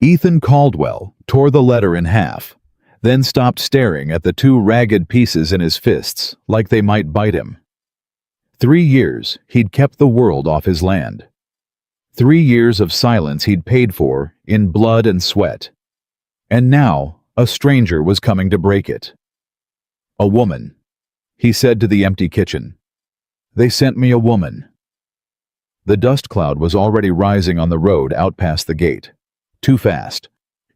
Ethan Caldwell tore the letter in half, then stopped staring at the two ragged pieces in his fists like they might bite him. 3 years he'd kept the world off his land. 3 years of silence he'd paid for in blood and sweat. And now a stranger was coming to break it. "A woman," he said to the empty kitchen. "They sent me a woman." The dust cloud was already rising on the road out past the gate. Too fast.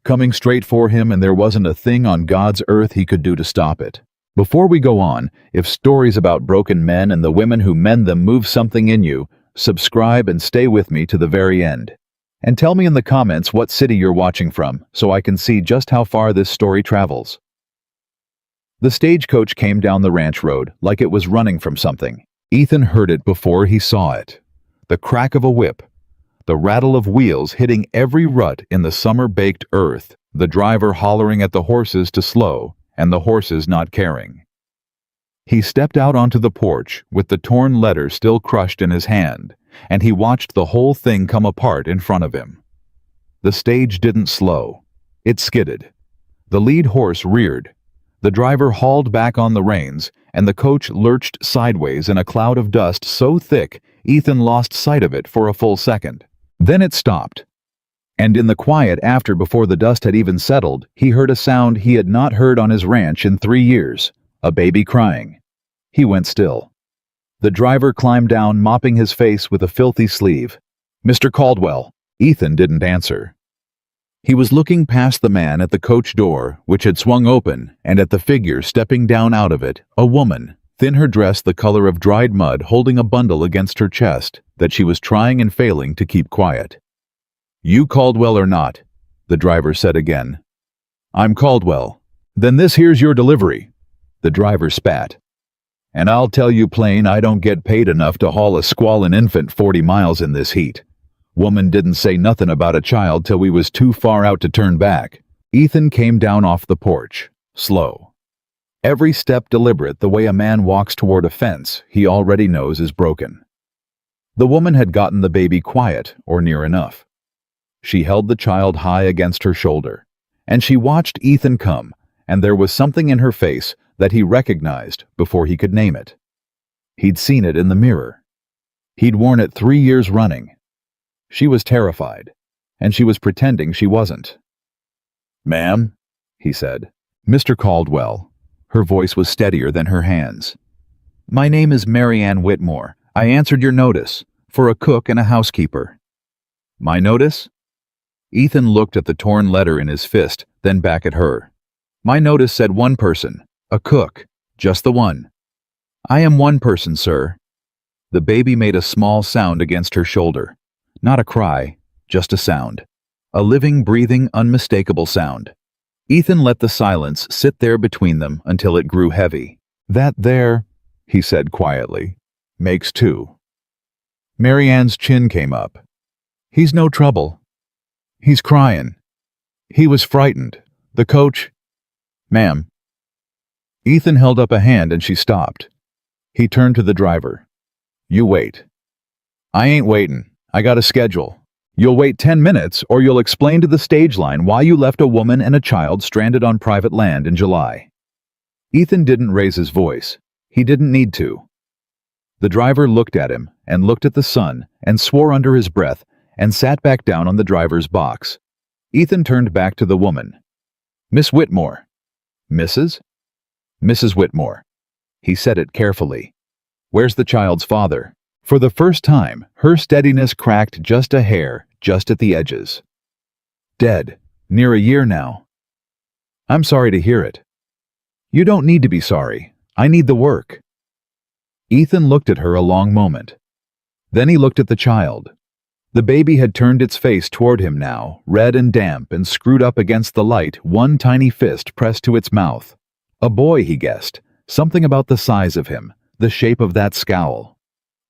Coming straight for him, and there wasn't a thing on God's earth he could do to stop it. Before we go on, if stories about broken men and the women who mend them move something in you, subscribe and stay with me to the very end. And tell me in the comments what city you're watching from, so I can see just how far this story travels. The stagecoach came down the ranch road like it was running from something. Ethan heard it before he saw it. The crack of a whip, the rattle of wheels hitting every rut in the summer-baked earth, the driver hollering at the horses to slow, and the horses not caring. He stepped out onto the porch with the torn letter still crushed in his hand, and he watched the whole thing come apart in front of him. The stage didn't slow. It skidded. The lead horse reared. The driver hauled back on the reins, and the coach lurched sideways in a cloud of dust so thick Ethan lost sight of it for a full second. Then it stopped. And in the quiet after, before the dust had even settled, he heard a sound he had not heard on his ranch in 3 years, a baby crying. He went still. The driver climbed down, mopping his face with a filthy sleeve. "Mr. Caldwell." Ethan didn't answer. He was looking past the man at the coach door, which had swung open, and at the figure stepping down out of it, a woman, thin, her dress the color of dried mud, holding a bundle against her chest that she was trying and failing to keep quiet. "You Caldwell or not?" the driver said again. "I'm Caldwell." "Then this here's your delivery," the driver spat. "And I'll tell you plain, I don't get paid enough to haul a squallin' infant 40 miles in this heat. Woman didn't say nothing about a child till we was too far out to turn back." Ethan came down off the porch, slow. Every step deliberate, the way a man walks toward a fence he already knows is broken. The woman had gotten the baby quiet, or near enough. She held the child high against her shoulder, and she watched Ethan come, and there was something in her face that he recognized before he could name it. He'd seen it in the mirror. He'd worn it 3 years running. She was terrified, and she was pretending she wasn't. "Ma'am," he said. "Mr. Caldwell." Her voice was steadier than her hands. "My name is Mary Ann Whitmore. I answered your notice, for a cook and a housekeeper." "My notice?" Ethan looked at the torn letter in his fist, then back at her. "My notice said one person, a cook, just the one." "I am one person, sir." The baby made a small sound against her shoulder. Not a cry, just a sound. A living, breathing, unmistakable sound. Ethan let the silence sit there between them until it grew heavy. "That there," he said quietly, "makes 2. Mary Ann's chin came up. "He's no trouble. He's crying. He was frightened. The coach—" "Ma'am." Ethan held up a hand and she stopped. He turned to the driver. "You wait." "I ain't waiting. I got a schedule. You'll wait 10 minutes or you'll explain to the stage line why you left a woman and a child stranded on private land in July." Ethan didn't raise his voice. He didn't need to. The driver looked at him and looked at the sun and swore under his breath and sat back down on the driver's box. Ethan turned back to the woman. "Miss Whitmore." "Mrs.?" "Mrs. Whitmore." He said it carefully. "Where's the child's father?" For the first time, her steadiness cracked just a hair, just at the edges. "Dead. Near a year now." "I'm sorry to hear it." "You don't need to be sorry. I need the work." Ethan looked at her a long moment. Then he looked at the child. The baby had turned its face toward him now, red and damp and screwed up against the light, one tiny fist pressed to its mouth. A boy, he guessed. Something about the size of him, the shape of that scowl.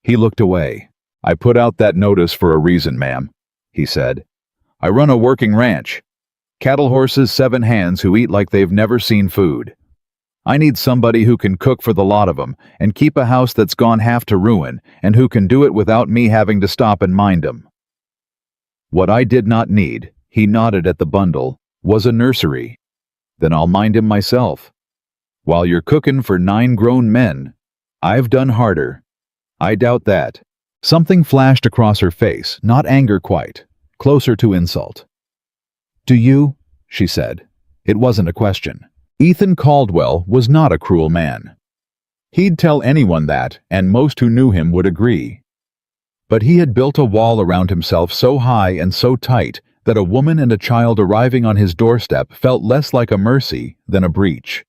He looked away. "I put out that notice for a reason, ma'am," he said. "I run a working ranch. Cattle horses, 7 hands who eat like they've never seen food. I need somebody who can cook for the lot of them and keep a house that's gone half to ruin and who can do it without me having to stop and mind 'em. What I did not need," He nodded at the bundle. Was a nursery. Then I'll mind him myself. While you're cooking for 9 grown men, I've done harder. I doubt that. Something flashed across her face, not anger quite, closer to insult. Do you? She said. It wasn't a question. Ethan Caldwell was not a cruel man. He'd tell anyone that, and most who knew him would agree. But he had built a wall around himself so high and so tight that a woman and a child arriving on his doorstep felt less like a mercy than a breach.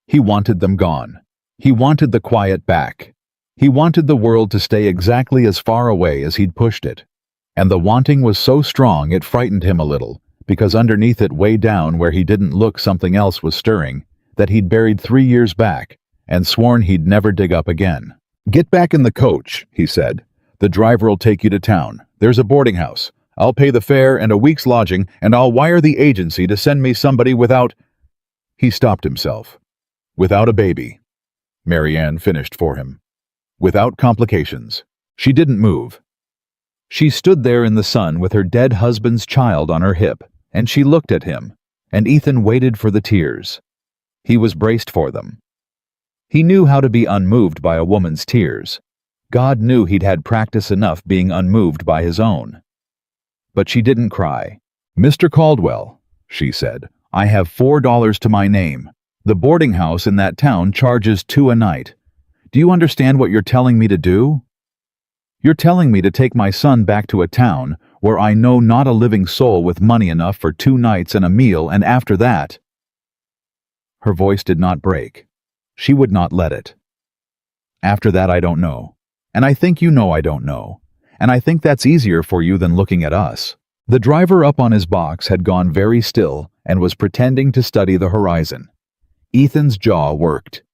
He wanted them gone. He wanted the quiet back. He wanted the world to stay exactly as far away as he'd pushed it. And the wanting was so strong it frightened him a little, because underneath it, way down where he didn't look, something else was stirring, that he'd buried 3 years back, and sworn he'd never dig up again. Get back in the coach, he said. The driver'll take you to town. There's a boarding house. I'll pay the fare and a week's lodging, and I'll wire the agency to send me somebody without... He stopped himself. Without a baby. Mary Ann finished for him. Without complications. She didn't move. She stood there in the sun with her dead husband's child on her hip, and she looked at him, and Ethan waited for the tears. He was braced for them. He knew how to be unmoved by a woman's tears. God knew he'd had practice enough being unmoved by his own. But she didn't cry. Mr. Caldwell, she said, I have $4 to my name. The boarding house in that town charges $2 a night. Do you understand what you're telling me to do? You're telling me to take my son back to a town where I know not a living soul with money enough for 2 nights and a meal, and after that... Her voice did not break. She would not let it. After that, I don't know. And I think you know I don't know. And I think that's easier for you than looking at us. The driver up on his box had gone very still and was pretending to study the horizon. Ethan's jaw worked.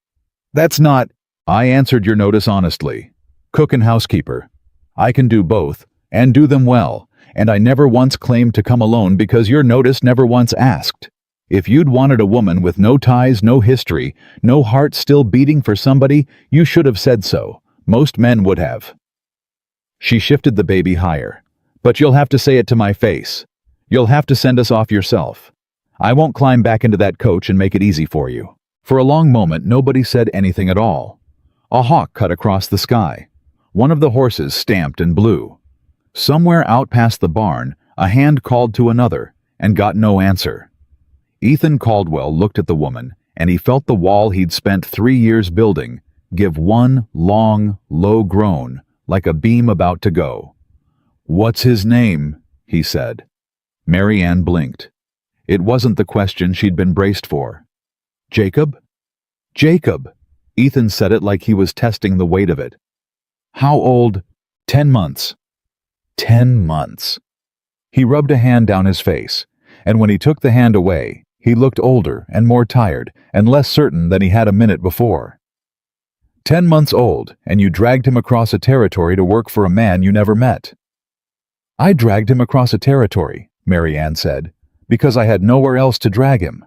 That's not... I answered your notice honestly. Cook and housekeeper. I can do both, and do them well, and I never once claimed to come alone because your notice never once asked. If you'd wanted a woman with no ties, no history, no heart still beating for somebody, you should have said so. Most men would have. She shifted the baby higher. But you'll have to say it to my face. You'll have to send us off yourself. I won't climb back into that coach and make it easy for you. For a long moment, nobody said anything at all. A hawk cut across the sky. One of the horses stamped and blew. Somewhere out past the barn, a hand called to another, and got no answer. Ethan Caldwell looked at the woman, and he felt the wall he'd spent 3 years building give one long, low groan, like a beam about to go. What's his name? He said. Mary Ann blinked. It wasn't the question she'd been braced for. Jacob? Jacob! Ethan said it like he was testing the weight of it. How old? 10 months. 10 months. He rubbed a hand down his face, and when he took the hand away, he looked older and more tired and less certain than he had a minute before. 10 months old, and you dragged him across a territory to work for a man you never met. I dragged him across a territory, Mary Ann said, because I had nowhere else to drag him.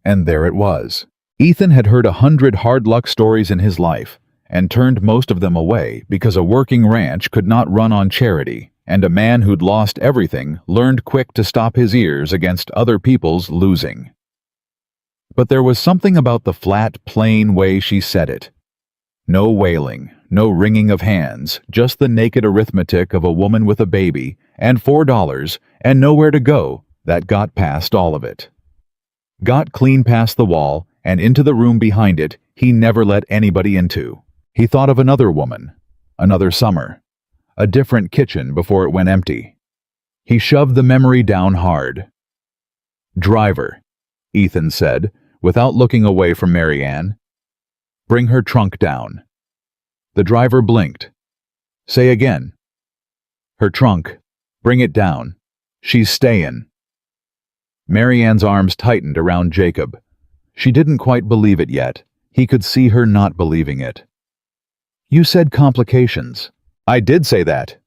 And there it was. Ethan had heard 100 hard-luck stories in his life, and turned most of them away because a working ranch could not run on charity, and a man who'd lost everything learned quick to stop his ears against other people's losing. But there was something about the flat, plain way she said it. No wailing, no wringing of hands, just the naked arithmetic of a woman with a baby, and $4, and nowhere to go, that got past all of it. Got clean past the wall, and into the room behind it he never let anybody into. He thought of another woman, another summer, a different kitchen before it went empty. He shoved the memory down hard. Driver, Ethan said, without looking away from Mary Ann. Bring her trunk down. The driver blinked. Say again. Her trunk. Bring it down. She's stayin'. Mary Ann's arms tightened around Jacob. She didn't quite believe it yet. He could see her not believing it. You said complications. I did say that.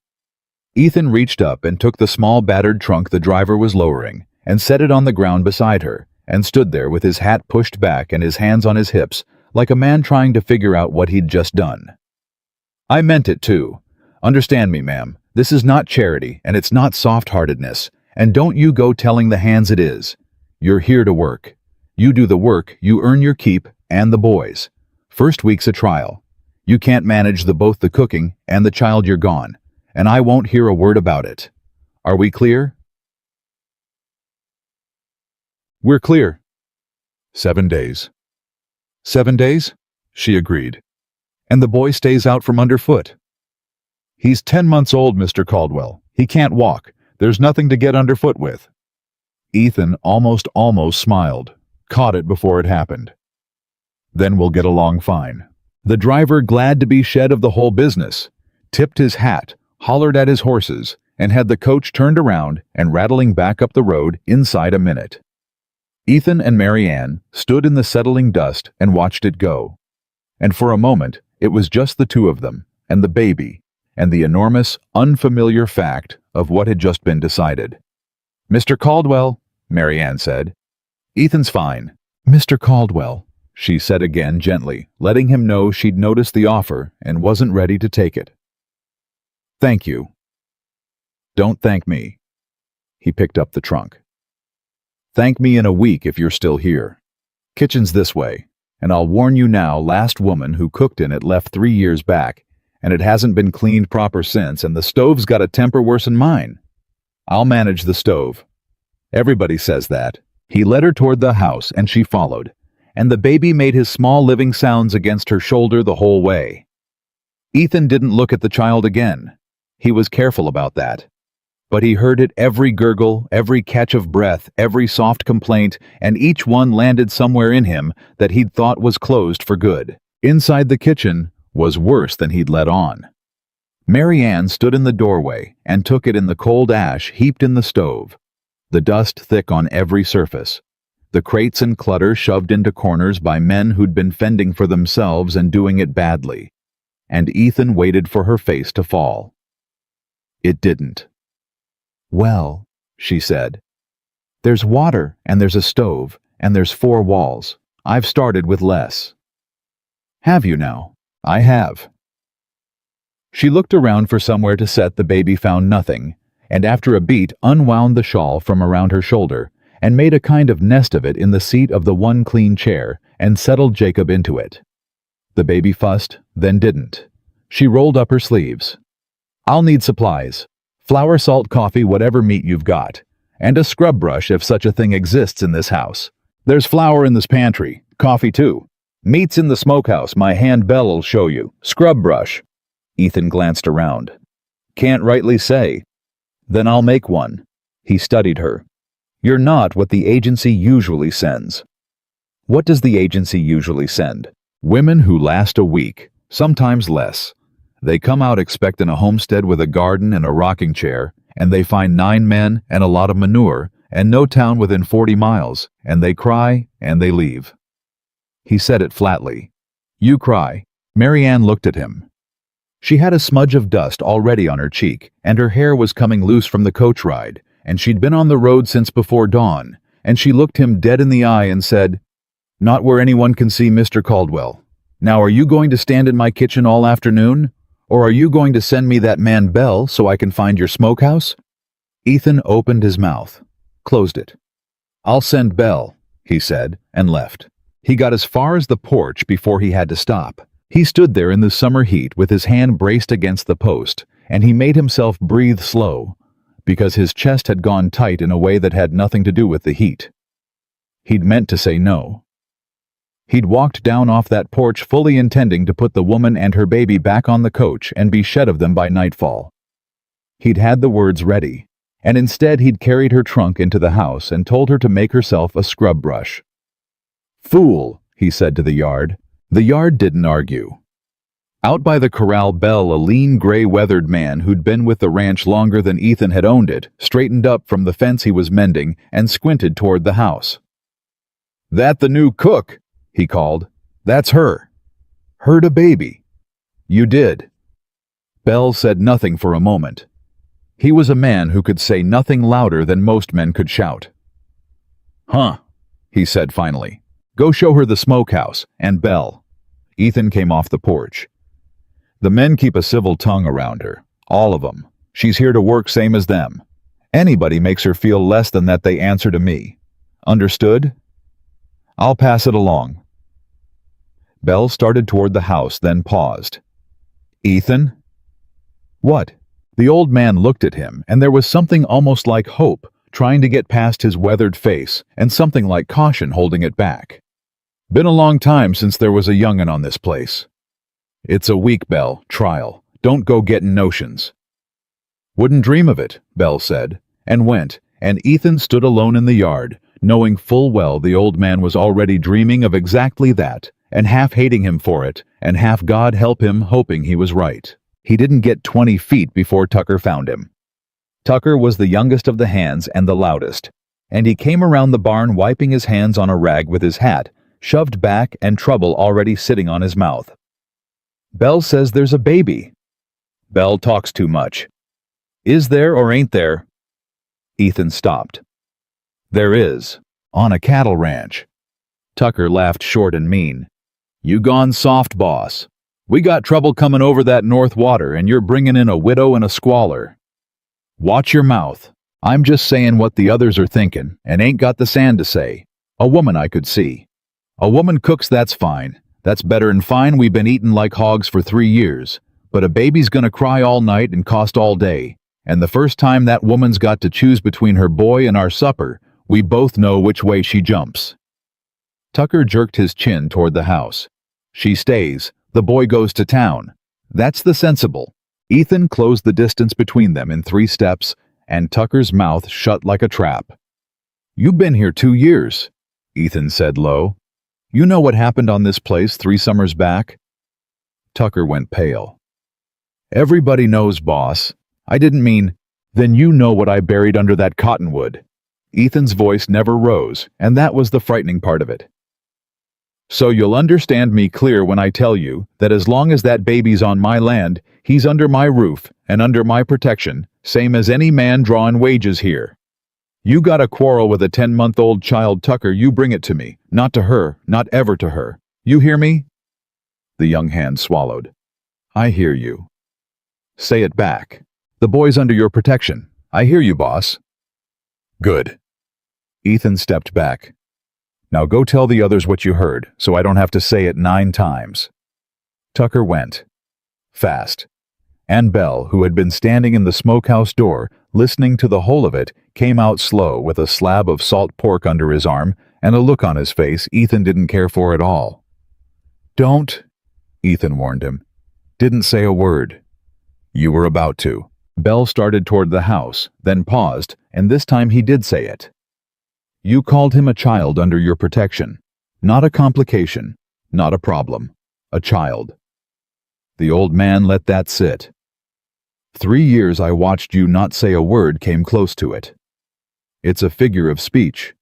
Ethan reached up and took the small battered trunk the driver was lowering and set it on the ground beside her and stood there with his hat pushed back and his hands on his hips like a man trying to figure out what he'd just done. I meant it too. Understand me, ma'am. This is not charity and it's not soft-heartedness. And don't you go telling the hands it is. You're here to work. You do the work, you earn your keep, and the boys. First week's a trial. You can't manage both the cooking and the child, you're gone. And I won't hear a word about it. Are we clear? We're clear. 7 days. 7 days? She agreed. And the boy stays out from underfoot. He's 10 months old, Mr. Caldwell. He can't walk. There's nothing to get underfoot with. Ethan almost smiled, caught it before it happened. Then we'll get along fine. The driver, glad to be shed of the whole business, tipped his hat, hollered at his horses, and had the coach turned around and rattling back up the road inside a minute. Ethan and Mary Ann stood in the settling dust and watched it go. And for a moment, it was just the two of them, and the baby, and the enormous, unfamiliar fact of what had just been decided. Mr. Caldwell, Mary Ann said. Ethan's fine. Mr. Caldwell, she said again gently, letting him know she'd noticed the offer and wasn't ready to take it. Thank you. Don't thank me. He picked up the trunk. Thank me in a week if you're still here. Kitchen's this way, and I'll warn you now, last woman who cooked in it left 3 years back, and it hasn't been cleaned proper since, and the stove's got a temper worse than mine. I'll manage the stove. Everybody says that. He led her toward the house, and she followed, and the baby made his small living sounds against her shoulder the whole way. Ethan didn't look at the child again. He was careful about that. But he heard it every gurgle, every catch of breath, every soft complaint, and each one landed somewhere in him that he'd thought was closed for good. Inside the kitchen was worse than he'd let on. Mary Ann stood in the doorway and took it in the cold ash heaped in the stove, the dust thick on every surface, the crates and clutter shoved into corners by men who'd been fending for themselves and doing it badly. And Ethan waited for her face to fall. It didn't. Well, she said, there's water, and there's a stove, and there's 4 walls. I've started with less. Have you now? I have. She looked around for somewhere to set the baby, found nothing, and after a beat unwound the shawl from around her shoulder and made a kind of nest of it in the seat of the one clean chair and settled Jacob into it. The baby fussed, then didn't. She rolled up her sleeves. I'll need supplies. Flour, salt, coffee, whatever meat you've got. And a scrub brush if such a thing exists in this house. There's flour in this pantry. Coffee too. Meat's in the smokehouse. My hand bell'll show you. Scrub brush. Ethan glanced around. Can't rightly say. Then I'll make one. He studied her. You're not what the agency usually sends. What does the agency usually send? Women who last a week, sometimes less. They come out expecting a homestead with a garden and a rocking chair, and they find 9 men and a lot of manure, and no town within 40 miles, and they cry, and they leave. He said it flatly. You cry. Mary Ann looked at him. She had a smudge of dust already on her cheek, and her hair was coming loose from the coach ride, and she'd been on the road since before dawn, and she looked him dead in the eye and said, Not where anyone can see, Mr. Caldwell. Now are you going to stand in my kitchen all afternoon? Or are you going to send me that man Bell so I can find your smokehouse? Ethan opened his mouth, closed it. I'll send Bell, he said, and left. He got as far as the porch before he had to stop. He stood there in the summer heat with his hand braced against the post, and he made himself breathe slow, because his chest had gone tight in a way that had nothing to do with the heat. He'd meant to say no. He'd walked down off that porch fully intending to put the woman and her baby back on the coach and be shed of them by nightfall. He'd had the words ready, and instead he'd carried her trunk into the house and told her to make herself a scrub brush. Fool, he said to the yard. The yard didn't argue. Out by the corral, Bell, a lean, gray-weathered man who'd been with the ranch longer than Ethan had owned it, straightened up from the fence he was mending and squinted toward the house. That the new cook? He called. That's her. Heard a baby. You did. Bell said nothing for a moment. He was a man who could say nothing louder than most men could shout. Huh, he said finally. Go show her the smokehouse, and Bell. Ethan came off the porch. The men keep a civil tongue around her, all of them. She's here to work same as them. Anybody makes her feel less than that, they answer to me. Understood? I'll pass it along. Belle started toward the house, then paused. Ethan? What? The old man looked at him, and there was something almost like hope trying to get past his weathered face, and something like caution holding it back. Been a long time since there was a young'un on this place. It's a week, Belle, trial. Don't go getting notions. Wouldn't dream of it, Belle said, and went, and Ethan stood alone in the yard, knowing full well the old man was already dreaming of exactly that, and half hating him for it, and half God help him hoping he was right. He didn't get 20 feet before Tucker found him. Tucker was the youngest of the hands and the loudest, and he came around the barn wiping his hands on a rag with his hat, shoved back and trouble already sitting on his mouth. Belle says there's a baby. Belle talks too much. Is there or ain't there? Ethan stopped. There is, on a cattle ranch. Tucker laughed short and mean. You gone soft, boss. We got trouble coming over that north water, and you're bringing in a widow and a squalor. Watch your mouth. I'm just saying what the others are thinking, and ain't got the sand to say. A woman I could see. A woman cooks, that's fine. That's better'n fine. We've been eating like hogs for 3 years. But a baby's gonna cry all night and cost all day. And the first time that woman's got to choose between her boy and our supper, we both know which way she jumps. Tucker jerked his chin toward the house. She stays. The boy goes to town. That's the sensible. Ethan closed the distance between them in 3 steps, and Tucker's mouth shut like a trap. You've been here 2 years, Ethan said low. You know what happened on this place 3 summers back? Tucker went pale. Everybody knows, boss. I didn't mean, then you know what I buried under that cottonwood. Ethan's voice never rose, and that was the frightening part of it. So you'll understand me clear when I tell you that as long as that baby's on my land, he's under my roof and under my protection, same as any man drawing wages here. You got a quarrel with a 10-month-old child, Tucker, you bring it to me, not to her, not ever to her. You hear me? The young hand swallowed. I hear you. Say it back. The boy's under your protection. I hear you, boss. Good. Ethan stepped back. Now go tell the others what you heard, so I don't have to say it 9 times. Tucker went. Fast. And Belle, who had been standing in the smokehouse door, listening to the whole of it, came out slow with a slab of salt pork under his arm and a look on his face Ethan didn't care for at all. Don't, Ethan warned him. Didn't say a word. You were about to. Belle started toward the house, then paused, and this time he did say it. You called him a child under your protection. Not a complication, not a problem. A child. The old man let that sit. 3 years I watched you not say a word came close to it. It's a figure of speech.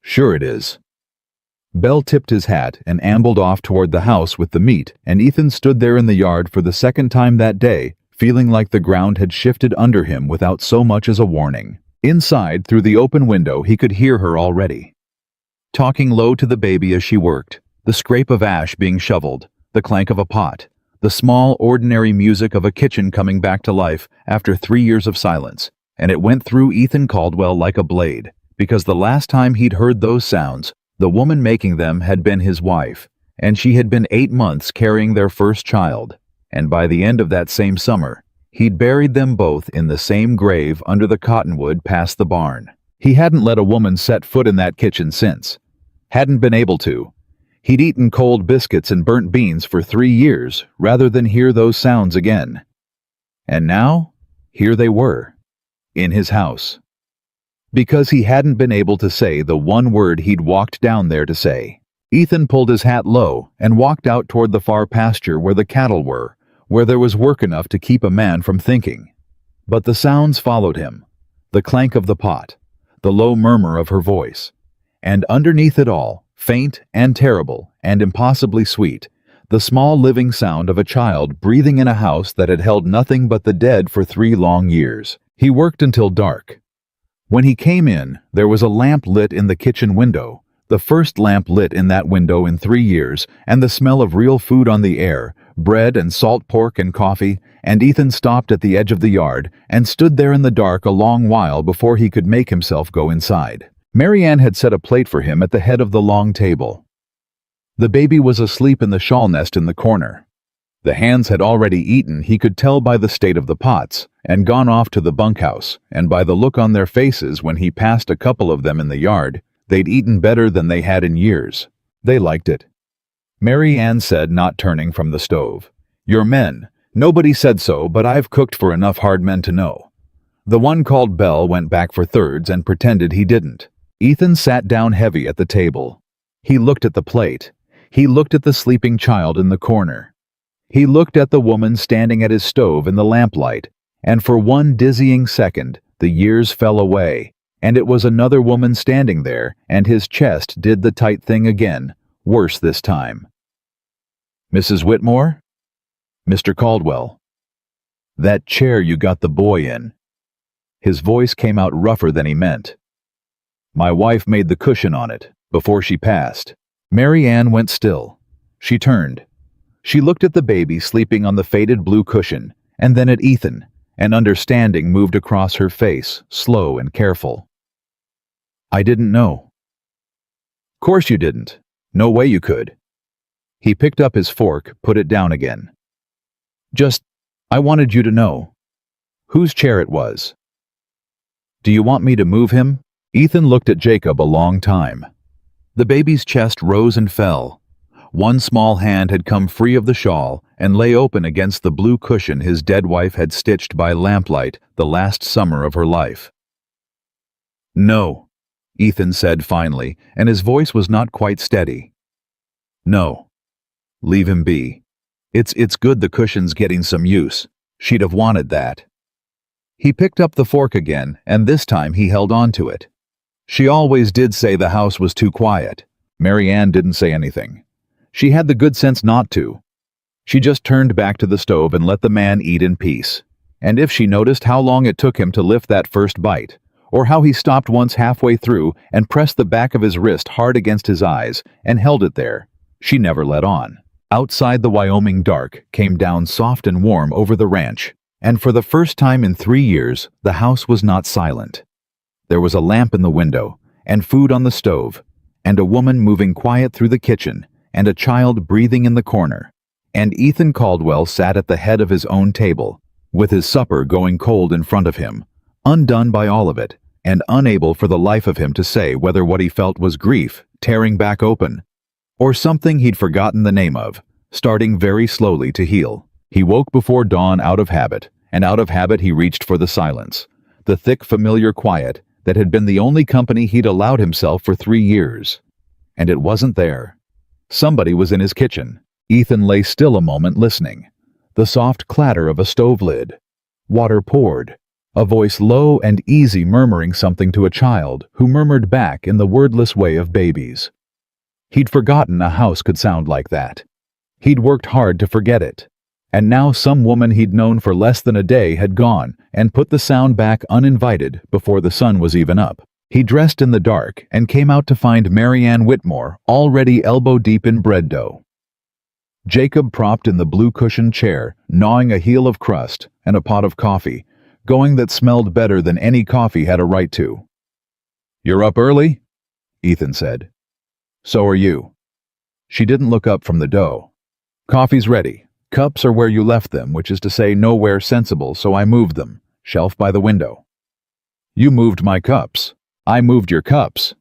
Sure it is. Belle tipped his hat and ambled off toward the house with the meat, and Ethan stood there in the yard for the 2nd time that day, feeling like the ground had shifted under him without so much as a warning. Inside, through the open window, he could hear her already. Talking low to the baby as she worked, the scrape of ash being shoveled, the clank of a pot, the small, ordinary music of a kitchen coming back to life after 3 years of silence, and it went through Ethan Caldwell like a blade, because the last time he'd heard those sounds, the woman making them had been his wife, and she had been 8 months carrying their first child, and by the end of that same summer, he'd buried them both in the same grave under the cottonwood past the barn. He hadn't let a woman set foot in that kitchen since. Hadn't been able to. He'd eaten cold biscuits and burnt beans for 3 years rather than hear those sounds again. And now, here they were, in his house. Because he hadn't been able to say the one word he'd walked down there to say. Ethan pulled his hat low and walked out toward the far pasture where the cattle were, where there was work enough to keep a man from thinking. But the sounds followed him, the clank of the pot, the low murmur of her voice, and underneath it all, faint and terrible and impossibly sweet, the small living sound of a child breathing in a house that had held nothing but the dead for 3 long years. He worked until dark. When he came in, there was a lamp lit in the kitchen window, the first lamp lit in that window in 3 years, and the smell of real food on the air, bread and salt pork and coffee, and Ethan stopped at the edge of the yard and stood there in the dark a long while before he could make himself go inside. Mary Ann had set a plate for him at the head of the long table. The baby was asleep in the shawl nest in the corner. The hands had already eaten, he could tell by the state of the pots, and gone off to the bunkhouse, and by the look on their faces when he passed a couple of them in the yard, they'd eaten better than they had in years. They liked it. Mary Ann said, not turning from the stove, "You're men. Nobody said so, but I've cooked for enough hard men to know." The one called Bell went back for thirds and pretended he didn't. Ethan sat down heavy at the table. He looked at the plate. He looked at the sleeping child in the corner. He looked at the woman standing at his stove in the lamplight, and for one dizzying second, the years fell away, and it was another woman standing there, and his chest did the tight thing again, worse this time. "Mrs. Whitmore?" "Mr. Caldwell." "That chair you got the boy in." His voice came out rougher than he meant. "My wife made the cushion on it, before she passed." Mary Ann went still. She turned. She looked at the baby sleeping on the faded blue cushion, and then at Ethan, and understanding moved across her face, slow and careful. "I didn't know." "Course you didn't. No way you could." He picked up his fork, put it down again. I wanted you to know whose chair it was." "Do you want me to move him?" Ethan looked at Jacob a long time. The baby's chest rose and fell. One small hand had come free of the shawl and lay open against the blue cushion his dead wife had stitched by lamplight the last summer of her life. "No," Ethan said finally, and his voice was not quite steady. "No. Leave him be. It's good the cushion's getting some use. She'd have wanted that." He picked up the fork again, and this time he held on to it. "She always did say the house was too quiet." Mary Ann didn't say anything. She had the good sense not to. She just turned back to the stove and let the man eat in peace. And if she noticed how long it took him to lift that first bite, or how he stopped once halfway through and pressed the back of his wrist hard against his eyes and held it there, she never let on. Outside, the Wyoming dark came down soft and warm over the ranch, and for the first time in 3 years, the house was not silent. There was a lamp in the window, and food on the stove, and a woman moving quiet through the kitchen, and a child breathing in the corner. And Ethan Caldwell sat at the head of his own table, with his supper going cold in front of him, undone by all of it, and unable for the life of him to say whether what he felt was grief tearing back open, or something he'd forgotten the name of, starting very slowly to heal. He woke before dawn out of habit, and out of habit he reached for the silence, the thick familiar quiet that had been the only company he'd allowed himself for 3 years. And it wasn't there. Somebody was in his kitchen. Ethan lay still a moment listening. The soft clatter of a stove lid. Water poured. A voice low and easy murmuring something to a child who murmured back in the wordless way of babies. He'd forgotten a house could sound like that. He'd worked hard to forget it. And now some woman he'd known for less than a day had gone and put the sound back uninvited before the sun was even up. He dressed in the dark and came out to find Mary Ann Whitmore already elbow-deep in bread dough. Jacob propped in the blue-cushioned chair, gnawing a heel of crust and a pot of coffee, going that smelled better than any coffee had a right to. "You're up early?" Ethan said. "So are you." She didn't look up from the dough. "Coffee's ready. Cups are where you left them, which is to say nowhere sensible, so I moved them. Shelf by the window." "You moved my cups." "I moved your cups."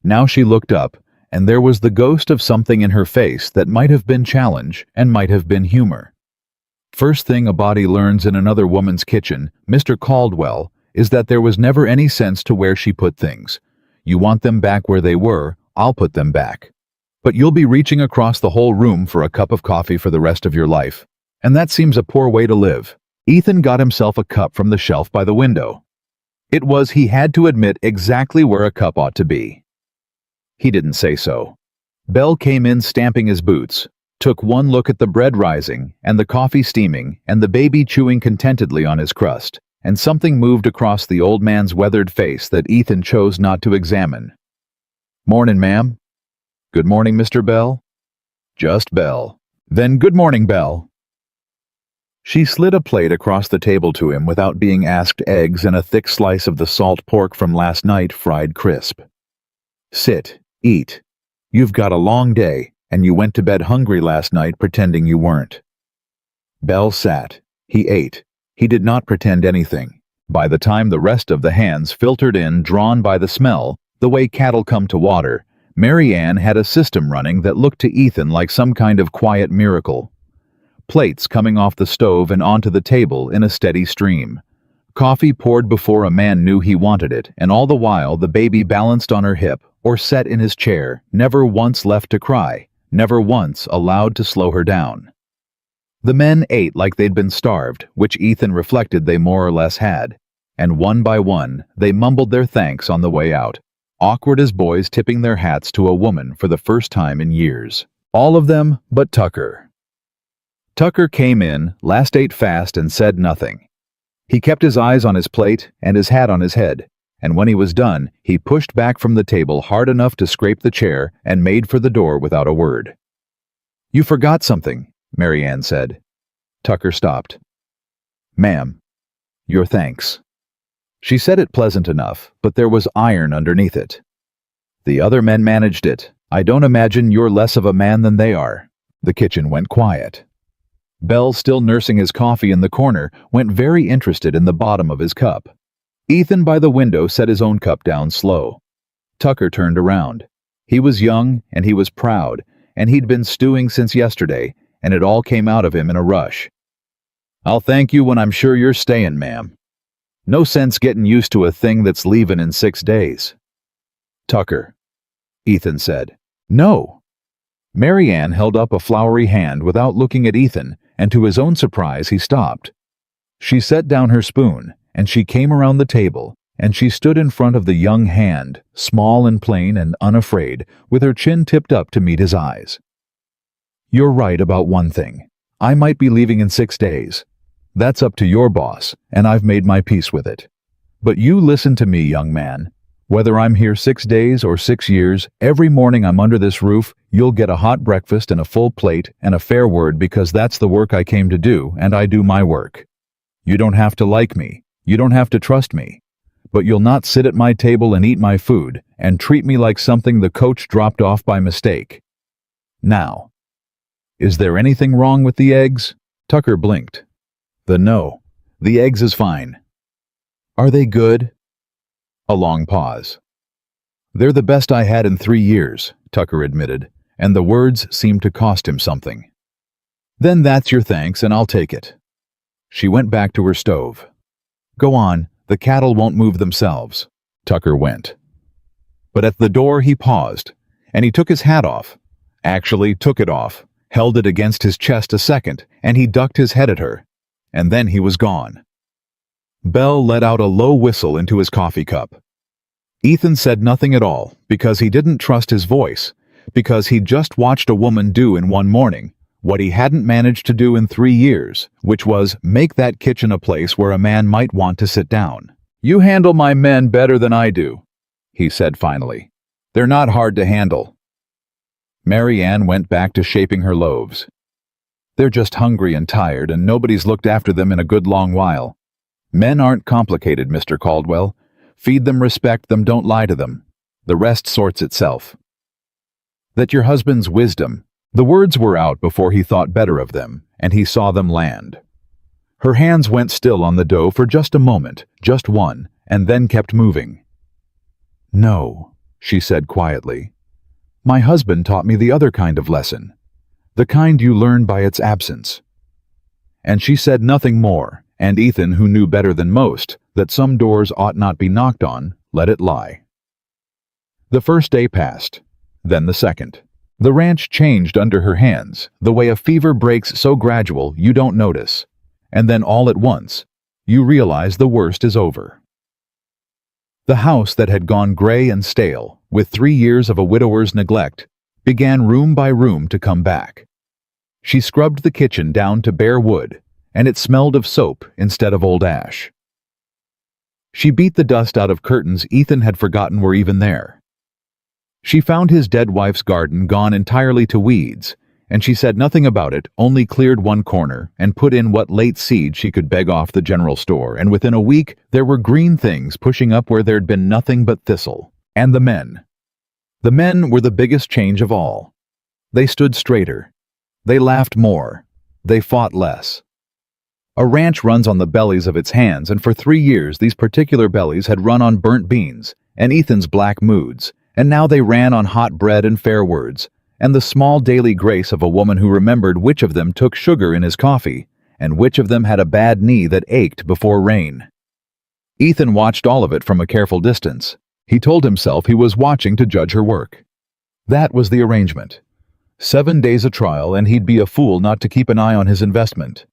Now she looked up, and there was the ghost of something in her face that might have been challenge and might have been humor. First thing a body learns in another woman's kitchen, Mr. Caldwell, is that there was never any sense to where she put things. You want them back where they were, I'll put them back. But you'll be reaching across the whole room for a cup of coffee for the rest of your life. And that seems a poor way to live. Ethan got himself a cup from the shelf by the window. It was, he had to admit, exactly where a cup ought to be. He didn't say so. Bell came in stamping his boots, took one look at the bread rising, and the coffee steaming, and the baby chewing contentedly on his crust, and something moved across the old man's weathered face that Ethan chose not to examine. "Mornin', ma'am." "Good morning, Mr. Bell." "Just Bell." "Then good morning, Belle." She slid a plate across the table to him without being asked, eggs and a thick slice of the salt pork from last night fried crisp. "Sit, eat. You've got a long day, and you went to bed hungry last night pretending you weren't." Belle sat. He ate. He did not pretend anything. By the time the rest of the hands filtered in, drawn by the smell, the way cattle come to water, Mary Ann had a system running that looked to Ethan like some kind of quiet miracle. Plates coming off the stove and onto the table in a steady stream. Coffee poured before a man knew he wanted it, and all the while the baby balanced on her hip or sat in his chair, never once left to cry, never once allowed to slow her down. The men ate like they'd been starved, which Ethan reflected they more or less had, and one by one they mumbled their thanks on the way out, awkward as boys tipping their hats to a woman for the first time in years. All of them but Tucker. Tucker came in, last ate fast, and said nothing. He kept his eyes on his plate and his hat on his head, and when he was done, he pushed back from the table hard enough to scrape the chair and made for the door without a word. "You forgot something," Mary Ann said. Tucker stopped. "Ma'am, your thanks." She said it pleasant enough, but there was iron underneath it. "The other men managed it. I don't imagine you're less of a man than they are." The kitchen went quiet. Belle, still nursing his coffee in the corner, went very interested in the bottom of his cup. Ethan by the window set his own cup down slow. Tucker turned around. He was young, and he was proud, and he'd been stewing since yesterday, and it all came out of him in a rush. "I'll thank you when I'm sure you're staying, ma'am. No sense getting used to a thing that's leaving in 6 days." "Tucker," Ethan said. "No." Mary Ann held up a floury hand without looking at Ethan, and to his own surprise he stopped. She set down her spoon, and she came around the table, and she stood in front of the young hand, small and plain and unafraid, with her chin tipped up to meet his eyes. "You're right about one thing. I might be leaving in 6 days. That's up to your boss, and I've made my peace with it. But you listen to me, young man. Whether I'm here 6 days or 6 years, every morning I'm under this roof, you'll get a hot breakfast and a full plate and a fair word, because that's the work I came to do, and I do my work. You don't have to like me. You don't have to trust me. But you'll not sit at my table and eat my food and treat me like something the coach dropped off by mistake. Now, is there anything wrong with the eggs?" Tucker blinked. No. The eggs is fine." "Are they good?" A long pause. "They're the best I had in 3 years, Tucker admitted, and the words seemed to cost him something. "Then that's your thanks, and I'll take it." She went back to her stove. "Go on, the cattle won't move themselves." Tucker went. But at the door he paused, and he took his hat off. Actually took it off, held it against his chest a second, and he ducked his head at her. And then he was gone. Belle let out a low whistle into his coffee cup. Ethan said nothing at all, because he didn't trust his voice, because he'd just watched a woman do in one morning what he hadn't managed to do in 3 years, which was make that kitchen a place where a man might want to sit down. "You handle my men better than I do," he said finally. "They're not hard to handle." Mary Ann went back to shaping her loaves. "They're just hungry and tired, and nobody's looked after them in a good long while. Men aren't complicated, Mr. Caldwell. Feed them, respect them, don't lie to them. The rest sorts itself." "That your husband's wisdom." The words were out before he thought better of them, and he saw them land. Her hands went still on the dough for just a moment, just one, and then kept moving. "No," she said quietly. "My husband taught me the other kind of lesson, the kind you learn by its absence." And she said nothing more, and Ethan, who knew better than most that some doors ought not be knocked on, let it lie. The first day passed, then the second. The ranch changed under her hands, the way a fever breaks so gradual you don't notice, and then all at once, you realize the worst is over. The house that had gone gray and stale, with 3 years of a widower's neglect, began room by room to come back. She scrubbed the kitchen down to bare wood, and it smelled of soap instead of old ash. She beat the dust out of curtains Ethan had forgotten were even there. She found his dead wife's garden gone entirely to weeds, and she said nothing about it, only cleared one corner and put in what late seed she could beg off the general store, and within a week there were green things pushing up where there'd been nothing but thistle. And the men. The men were the biggest change of all. They stood straighter. They laughed more. They fought less. A ranch runs on the bellies of its hands, and for 3 years these particular bellies had run on burnt beans and Ethan's black moods, and now they ran on hot bread and fair words, and the small daily grace of a woman who remembered which of them took sugar in his coffee, and which of them had a bad knee that ached before rain. Ethan watched all of it from a careful distance. He told himself he was watching to judge her work. That was the arrangement. 7 days a trial, and he'd be a fool not to keep an eye on his investment.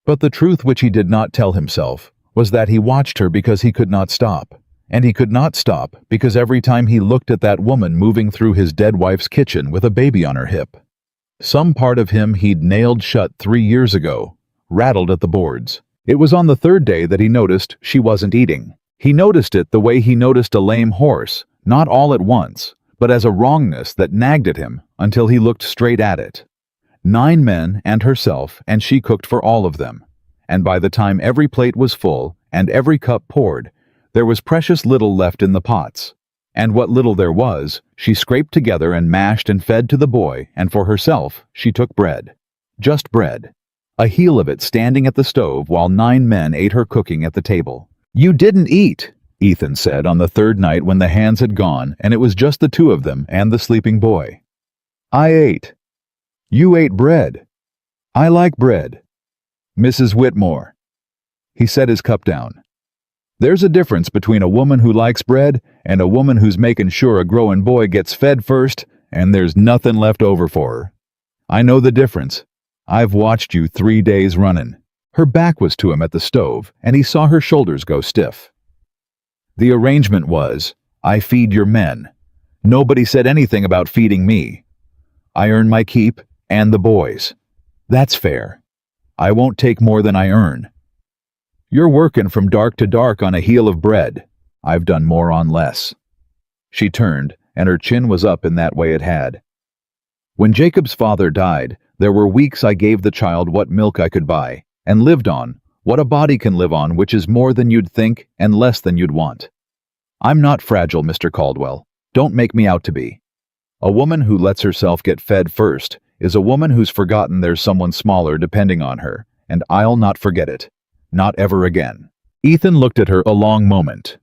But the truth which he did not tell himself was that he watched her because he could not stop. And he could not stop because every time he looked at that woman moving through his dead wife's kitchen with a baby on her hip, some part of him he'd nailed shut 3 years ago, rattled at the boards. It was on the 3rd day that he noticed she wasn't eating. He noticed it the way he noticed a lame horse, not all at once, but as a wrongness that nagged at him until he looked straight at it. 9 men and herself, and she cooked for all of them. And by the time every plate was full and every cup poured, there was precious little left in the pots. And what little there was, she scraped together and mashed and fed to the boy, and for herself, she took bread. Just bread. A heel of it standing at the stove while 9 men ate her cooking at the table. "You didn't eat," Ethan said on the 3rd night when the hands had gone and it was just the 2 of them and the sleeping boy. "I ate." "You ate bread." "I like bread." "Mrs. Whitmore." He set his cup down. "There's a difference between a woman who likes bread and a woman who's making sure a growing boy gets fed first and there's nothing left over for her. I know the difference. I've watched you 3 days running." Her back was to him at the stove, and he saw her shoulders go stiff. "The arrangement was, I feed your men. Nobody said anything about feeding me. I earn my keep and the boys. That's fair. I won't take more than I earn. You're working from dark to dark on a heel of bread. I've done more on less." She turned, and her chin was up in that way it had. "When Jacob's father died, there were weeks I gave the child what milk I could buy, and lived on what a body can live on, which is more than you'd think and less than you'd want. I'm not fragile, Mr. Caldwell. Don't make me out to be. A woman who lets herself get fed first is a woman who's forgotten there's someone smaller depending on her, and I'll not forget it. Not ever again." Ethan looked at her a long moment.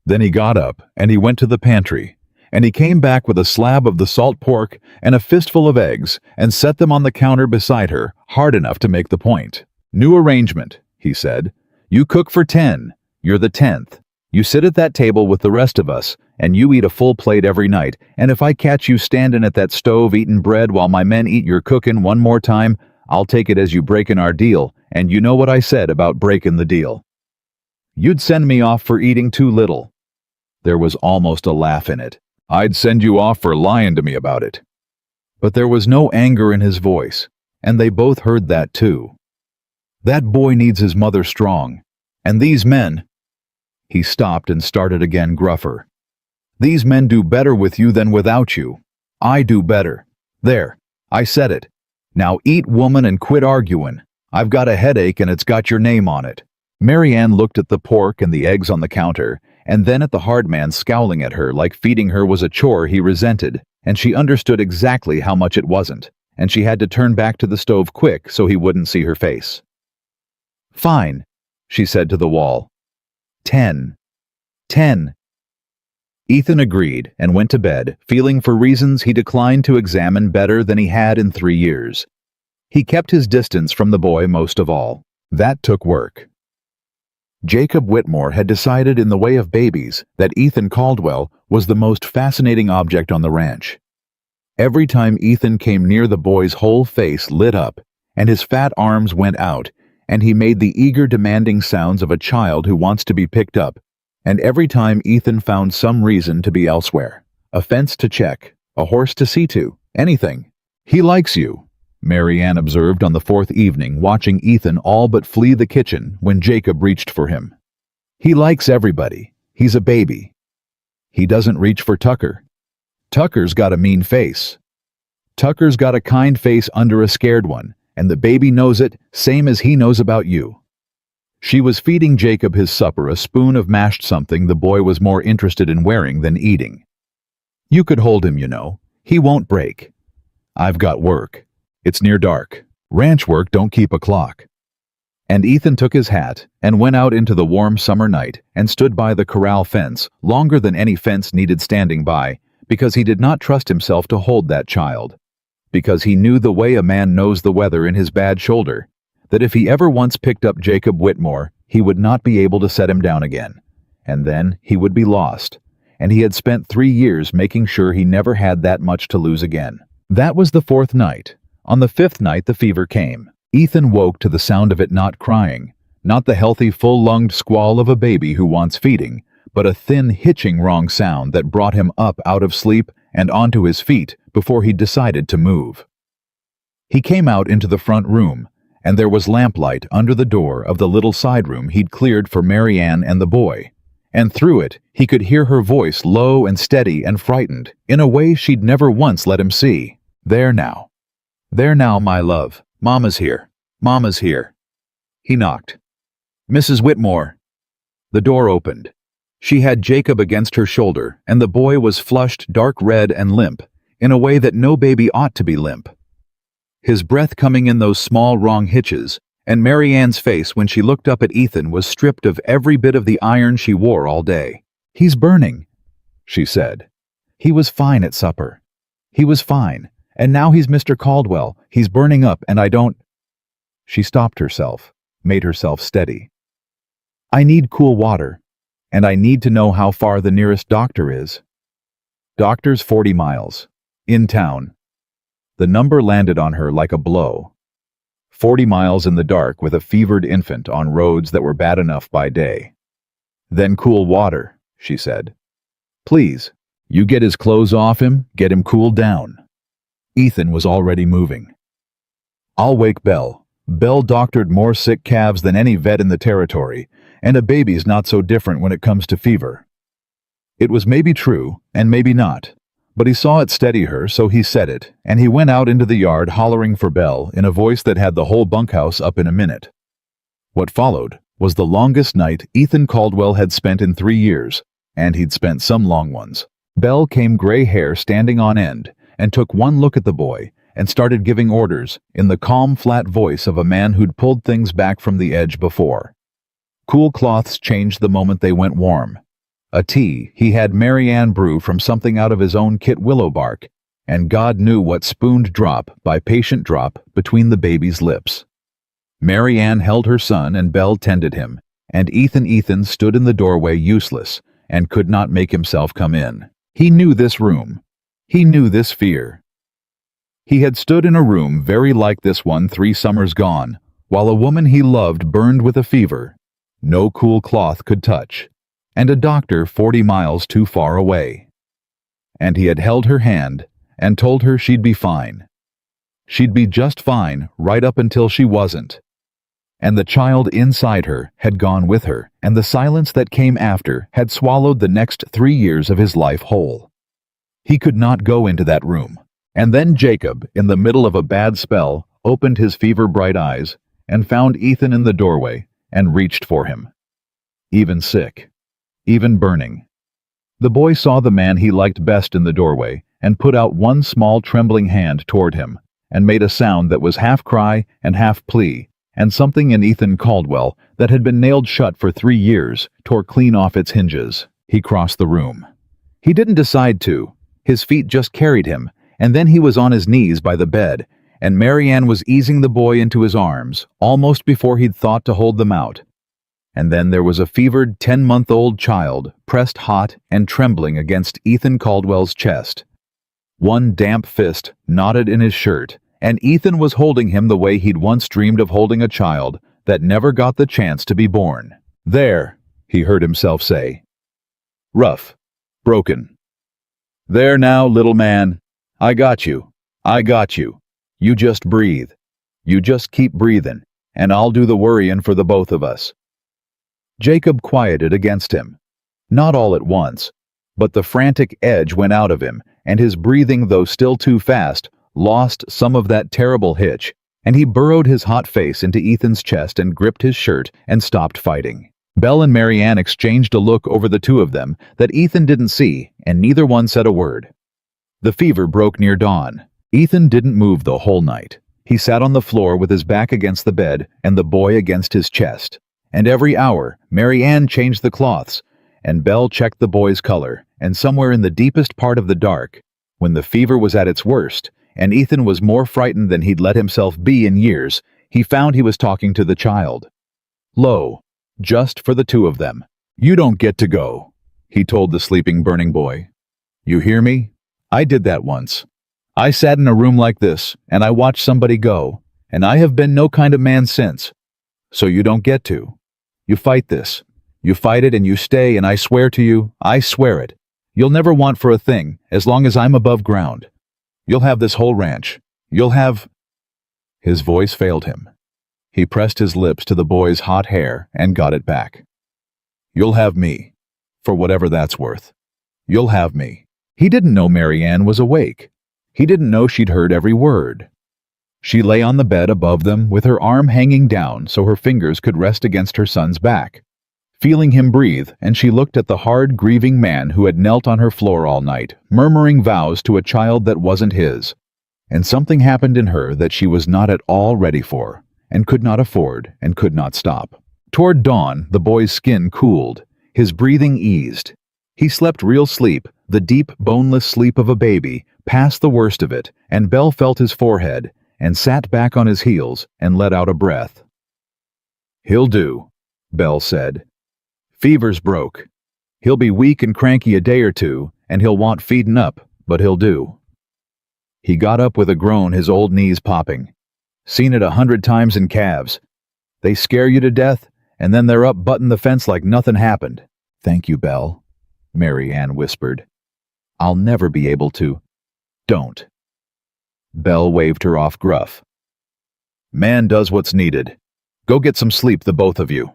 Then he got up, and he went to the pantry, and he came back with a slab of the salt pork and a fistful of eggs, and set them on the counter beside her, hard enough to make the point. "New arrangement," he said. "You cook for 10. You're the 10th. You sit at that table with the rest of us, and you eat a full plate every night, and if I catch you standing at that stove eating bread while my men eat your cooking one more time, I'll take it as you breaking our deal, and you know what I said about breaking the deal. You'd send me off for eating too little." There was almost a laugh in it. "I'd send you off for lying to me about it." But there was no anger in his voice, and they both heard that too. "That boy needs his mother strong, and these men—" He stopped and started again gruffer. "These men do better with you than without you. I do better. There, I said it. Now eat, woman, and quit arguing. I've got a headache and it's got your name on it." Mary Ann looked at the pork and the eggs on the counter, and then at the hard man scowling at her like feeding her was a chore he resented, and she understood exactly how much it wasn't, and she had to turn back to the stove quick so he wouldn't see her face. "Fine," she said to the wall. 10. 10. Ethan agreed and went to bed, feeling for reasons he declined to examine better than he had in 3 years. He kept his distance from the boy most of all. That took work. Jacob Whitmore had decided in the way of babies that Ethan Caldwell was the most fascinating object on the ranch. Every time Ethan came near, the boy's whole face lit up, and his fat arms went out, and he made the eager, demanding sounds of a child who wants to be picked up. And every time Ethan found some reason to be elsewhere, a fence to check, a horse to see to, anything. "He likes you," Mary Ann observed on the 4th evening, watching Ethan all but flee the kitchen when Jacob reached for him. "He likes everybody. He's a baby. He doesn't reach for Tucker. Tucker's got a mean face." Tucker's got a kind face under a scared one, and the baby knows it, same as he knows about you." She was feeding Jacob his supper, a spoon of mashed something the boy was more interested in wearing than eating. "You could hold him, you know. He won't break." "I've got work. It's near dark. Ranch work don't keep a clock." And Ethan took his hat and went out into the warm summer night and stood by the corral fence, longer than any fence needed standing by, because he did not trust himself to hold that child. Because he knew the way a man knows the weather in his bad shoulder, that if he ever once picked up Jacob Whitmore, he would not be able to set him down again. And then he would be lost. And he had spent 3 years making sure he never had that much to lose again. That was the 4th night. On the 5th night the fever came. Ethan woke to the sound of it, not crying, not the healthy full-lunged squall of a baby who wants feeding, but a thin hitching wrong sound that brought him up out of sleep and onto his feet before he decided to move. He came out into the front room, and there was lamplight under the door of the little side room he'd cleared for Mary Ann and the boy, and through it he could hear her voice, low and steady and frightened, in a way she'd never once let him see. "There now. There now, my love. Mama's here. Mama's here." He knocked. "Mrs. Whitmore." The door opened. She had Jacob against her shoulder, and the boy was flushed, dark red and limp, in a way that no baby ought to be limp. His breath coming in those small wrong hitches, and Mary Ann's face when she looked up at Ethan was stripped of every bit of the iron she wore all day. "He's burning," she said. "He was fine at supper. He was fine, and now he's Mr. Caldwell. He's burning up, and I don't—" She stopped herself, made herself steady. "I need cool water, and I need to know how far the nearest doctor is." "Doctor's 40 miles. In town." The number landed on her like a blow. 40 miles in the dark with a fevered infant on roads that were bad enough by day. "Then cool water," she said. "Please, you get his clothes off him, get him cooled down." Ethan was already moving. "I'll wake Belle. Belle doctored more sick calves than any vet in the territory, and a baby's not so different when it comes to fever." It was maybe true, and maybe not. But he saw it steady her, so he said it, and he went out into the yard hollering for Belle in a voice that had the whole bunkhouse up in a minute. What followed was the longest night Ethan Caldwell had spent in 3 years, and he'd spent some long ones. Belle came, gray hair standing on end, and took one look at the boy, and started giving orders in the calm, flat voice of a man who'd pulled things back from the edge before. Cool cloths changed the moment they went warm. A tea he had Mary Ann brew from something out of his own kit willow bark, and God knew what spooned drop by patient drop between the baby's lips. Mary Ann held her son and Belle tended him, and Ethan stood in the doorway useless and could not make himself come in. He knew this room. He knew this fear. He had stood in a room very like this one 3 summers gone, while a woman he loved burned with a fever no cool cloth could touch, and a doctor 40 miles too far away. And he had held her hand and told her she'd be fine. She'd be just fine right up until she wasn't. And the child inside her had gone with her, and the silence that came after had swallowed the next 3 years of his life whole. He could not go into that room. And then Jacob, in the middle of a bad spell, opened his fever-bright eyes and found Ethan in the doorway and reached for him. Even sick. Even burning. The boy saw the man he liked best in the doorway and put out one small trembling hand toward him and made a sound that was half cry and half plea, and something in Ethan Caldwell that had been nailed shut for 3 years tore clean off its hinges. He crossed the room. He didn't decide to. His feet just carried him, and then he was on his knees by the bed, and Mary Ann was easing the boy into his arms, almost before he'd thought to hold them out. And then there was a fevered 10-month-old child, pressed hot and trembling against Ethan Caldwell's chest. One damp fist knotted in his shirt, and Ethan was holding him the way he'd once dreamed of holding a child that never got the chance to be born. "There," he heard himself say. Rough. Broken. "There now, little man. I got you. I got you. You just breathe. You just keep breathing, and I'll do the worrying for the both of us." Jacob quieted against him. Not all at once, but the frantic edge went out of him, and his breathing, though still too fast, lost some of that terrible hitch, and he burrowed his hot face into Ethan's chest and gripped his shirt and stopped fighting. Belle and Mary Ann exchanged a look over the two of them that Ethan didn't see, and neither one said a word. The fever broke near dawn. Ethan didn't move the whole night. He sat on the floor with his back against the bed and the boy against his chest. And every hour, Mary Ann changed the cloths, and Belle checked the boy's color, and somewhere in the deepest part of the dark, when the fever was at its worst, and Ethan was more frightened than he'd let himself be in years, he found he was talking to the child. Low, just for the two of them. "You don't get to go," he told the sleeping, burning boy. "You hear me? I did that once. I sat in a room like this, and I watched somebody go, and I have been no kind of man since. So you don't get to. You fight this. You fight it and you stay, and I swear to you, I swear it, you'll never want for a thing as long as I'm above ground. You'll have this whole ranch. You'll have—" His voice failed him. He pressed his lips to the boy's hot hair and got it back. "You'll have me, for whatever that's worth. You'll have me." He didn't know Mary Ann was awake. He didn't know she'd heard every word. She lay on the bed above them with her arm hanging down so her fingers could rest against her son's back, feeling him breathe, and she looked at the hard, grieving man who had knelt on her floor all night, murmuring vows to a child that wasn't his. And something happened in her that she was not at all ready for, and could not afford, and could not stop. Toward dawn, the boy's skin cooled, his breathing eased. He slept real sleep, the deep, boneless sleep of a baby, past the worst of it, and Belle felt his forehead, and sat back on his heels and let out a breath. "He'll do," Belle said. "Fever's broke. He'll be weak and cranky a day or two, and he'll want feedin' up, but he'll do." He got up with a groan, his old knees popping. "Seen it 100 times in calves. They scare you to death, and then they're up butting the fence like nothing happened." "Thank you, Belle," Mary Ann whispered. "I'll never be able to—" "Don't." Belle waved her off gruff. "Man does what's needed. Go get some sleep, the both of you."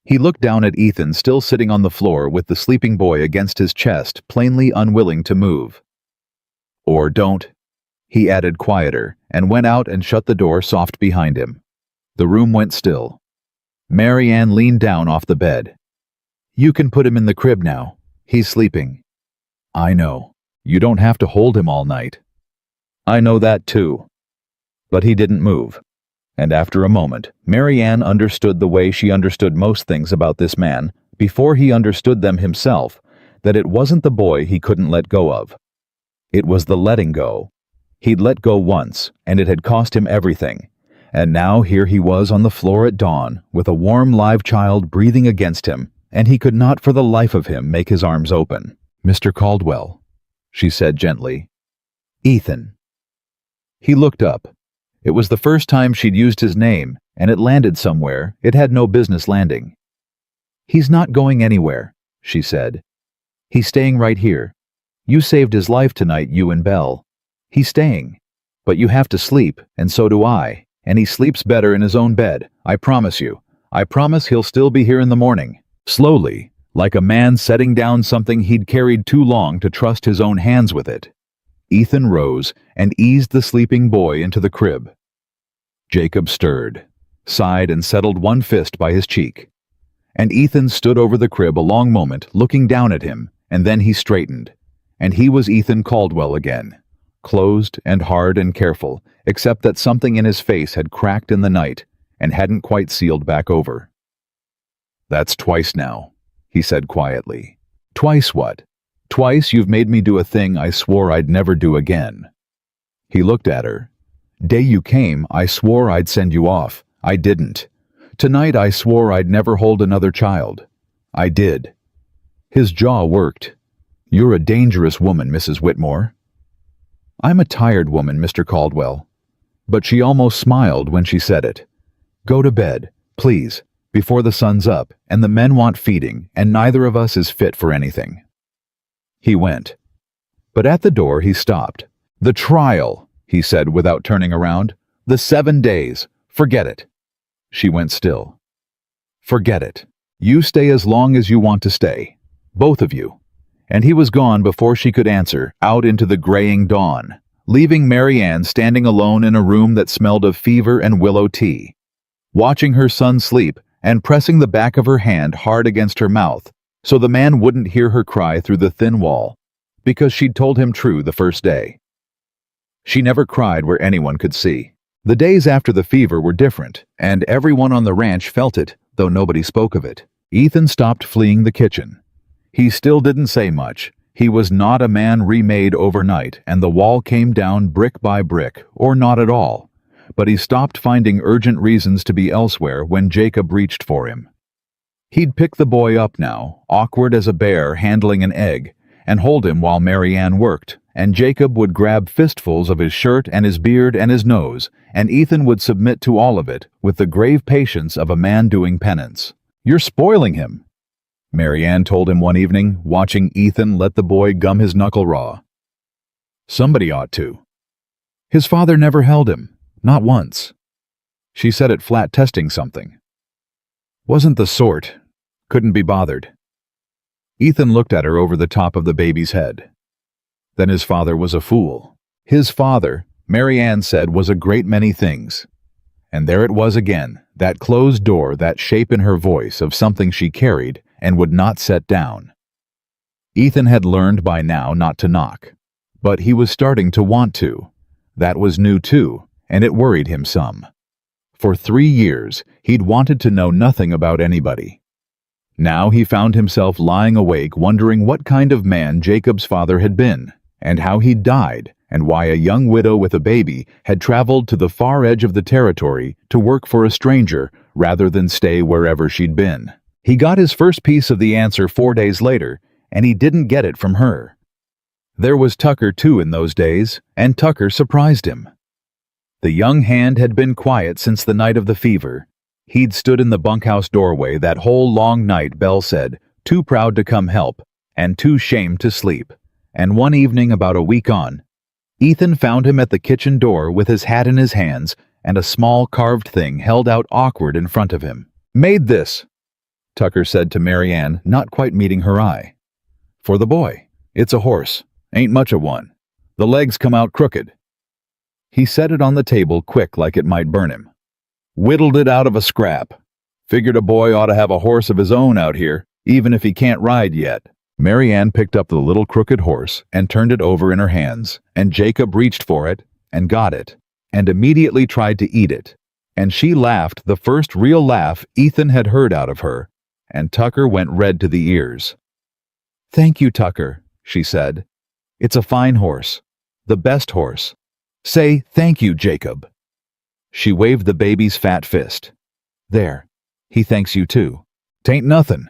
He looked down at Ethan still sitting on the floor with the sleeping boy against his chest, plainly unwilling to move. "Or don't," he added quieter, and went out and shut the door soft behind him. The room went still. Mary Ann leaned down off the bed. "You can put him in the crib now. He's sleeping." "I know. You don't have to hold him all night." "I know that too." But he didn't move. And after a moment, Mary Ann understood the way she understood most things about this man, before he understood them himself, that it wasn't the boy he couldn't let go of. It was the letting go. He'd let go once, and it had cost him everything. And now here he was on the floor at dawn, with a warm live child breathing against him, and he could not for the life of him make his arms open. "Mr. Caldwell," she said gently. "Ethan." He looked up. It was the first time she'd used his name, and it landed somewhere it had no business landing. "He's not going anywhere," she said. "He's staying right here. You saved his life tonight, you and Belle. He's staying. But you have to sleep, and so do I, and he sleeps better in his own bed, I promise you. I promise he'll still be here in the morning." Slowly, like a man setting down something he'd carried too long to trust his own hands with it, Ethan rose and eased the sleeping boy into the crib. Jacob stirred, sighed, and settled one fist by his cheek. And Ethan stood over the crib a long moment, looking down at him, and then he straightened. And he was Ethan Caldwell again, closed and hard and careful, except that something in his face had cracked in the night and hadn't quite sealed back over. "That's twice now," he said quietly. "Twice what? Twice you've made me do a thing I swore I'd never do again." He looked at her. "Day you came, I swore I'd send you off. I didn't. Tonight I swore I'd never hold another child. I did." His jaw worked. "You're a dangerous woman, Mrs. Whitmore." "I'm a tired woman, Mr. Caldwell." But she almost smiled when she said it. "Go to bed, please, before the sun's up, and the men want feeding, and neither of us is fit for anything." He went. But at the door he stopped. "The trial," he said without turning around. "The 7 days. Forget it." She went still. "Forget it. You stay as long as you want to stay. Both of you." And he was gone before she could answer, out into the graying dawn. leaving Mary Ann standing alone in a room that smelled of fever and willow tea, watching her son sleep and pressing the back of her hand hard against her mouth so the man wouldn't hear her cry through the thin wall, because she'd told him true the first day. She never cried where anyone could see. The days after the fever were different, and everyone on the ranch felt it, though nobody spoke of it. Ethan stopped fleeing the kitchen. He still didn't say much. He was not a man remade overnight, and the wall came down brick by brick, or not at all. But he stopped finding urgent reasons to be elsewhere when Jacob reached for him. He'd pick the boy up now, awkward as a bear handling an egg, and hold him while Mary Ann worked, and Jacob would grab fistfuls of his shirt and his beard and his nose, and Ethan would submit to all of it with the grave patience of a man doing penance. "You're spoiling him," Mary Ann told him one evening, watching Ethan let the boy gum his knuckle raw. "Somebody ought to. His father never held him, not once." She said it flat, testing something. "Wasn't the sort. Couldn't be bothered." Ethan looked at her over the top of the baby's head. Then his father was a fool. His father, Mary Ann said, was a great many things. And there it was again, that closed door, that shape in her voice of something she carried and would not set down. Ethan had learned by now not to knock, but he was starting to want to. That was new too, and it worried him some. For 3 years, he'd wanted to know nothing about anybody. Now he found himself lying awake wondering what kind of man Jacob's father had been, and how he'd died, and why a young widow with a baby had traveled to the far edge of the territory to work for a stranger rather than stay wherever she'd been. He got his first piece of the answer 4 days later, and he didn't get it from her. There was Tucker too in those days, and Tucker surprised him. The young hand had been quiet since the night of the fever. He'd stood in the bunkhouse doorway that whole long night, Belle said, too proud to come help, and too shamed to sleep. And one evening about a week on, Ethan found him at the kitchen door with his hat in his hands and a small carved thing held out awkward in front of him. "Made this," Tucker said to Mary Ann, not quite meeting her eye. "For the boy. It's a horse. Ain't much of one. The legs come out crooked." He set it on the table quick like it might burn him. "Whittled it out of a scrap. Figured a boy ought to have a horse of his own out here, even if he can't ride yet." Mary Ann picked up the little crooked horse and turned it over in her hands, and Jacob reached for it and got it, and immediately tried to eat it. And she laughed, the first real laugh Ethan had heard out of her, and Tucker went red to the ears. "Thank you, Tucker," she said. "It's a fine horse. The best horse. Say thank you, Jacob." She waved the baby's fat fist. "There. He thanks you too. 'Tain't nothin'."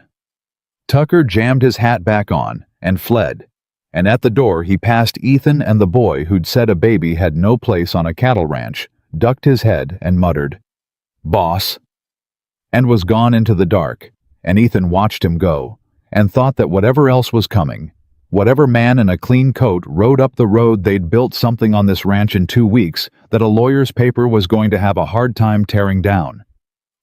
Tucker jammed his hat back on and fled, and at the door he passed Ethan, and the boy who'd said a baby had no place on a cattle ranch ducked his head and muttered, "Boss," and was gone into the dark. And Ethan watched him go and thought that whatever else was coming, whatever man in a clean coat rode up the road, they'd built something on this ranch in 2 weeks that a lawyer's paper was going to have a hard time tearing down.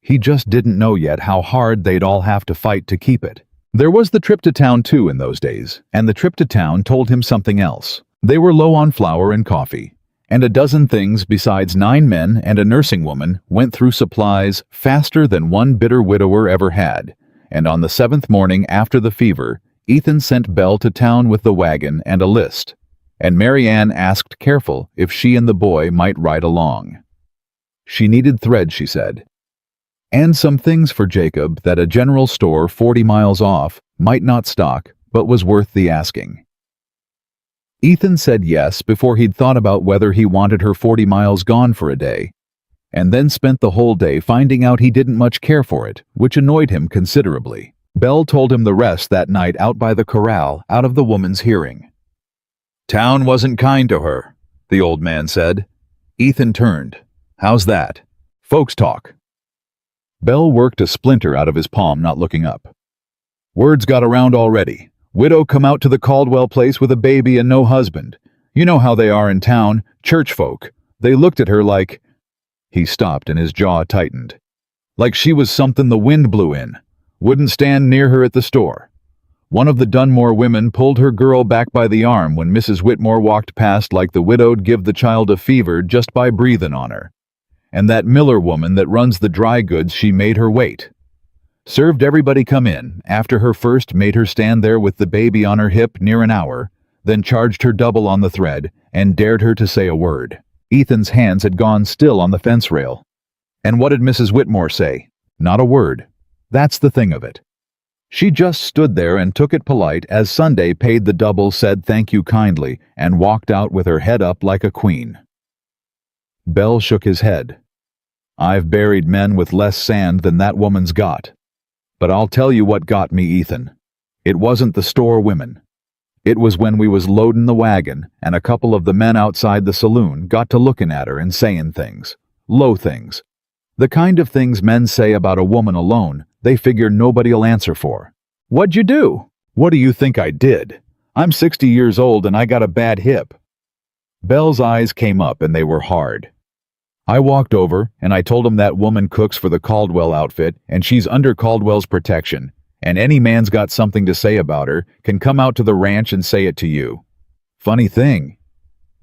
He just didn't know yet how hard they'd all have to fight to keep it. There was the trip to town too in those days, and the trip to town told him something else. They were low on flour and coffee, and a dozen things besides 9 men and a nursing woman went through supplies faster than one bitter widower ever had. And on the 7th morning after the fever, Ethan sent Belle to town with the wagon and a list, and Mary Ann asked careful if she and the boy might ride along. She needed thread, she said, and some things for Jacob that a general store 40 miles off might not stock, but was worth the asking. Ethan said yes before he'd thought about whether he wanted her 40 miles gone for a day, and then spent the whole day finding out he didn't much care for it, which annoyed him considerably. Belle told him the rest that night out by the corral, out of the woman's hearing. "Town wasn't kind to her," the old man said. Ethan turned. "How's that? Folks talk." Belle worked a splinter out of his palm, not looking up. "Word's got around already. Widow come out to the Caldwell place with a baby and no husband. You know how they are in town, church folk. They looked at her like—" He stopped and his jaw tightened. "Like she was something the wind blew in. Wouldn't stand near her at the store. One of the Dunmore women pulled her girl back by the arm when Mrs. Whitmore walked past like the widow'd give the child a fever just by breathing on her. And that Miller woman that runs the dry goods, she made her wait. Served everybody come in, after her first made her stand there with the baby on her hip near an hour, then charged her double on the thread, and dared her to say a word. Ethan's hands had gone still on the fence rail. And what did Mrs. Whitmore say? Not a word. That's the thing of it. She just stood there and took it polite as Sunday paid the double, said thank you kindly, and walked out with her head up like a queen. Bell shook his head. I've buried men with less sand than that woman's got. But I'll tell you what got me, Ethan. It wasn't the store women. It was when we was loadin' the wagon, and a couple of the men outside the saloon got to lookin' at her and sayin' things. Low things. The kind of things men say about a woman alone they figure nobody'll answer for. What'd you do? What do you think I did? I'm 60 years old and I got a bad hip. Bell's eyes came up and they were hard. I walked over and I told him that woman cooks for the Caldwell outfit and she's under Caldwell's protection, and any man's got something to say about her can come out to the ranch and say it to you. Funny thing.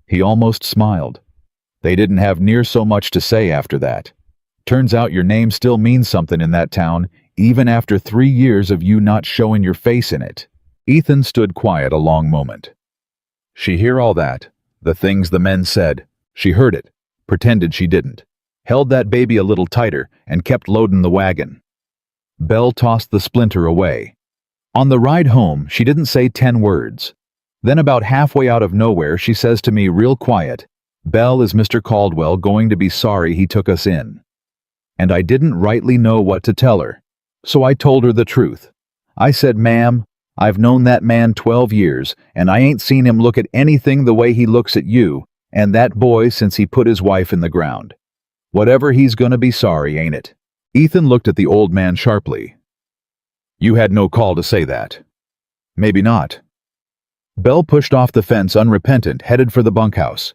He almost smiled. They didn't have near so much to say after that. Turns out your name still means something in that town, even after 3 years of you not showing your face in it. Ethan stood quiet a long moment. She hear all that, the things the men said. She heard it, pretended she didn't, held that baby a little tighter, and kept loading the wagon. Bell tossed the splinter away. On the ride home, she didn't say 10 words. Then about halfway out of nowhere, she says to me real quiet, Bell, is Mr. Caldwell going to be sorry he took us in? And I didn't rightly know what to tell her. So I told her the truth. I said, ma'am, I've known that man 12 years, and I ain't seen him look at anything the way he looks at you and that boy since he put his wife in the ground. Whatever, he's gonna be sorry, ain't it? Ethan looked at the old man sharply. You had no call to say that. Maybe not. Bell pushed off the fence unrepentant, headed for the bunkhouse.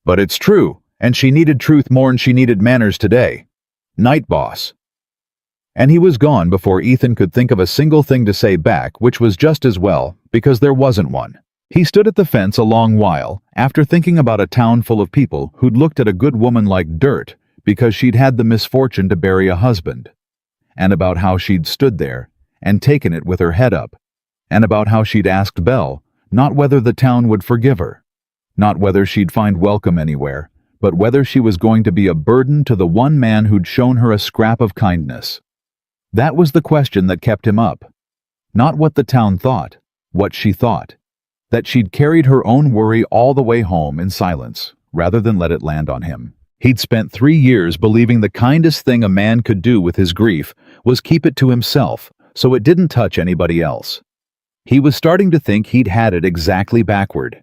But it's true, and she needed truth more'n she needed manners today. Night, boss. And he was gone before Ethan could think of a single thing to say back, which was just as well, because there wasn't one. He stood at the fence a long while, after thinking about a town full of people who'd looked at a good woman like dirt because she'd had the misfortune to bury a husband, and about how she'd stood there and taken it with her head up, and about how she'd asked Belle not whether the town would forgive her, not whether she'd find welcome anywhere, but whether she was going to be a burden to the one man who'd shown her a scrap of kindness. That was the question that kept him up. Not what the town thought, what she thought. That she'd carried her own worry all the way home in silence, rather than let it land on him. He'd spent 3 years believing the kindest thing a man could do with his grief was keep it to himself, so it didn't touch anybody else. He was starting to think he'd had it exactly backward.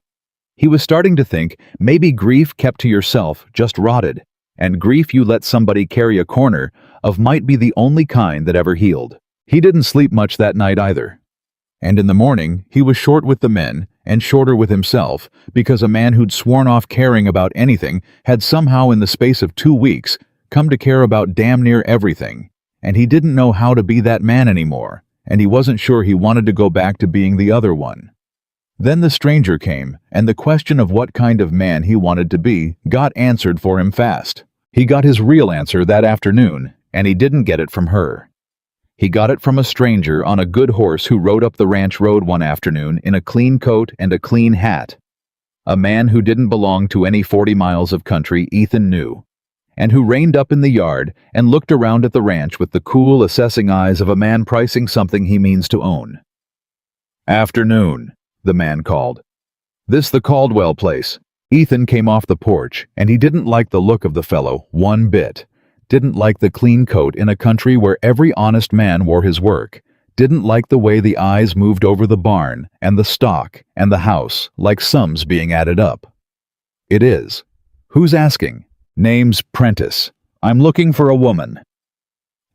He was starting to think maybe grief kept to yourself just rotted, and grief you let somebody carry a corner of might be the only kind that ever healed. He didn't sleep much that night either. And in the morning, he was short with the men and shorter with himself because a man who'd sworn off caring about anything had somehow in the space of 2 weeks come to care about damn near everything, and he didn't know how to be that man anymore, and he wasn't sure he wanted to go back to being the other one. Then the stranger came, and the question of what kind of man he wanted to be got answered for him fast. He got his real answer that afternoon, and he didn't get it from her. He got it from a stranger on a good horse who rode up the ranch road one afternoon in a clean coat and a clean hat. A man who didn't belong to any 40 miles of country Ethan knew, and who reined up in the yard and looked around at the ranch with the cool, assessing eyes of a man pricing something he means to own. "Afternoon," the man called. "This the Caldwell place." Ethan came off the porch, and he didn't like the look of the fellow one bit. Didn't like the clean coat in a country where every honest man wore his work. Didn't like the way the eyes moved over the barn and the stock and the house like sums being added up. "It is. Who's asking?" "Name's Prentice. I'm looking for a woman."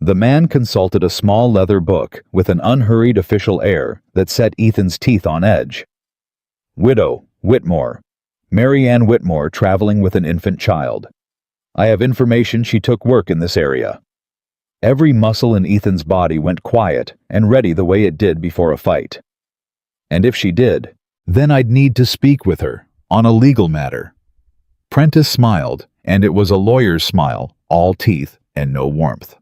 The man consulted a small leather book with an unhurried official air that set Ethan's teeth on edge. "Widow, Whitmore. Mary Ann Whitmore, traveling with an infant child. I have information she took work in this area." Every muscle in Ethan's body went quiet and ready the way it did before a fight. And if she did, then I'd need to speak with her, on a legal matter. Prentice smiled, and it was a lawyer's smile, all teeth and no warmth.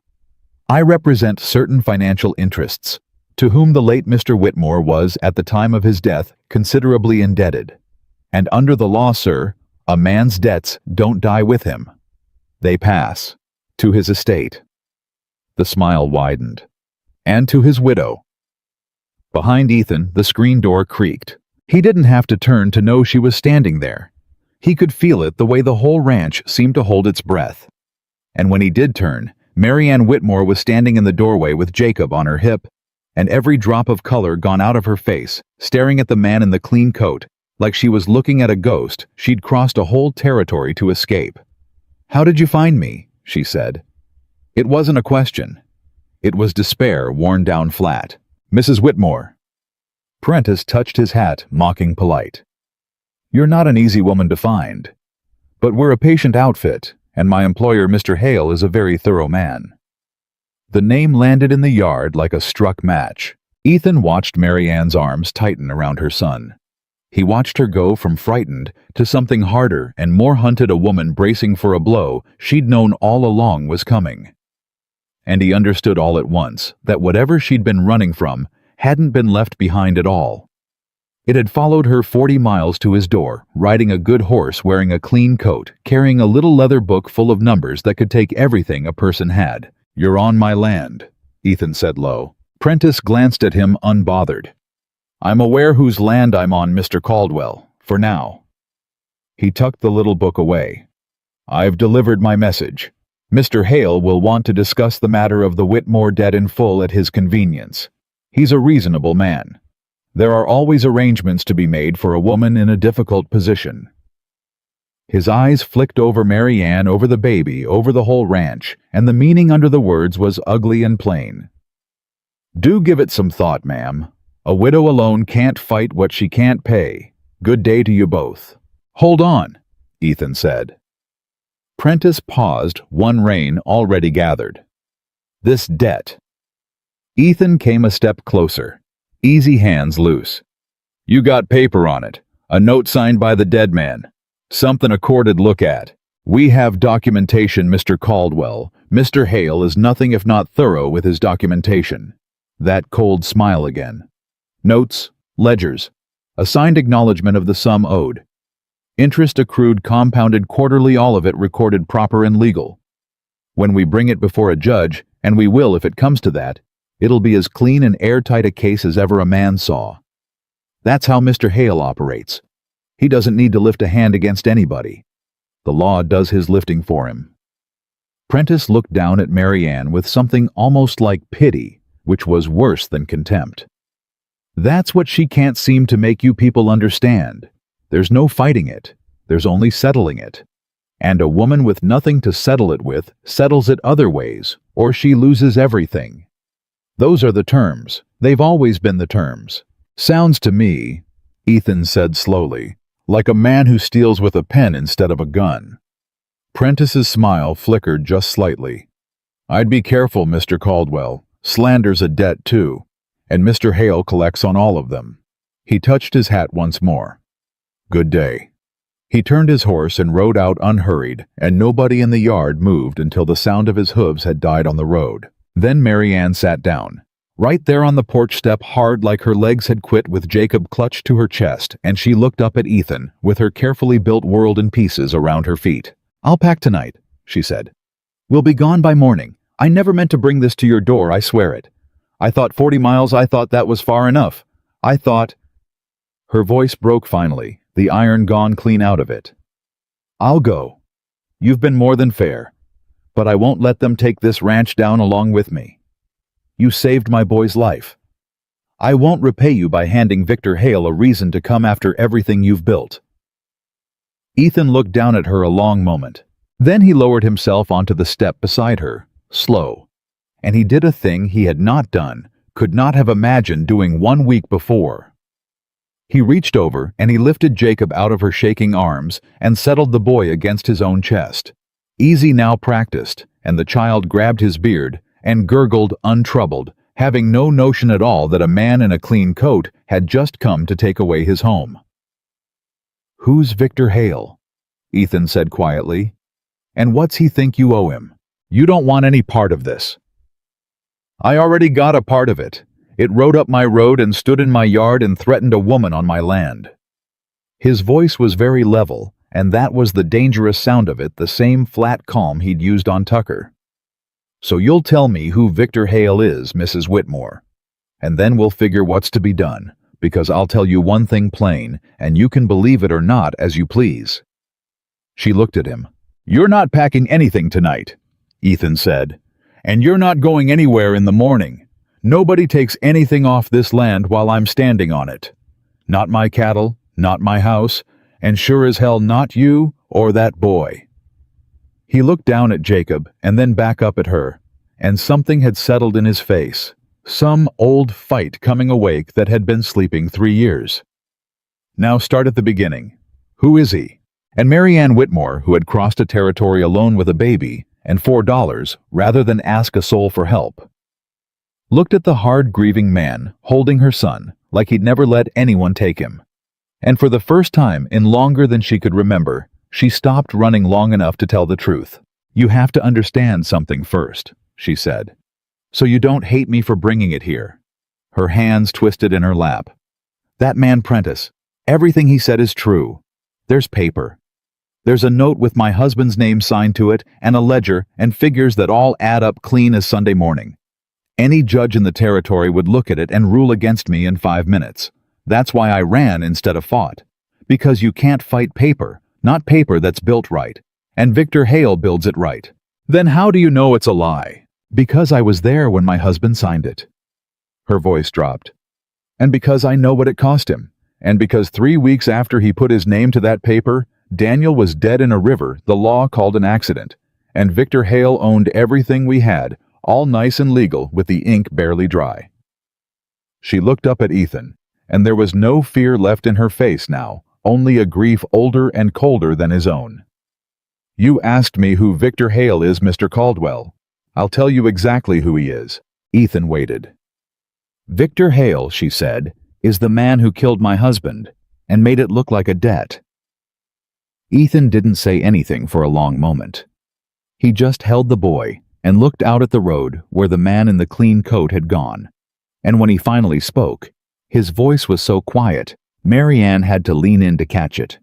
I represent certain financial interests, to whom the late Mr. Whitmore was, at the time of his death, considerably indebted. And under the law, sir, a man's debts don't die with him. They pass to his estate. The smile widened. And to his widow. Behind Ethan, the screen door creaked. He didn't have to turn to know she was standing there. He could feel it the way the whole ranch seemed to hold its breath. And when he did turn, Mary Ann Whitmore was standing in the doorway with Jacob on her hip, and every drop of color gone out of her face, staring at the man in the clean coat, like she was looking at a ghost she'd crossed a whole territory to escape. "How did you find me?" she said. It wasn't a question. It was despair worn down flat. "Mrs. Whitmore." Prentice touched his hat, mocking polite. "You're not an easy woman to find. But we're a patient outfit, and my employer, Mr. Hale, is a very thorough man." The name landed in the yard like a struck match. Ethan watched Mary Ann's arms tighten around her son. He watched her go from frightened to something harder and more hunted, a woman bracing for a blow she'd known all along was coming. And he understood all at once that whatever she'd been running from hadn't been left behind at all. It had followed her 40 miles to his door, riding a good horse, wearing a clean coat, carrying a little leather book full of numbers that could take everything a person had. "You're on my land," Ethan said low. Prentice glanced at him unbothered. "I'm aware whose land I'm on, Mr. Caldwell, for now." He tucked the little book away. "I've delivered my message. Mr. Hale will want to discuss the matter of the Whitmore debt in full at his convenience. He's a reasonable man. There are always arrangements to be made for a woman in a difficult position." His eyes flicked over Mary Ann, over the baby, over the whole ranch, and the meaning under the words was ugly and plain. "Do give it some thought, ma'am. A widow alone can't fight what she can't pay. Good day to you both." "Hold on," Ethan said. Prentice paused, one rein already gathered. "This debt." Ethan came a step closer, easy hands loose. "You got paper on it, a note signed by the dead man. Something a court'd look at. We have documentation, Mr. Caldwell. Mr. Hale is nothing if not thorough with his documentation." That cold smile again. "Notes, ledgers, a signed acknowledgement of the sum owed. Interest accrued, compounded quarterly, all of it recorded proper and legal. When we bring it before a judge, and we will if it comes to that, it'll be as clean and airtight a case as ever a man saw. That's how Mr. Hale operates. He doesn't need to lift a hand against anybody. The law does his lifting for him." Prentice looked down at Mary Ann with something almost like pity, which was worse than contempt. "That's what she can't seem to make you people understand. There's no fighting it. There's only settling it. And a woman with nothing to settle it with settles it other ways, or she loses everything. Those are the terms. They've always been the terms. Sounds to me," Ethan said slowly, "like a man who steals with a pen instead of a gun." Prentice's smile flickered just slightly. "I'd be careful, Mr. Caldwell. Slander's a debt, too, and Mr. Hale collects on all of them." He touched his hat once more. "Good day." He turned his horse and rode out unhurried, and nobody in the yard moved until the sound of his hooves had died on the road. Then Mary Ann sat down, right there on the porch step, hard like her legs had quit, with Jacob clutched to her chest, and she looked up at Ethan, with her carefully built world in pieces around her feet. "I'll pack tonight," she said. "We'll be gone by morning. I never meant to bring this to your door, I swear it. I thought 40 miles, I thought that was far enough. I thought—" Her voice broke finally, the iron gone clean out of it. "I'll go. You've been more than fair. But I won't let them take this ranch down along with me. You saved my boy's life. I won't repay you by handing Victor Hale a reason to come after everything you've built." Ethan looked down at her a long moment. Then he lowered himself onto the step beside her, slow. And he did a thing he had not done, could not have imagined doing 1 week before. He reached over and he lifted Jacob out of her shaking arms and settled the boy against his own chest. Easy now, practiced, and the child grabbed his beard and gurgled untroubled having no notion at all that a man in a clean coat had just come to take away his home. "Who's Victor Hale?" Ethan said quietly. "And what's he think you owe him? You don't want any part of this." "I already got a part of it. It rode up my road and stood in my yard and threatened a woman on my land." His voice was very level, and that was the dangerous sound of it, the same flat calm he'd used on Tucker. "So you'll tell me who Victor Hale is, Mrs. Whitmore, and then we'll figure what's to be done, because I'll tell you one thing plain, and you can believe it or not as you please." She looked at him. "You're not packing anything tonight," Ethan said, "and you're not going anywhere in the morning. Nobody takes anything off this land while I'm standing on it. Not my cattle, not my house, and sure as hell not you or that boy." He looked down at Jacob and then back up at her, and something had settled in his face, some old fight coming awake that had been sleeping 3 years. "Now start at the beginning. Who is he?" And Mary Ann Whitmore, who had crossed a territory alone with a baby and $4 rather than ask a soul for help, looked at the hard grieving man holding her son like he'd never let anyone take him. And for the first time in longer than she could remember, she stopped running long enough to tell the truth. "You have to understand something first," she said. "So you don't hate me for bringing it here." Her hands twisted in her lap. "That man Prentice, everything he said is true. There's paper. There's a note with my husband's name signed to it and a ledger and figures that all add up clean as Sunday morning. Any judge in the territory would look at it and rule against me in 5 minutes. That's why I ran instead of fought. Because you can't fight paper, not paper that's built right. And Victor Hale builds it right." "Then how do you know it's a lie?" "Because I was there when my husband signed it." Her voice dropped. "And because I know what it cost him. And because 3 weeks after he put his name to that paper, Daniel was dead in a river the law called an accident. And Victor Hale owned everything we had, all nice and legal with the ink barely dry." She looked up at Ethan, and there was no fear left in her face now, only a grief older and colder than his own. "You asked me who Victor Hale is, Mr. Caldwell. I'll tell you exactly who he is." Ethan waited. "Victor Hale," she said, "is the man who killed my husband and made it look like a debt." Ethan didn't say anything for a long moment. He just held the boy and looked out at the road where the man in the clean coat had gone. And when he finally spoke, his voice was so quiet, Mary Ann had to lean in to catch it.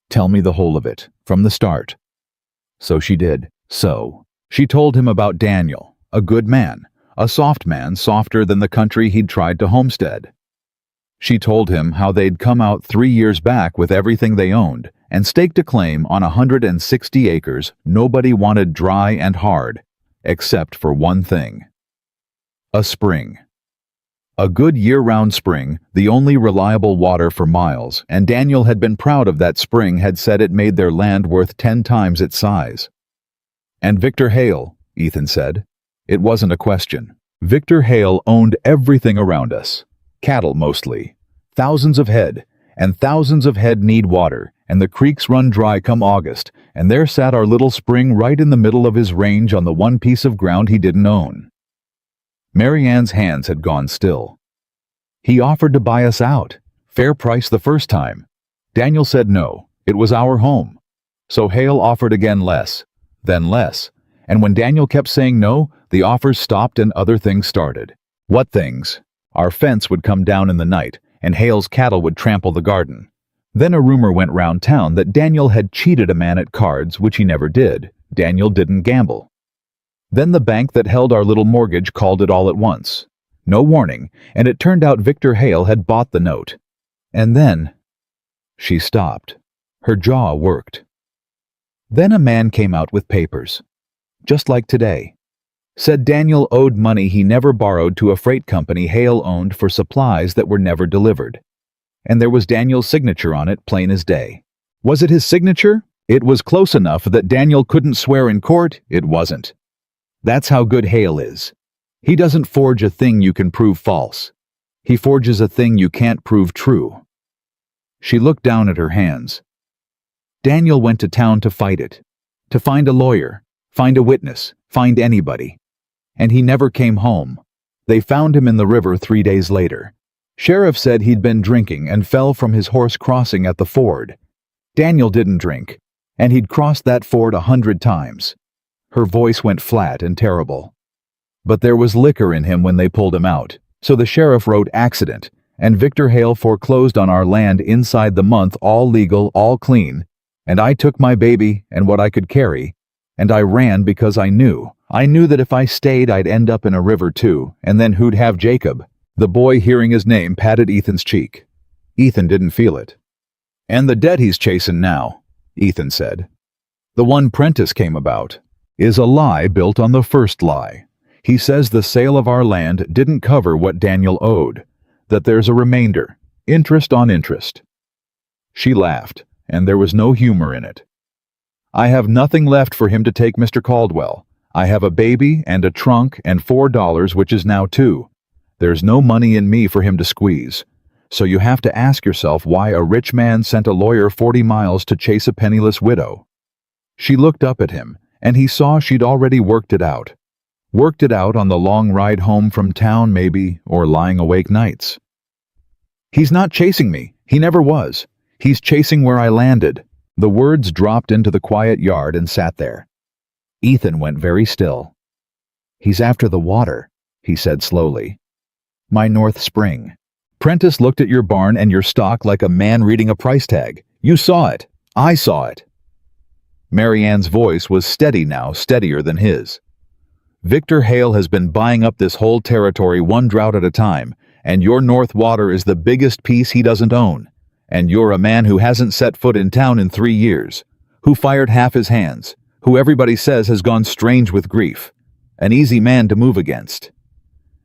"Tell me the whole of it, from the start." So she did. She told him about Daniel, a good man, a soft man, softer than the country he'd tried to homestead. She told him how they'd come out 3 years back with everything they owned and staked a claim on 160 acres nobody wanted dry and hard, except for one thing: a spring. A good year-round spring, the only reliable water for miles, and Daniel had been proud of that spring, had said it made their land worth 10 times its size. "And Victor Hale," Ethan said. It wasn't a question. Victor Hale owned everything around us. Cattle mostly. Thousands of head, and thousands of head need water, and the creeks run dry come August, and there sat our little spring right in the middle of his range on the one piece of ground he didn't own. Mary Ann's hands had gone still. "He offered to buy us out. Fair price the first time. Daniel said no. It was our home. So Hale offered again less, then less. And when Daniel kept saying no, the offers stopped and other things started." "What things?" "Our fence would come down in the night, and Hale's cattle would trample the garden. Then a rumor went round town that Daniel had cheated a man at cards, which he never did. Daniel didn't gamble. Then the bank that held our little mortgage called it all at once. No warning, and it turned out Victor Hale had bought the note. And then..." She stopped. Her jaw worked. "Then a man came out with papers. Just like today. Said Daniel owed money he never borrowed to a freight company Hale owned for supplies that were never delivered. And there was Daniel's signature on it, plain as day. Was it his signature? It was close enough that Daniel couldn't swear in court it wasn't. That's how good Hale is. He doesn't forge a thing you can prove false. He forges a thing you can't prove true." She looked down at her hands. "Daniel went to town to fight it. To find a lawyer, find a witness, find anybody. And he never came home. They found him in the river 3 days later. Sheriff said he'd been drinking and fell from his horse crossing at the ford. Daniel didn't drink, and he'd crossed that ford 100 times. Her voice went flat and terrible. But there was liquor in him when they pulled him out, so the sheriff wrote accident, and Victor Hale foreclosed on our land inside the month, all legal, all clean, and I took my baby and what I could carry, and I ran because I knew that if I stayed I'd end up in a river too, and then who'd have Jacob? The boy, hearing his name, patted Ethan's cheek. Ethan didn't feel it. And the debt he's chasing now, Ethan said, the one Prentice came about, is a lie built on the first lie. He says the sale of our land didn't cover what Daniel owed, that there's a remainder, interest on interest. She laughed, and there was no humor in it. I have nothing left for him to take, Mr. Caldwell. I have a baby and a trunk and $4, which is now $2. There's no money in me for him to squeeze. So you have to ask yourself why a rich man sent a lawyer 40 miles to chase a penniless widow. She looked up at him, and he saw she'd already worked it out. Worked it out on the long ride home from town, maybe, or lying awake nights. He's not chasing me. He never was. He's chasing where I landed. The words dropped into the quiet yard and sat there. Ethan went very still. He's after the water, he said slowly. My North Spring. Prentice looked at your barn and your stock like a man reading a price tag. You saw it. I saw it. Mary Ann's voice was steady now, steadier than his. Victor Hale has been buying up this whole territory one drought at a time, and your North Water is the biggest piece he doesn't own. And you're a man who hasn't set foot in town in 3 years, who fired half his hands, who everybody says has gone strange with grief. An easy man to move against.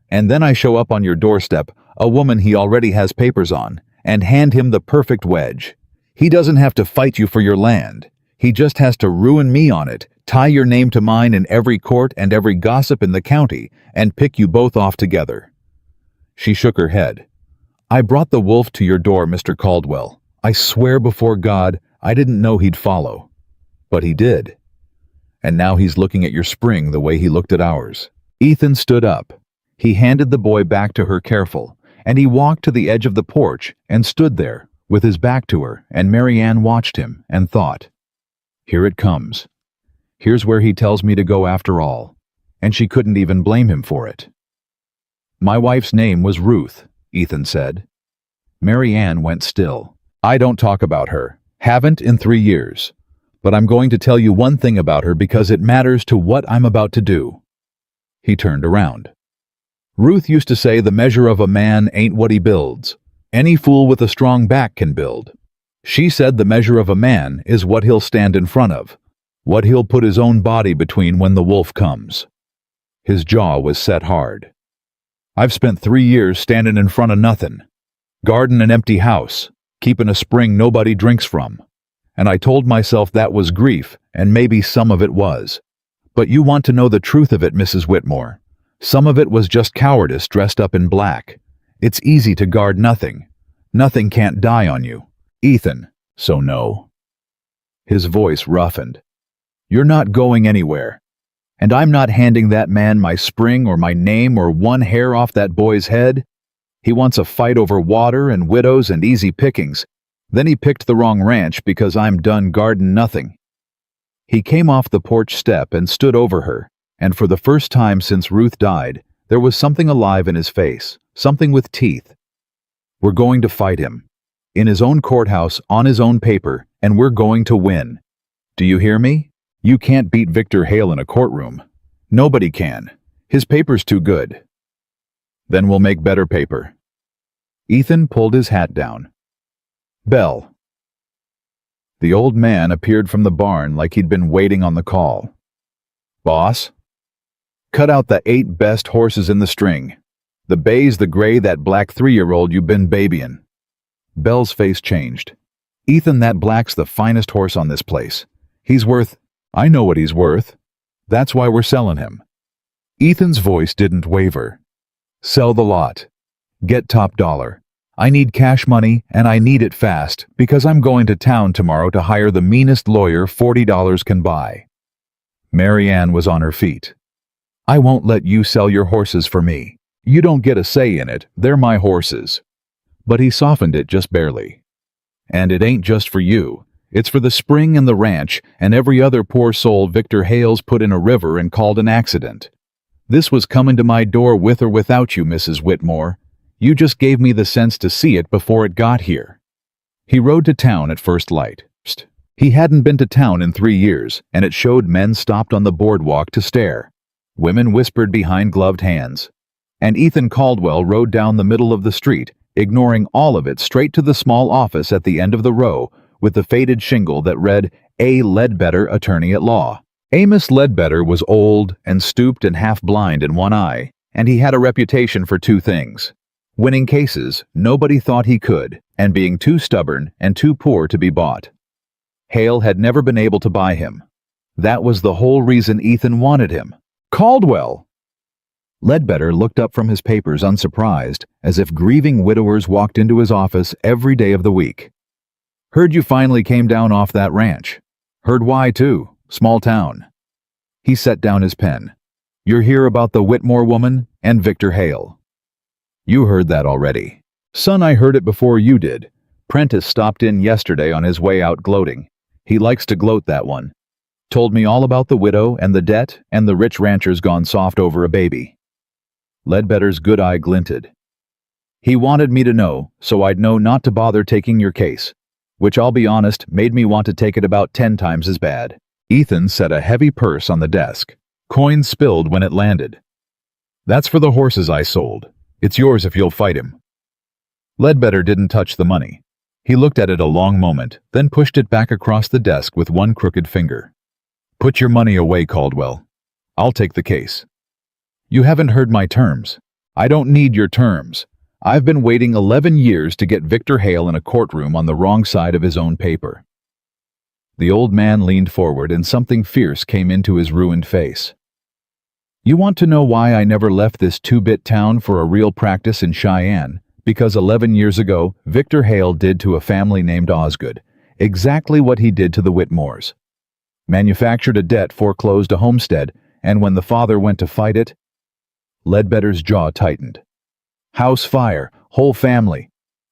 And then I show up on your doorstep, a woman he already has papers on, and hand him the perfect wedge. He doesn't have to fight you for your land. He just has to ruin me on it, tie your name to mine in every court and every gossip in the county, and pick you both off together. She shook her head. I brought the wolf to your door, Mr. Caldwell. I swear before God, I didn't know he'd follow. But he did. And now he's looking at your spring the way he looked at ours. Ethan stood up. He handed the boy back to her careful, and he walked to the edge of the porch and stood there, with his back to her, and Mary Ann watched him and thought, here it comes. Here's where he tells me to go after all. And she couldn't even blame him for it. My wife's name was Ruth, Ethan said. Mary Ann went still. I don't talk about her. Haven't in 3 years. But I'm going to tell you one thing about her because it matters to what I'm about to do. He turned around. Ruth used to say the measure of a man ain't what he builds. Any fool with a strong back can build. She said the measure of a man is what he'll stand in front of, what he'll put his own body between when the wolf comes. His jaw was set hard. I've spent 3 years standing in front of nothing, guarding an empty house, keeping a spring nobody drinks from. And I told myself that was grief, and maybe some of it was. But you want to know the truth of it, Mrs. Whitmore. Some of it was just cowardice dressed up in black. It's easy to guard nothing. Nothing can't die on you. Ethan, so no. His voice roughened. You're not going anywhere. And I'm not handing that man my spring or my name or one hair off that boy's head. He wants a fight over water and widows and easy pickings. Then he picked the wrong ranch because I'm done guarding nothing. He came off the porch step and stood over her, and for the first time since Ruth died, there was something alive in his face, something with teeth. We're going to fight him. In his own courthouse, on his own paper, and we're going to win. Do you hear me? You can't beat Victor Hale in a courtroom. Nobody can. His paper's too good. Then we'll make better paper. Ethan pulled his hat down. Bell. The old man appeared from the barn like he'd been waiting on the call. Boss? Cut out the 8 best horses in the string. The bay's the gray, that black 3-year-old you've been babying. Bell's face changed. Ethan, that black's the finest horse on this place. He's worth... I know what he's worth. That's why we're selling him. Ethan's voice didn't waver. Sell the lot. Get top dollar. I need cash money, and I need it fast, because I'm going to town tomorrow to hire the meanest lawyer $40 can buy. Mary Ann was on her feet. I won't let you sell your horses for me. You don't get a say in it, they're my horses. But he softened it just barely. And it ain't just for you. It's for the spring and the ranch and every other poor soul Victor Hale's put in a river and called an accident. This was coming to my door with or without you, Mrs. Whitmore. You just gave me the sense to see it before it got here. He rode to town at first light. He hadn't been to town in 3 years, and it showed men stopped on the boardwalk to stare. Women whispered behind gloved hands. And Ethan Caldwell rode down the middle of the street, ignoring all of it, straight to the small office at the end of the row with the faded shingle that read, A. Ledbetter, Attorney at Law. Amos Ledbetter was old and stooped and half-blind in one eye, and he had a reputation for two things: winning cases nobody thought he could, and being too stubborn and too poor to be bought. Hale had never been able to buy him. That was the whole reason Ethan wanted him. Caldwell! Ledbetter looked up from his papers unsurprised, as if grieving widowers walked into his office every day of the week. Heard you finally came down off that ranch. Heard why, too. Small town. He set down his pen. You're here about the Whitmore woman and Victor Hale. You heard that already. Son, I heard it before you did. Prentice stopped in yesterday on his way out gloating. He likes to gloat, that one. Told me all about the widow and the debt and the rich ranchers gone soft over a baby. Ledbetter's good eye glinted. He wanted me to know, so I'd know not to bother taking your case, which I'll be honest made me want to take it about 10 times as bad. Ethan set a heavy purse on the desk. Coins spilled when it landed. That's for the horses I sold. It's yours if you'll fight him. Ledbetter didn't touch the money. He looked at it a long moment, then pushed it back across the desk with one crooked finger. Put your money away, Caldwell. I'll take the case. You haven't heard my terms. I don't need your terms. I've been waiting 11 years to get Victor Hale in a courtroom on the wrong side of his own paper. The old man leaned forward and something fierce came into his ruined face. You want to know why I never left this two-bit town for a real practice in Cheyenne? Because 11 years ago, Victor Hale did to a family named Osgood exactly what he did to the Whitmores. Manufactured a debt, foreclosed a homestead, and when the father went to fight it, Ledbetter's jaw tightened. House fire, whole family.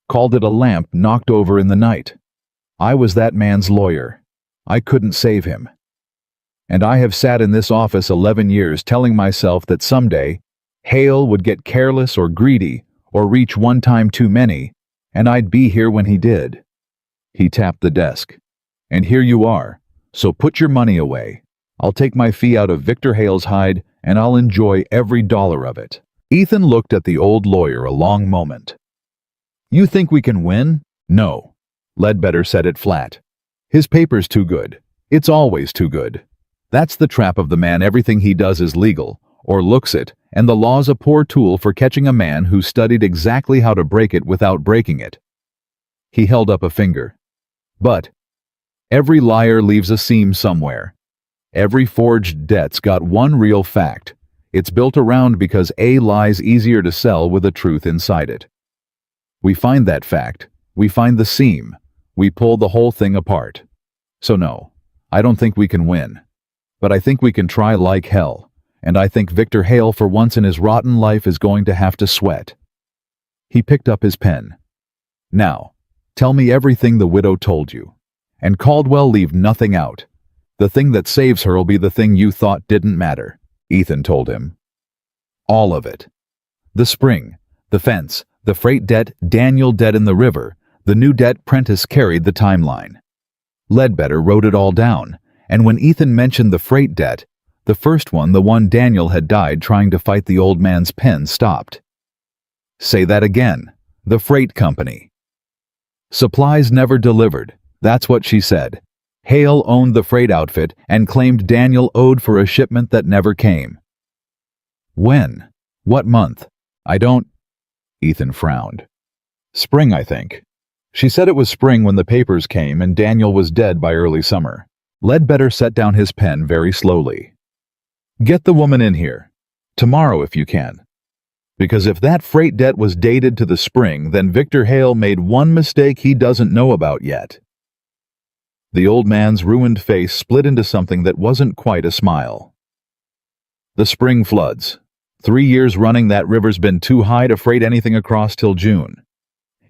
Called it a lamp knocked over in the night. I was that man's lawyer. I couldn't save him. And I have sat in this office 11 years telling myself that someday Hale would get careless or greedy or reach one time too many, and I'd be here when he did. He tapped the desk. And here you are, so put your money away. I'll take my fee out of Victor Hale's hide, and I'll enjoy every dollar of it. Ethan looked at the old lawyer a long moment. You think we can win? No. Ledbetter said it flat. His paper's too good. It's always too good. That's the trap of the man. Everything he does is legal, or looks it, and the law's a poor tool for catching a man who studied exactly how to break it without breaking it. He held up a finger. But every liar leaves a seam somewhere. Every forged debt's got one real fact. It's built around because a lie's easier to sell with a truth inside it. We find that fact. We find the seam. We pull the whole thing apart. So no, I don't think we can win. But I think we can try like hell, and I think Victor Hale for once in his rotten life is going to have to sweat. He picked up his pen. Now, tell me everything the widow told you. And Caldwell, leave nothing out. The thing that saves her'll be the thing you thought didn't matter, Ethan told him. All of it. The spring, the fence, the freight debt, Daniel dead in the river, the new debt Prentice carried the timeline. Ledbetter wrote it all down, and when Ethan mentioned the freight debt, the first one, the one Daniel had died trying to fight the old man's pen, stopped. Say that again. The freight company. Supplies never delivered. That's what she said. Hale owned the freight outfit and claimed Daniel owed for a shipment that never came. When? What month? I don't... Ethan frowned. Spring, I think. She said it was spring when the papers came and Daniel was dead by early summer. Ledbetter set down his pen very slowly. Get the woman in here. Tomorrow if you can. Because if that freight debt was dated to the spring, then Victor Hale made one mistake he doesn't know about yet. The old man's ruined face split into something that wasn't quite a smile. The spring floods. 3 years running that river's been too high to freight anything across till June.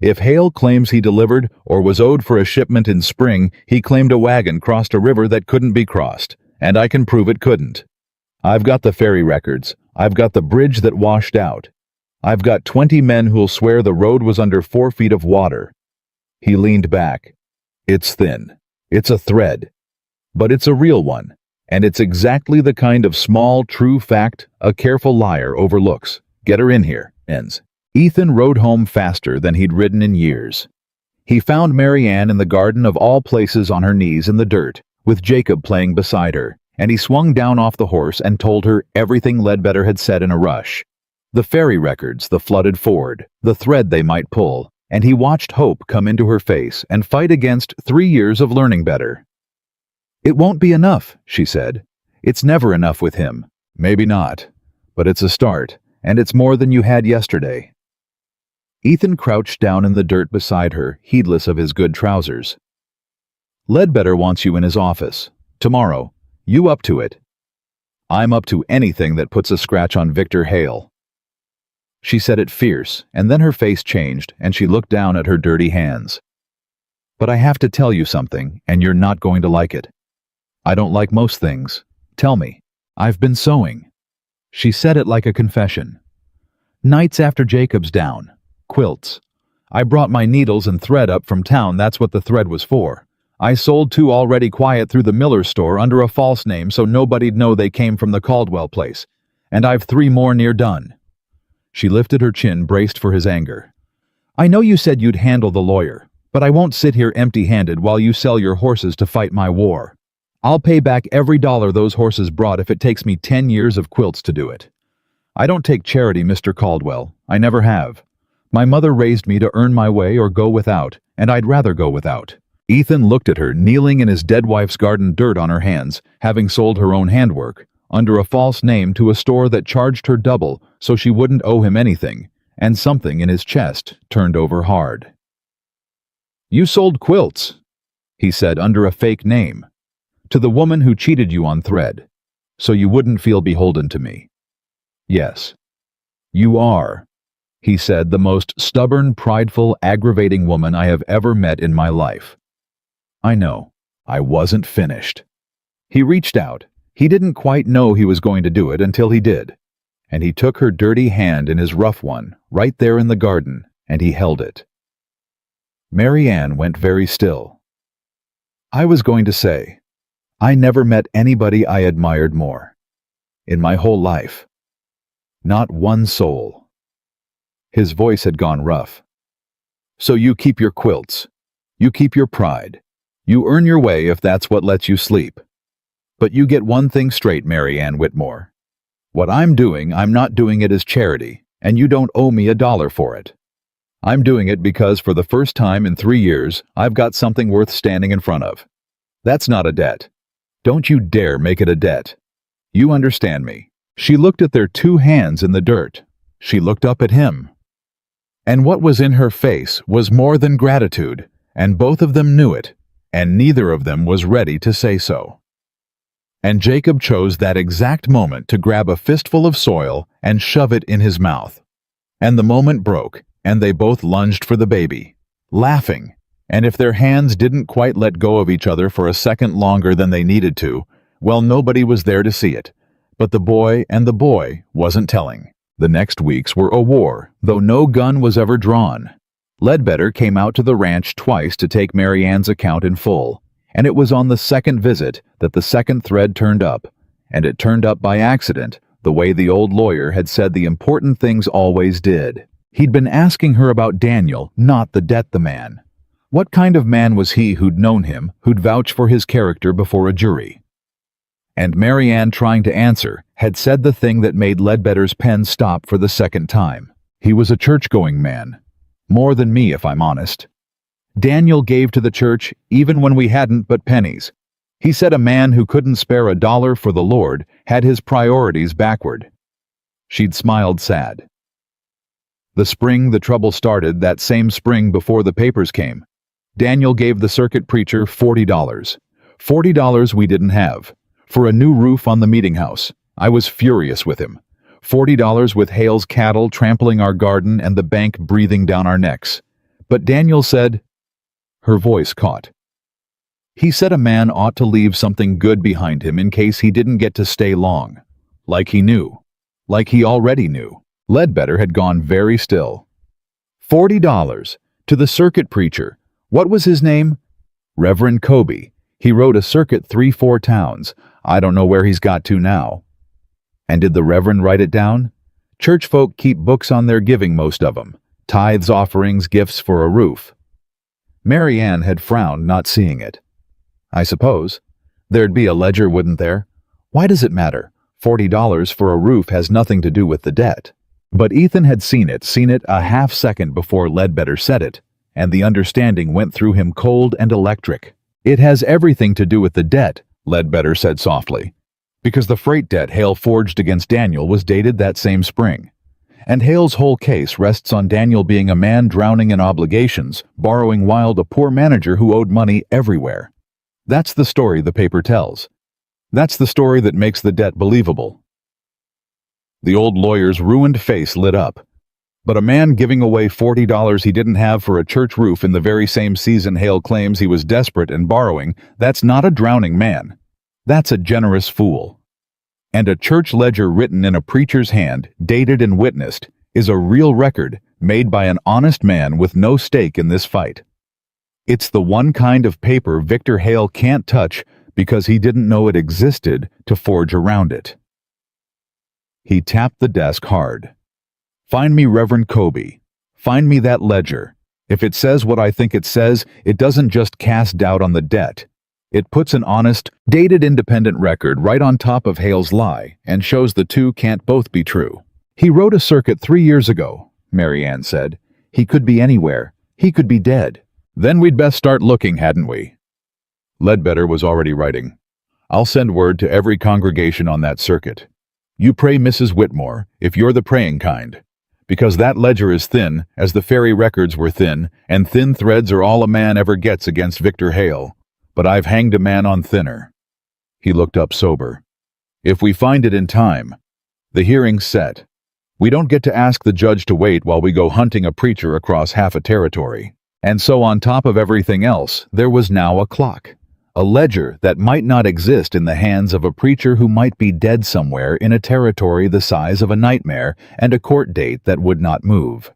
If Hale claims he delivered or was owed for a shipment in spring, he claimed a wagon crossed a river that couldn't be crossed, and I can prove it couldn't. I've got the ferry records. I've got the bridge that washed out. I've got 20 men who'll swear the road was under 4 feet of water. He leaned back. It's thin. It's a thread. But it's a real one, and it's exactly the kind of small, true fact a careful liar overlooks. Get her in here, ends. Ethan rode home faster than he'd ridden in years. He found Mary Ann in the garden of all places on her knees in the dirt, with Jacob playing beside her, and he swung down off the horse and told her everything Ledbetter had said in a rush. The ferry records, the flooded ford, the thread they might pull, and he watched hope come into her face and fight against 3 years of learning better. "It won't be enough," she said. "It's never enough with him. Maybe not. But it's a start, and it's more than you had yesterday." Ethan crouched down in the dirt beside her, heedless of his good trousers. "Ledbetter wants you in his office. Tomorrow. You up to it?" "I'm up to anything that puts a scratch on Victor Hale." She said it fierce, and then her face changed, and she looked down at her dirty hands. "But I have to tell you something, and you're not going to like it." "I don't like most things. Tell me." "I've been sewing." She said it like a confession. "Nights after Jacob's down. Quilts. I brought my needles and thread up from town, that's what the thread was for. I sold 2 already quiet through the Miller's store under a false name so nobody'd know they came from the Caldwell place. And I've 3 more near done." She lifted her chin, braced for his anger. "I know you said you'd handle the lawyer, but I won't sit here empty-handed while you sell your horses to fight my war. I'll pay back every dollar those horses brought if it takes me 10 years of quilts to do it. I don't take charity, Mr. Caldwell. I never have. My mother raised me to earn my way or go without, and I'd rather go without." Ethan looked at her, kneeling in his dead wife's garden dirt on her hands, having sold her own handwork, under a false name to a store that charged her double so she wouldn't owe him anything, and something in his chest turned over hard. "You sold quilts," he said, "under a fake name, to the woman who cheated you on thread, so you wouldn't feel beholden to me." "Yes. You are," he said, "the most stubborn, prideful, aggravating woman I have ever met in my life." "I know. I wasn't finished." He reached out. He didn't quite know he was going to do it until he did. And he took her dirty hand in his rough one, right there in the garden, and he held it. Mary Ann went very still. "I was going to say, I never met anybody I admired more. In my whole life. Not one soul." His voice had gone rough. "So you keep your quilts. You keep your pride. You earn your way if that's what lets you sleep. But you get one thing straight, Mary Ann Whitmore. What I'm doing, I'm not doing it as charity, and you don't owe me a dollar for it. I'm doing it because for the first time in 3 years, I've got something worth standing in front of. That's not a debt. Don't you dare make it a debt. You understand me." She looked at their 2 hands in the dirt. She looked up at him. And what was in her face was more than gratitude, and both of them knew it, and neither of them was ready to say so. And Jacob chose that exact moment to grab a fistful of soil and shove it in his mouth. And the moment broke, and they both lunged for the baby, laughing, and if their hands didn't quite let go of each other for a second longer than they needed to, well, nobody was there to see it. But the boy wasn't telling. The next weeks were a war, though no gun was ever drawn. Ledbetter came out to the ranch twice to take Mary Ann's account in full, and it was on the second visit that the second thread turned up, and it turned up by accident, the way the old lawyer had said the important things always did. He'd been asking her about Daniel, not the debt the man. What kind of man was he who'd known him, who'd vouch for his character before a jury? And Mary Ann, trying to answer, had said the thing that made Ledbetter's pen stop for the second time. He was a church-going man. More than me, if I'm honest. Daniel gave to the church even when we hadn't but pennies. He said a man who couldn't spare a dollar for the Lord had his priorities backward. She'd smiled sad. The spring the trouble started, that same spring before the papers came, Daniel gave the circuit preacher $40. $40 we didn't have. For a new roof on the meeting house. I was furious with him. $40 with Hale's cattle trampling our garden and the bank breathing down our necks. But Daniel said—" Her voice caught. "He said a man ought to leave something good behind him in case he didn't get to stay long. Like he knew. Like he already knew." Ledbetter had gone very still. $40. To the circuit preacher. What was his name? Reverend Kobe. He rode a circuit 3-4 towns. I don't know where he's got to now. And did the Reverend write it down? Church folk keep books on their giving, most of them. Tithes, offerings, gifts for a roof. Mary Ann had frowned, not seeing it. I suppose. There'd be a ledger, wouldn't there? Why does it matter? $40 for a roof has nothing to do with the debt. But Ethan had seen it a half second before Ledbetter said it, and the understanding went through him cold and electric. It has everything to do with the debt, Ledbetter said softly, because the freight debt Hale forged against Daniel was dated that same spring. And Hale's whole case rests on Daniel being a man drowning in obligations, borrowing wild a poor manager who owed money everywhere. That's the story the paper tells. That's the story that makes the debt believable. The old lawyer's ruined face lit up. But a man giving away $40 he didn't have for a church roof in the very same season Hale claims he was desperate and borrowing, that's not a drowning man. That's a generous fool. And a church ledger written in a preacher's hand, dated and witnessed, is a real record made by an honest man with no stake in this fight. It's the one kind of paper Victor Hale can't touch because he didn't know it existed to forge around it. He tapped the desk hard. Find me Reverend Kobe. Find me that ledger. If it says what I think it says, it doesn't just cast doubt on the debt. It puts an honest, dated independent record right on top of Hale's lie and shows the two can't both be true. He rode a circuit 3 years ago, Mary Ann said. He could be anywhere. He could be dead. Then we'd best start looking, hadn't we? Ledbetter was already writing. I'll send word to every congregation on that circuit. You pray Mrs. Whitmore, if you're the praying kind. Because that ledger is thin, as the fairy records were thin, and thin threads are all a man ever gets against Victor Hale. But I've hanged a man on thinner. He looked up sober. If we find it in time. The hearing's set. We don't get to ask the judge to wait while we go hunting a preacher across half a territory. And so on top of everything else, there was now a clock. A ledger that might not exist in the hands of a preacher who might be dead somewhere in a territory the size of a nightmare and a court date that would not move.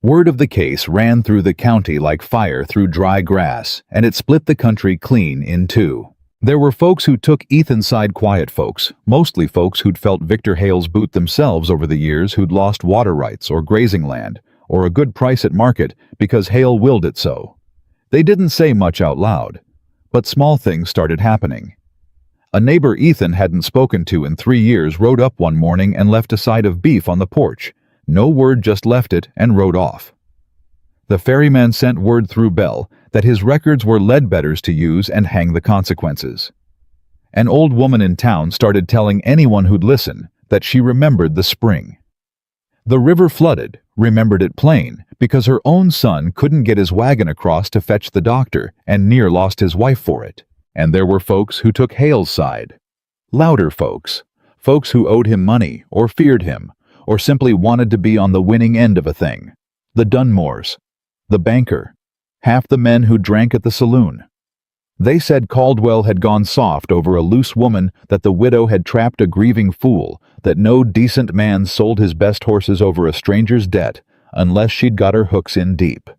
Word of the case ran through the county like fire through dry grass, and it split the country clean in two. There were folks who took Ethan's side, quiet folks, mostly folks who'd felt Victor Hale's boot themselves over the years, who'd lost water rights or grazing land, or a good price at market because Hale willed it so. They didn't say much out loud. But small things started happening. A neighbor Ethan hadn't spoken to in 3 years rode up one morning and left a side of beef on the porch. No word, just left it and rode off. The ferryman sent word through Bell that his records were Ledbetter's to use and hang the consequences. An old woman in town started telling anyone who'd listen that she remembered the spring. The river flooded, remembered it plain, because her own son couldn't get his wagon across to fetch the doctor and near lost his wife for it. And there were folks who took Hale's side. Louder folks. Folks who owed him money or feared him or simply wanted to be on the winning end of a thing. The Dunmores. The banker. Half the men who drank at the saloon. They said Caldwell had gone soft over a loose woman, that the widow had trapped a grieving fool, that no decent man sold his best horses over a stranger's debt unless she'd got her hooks in deep.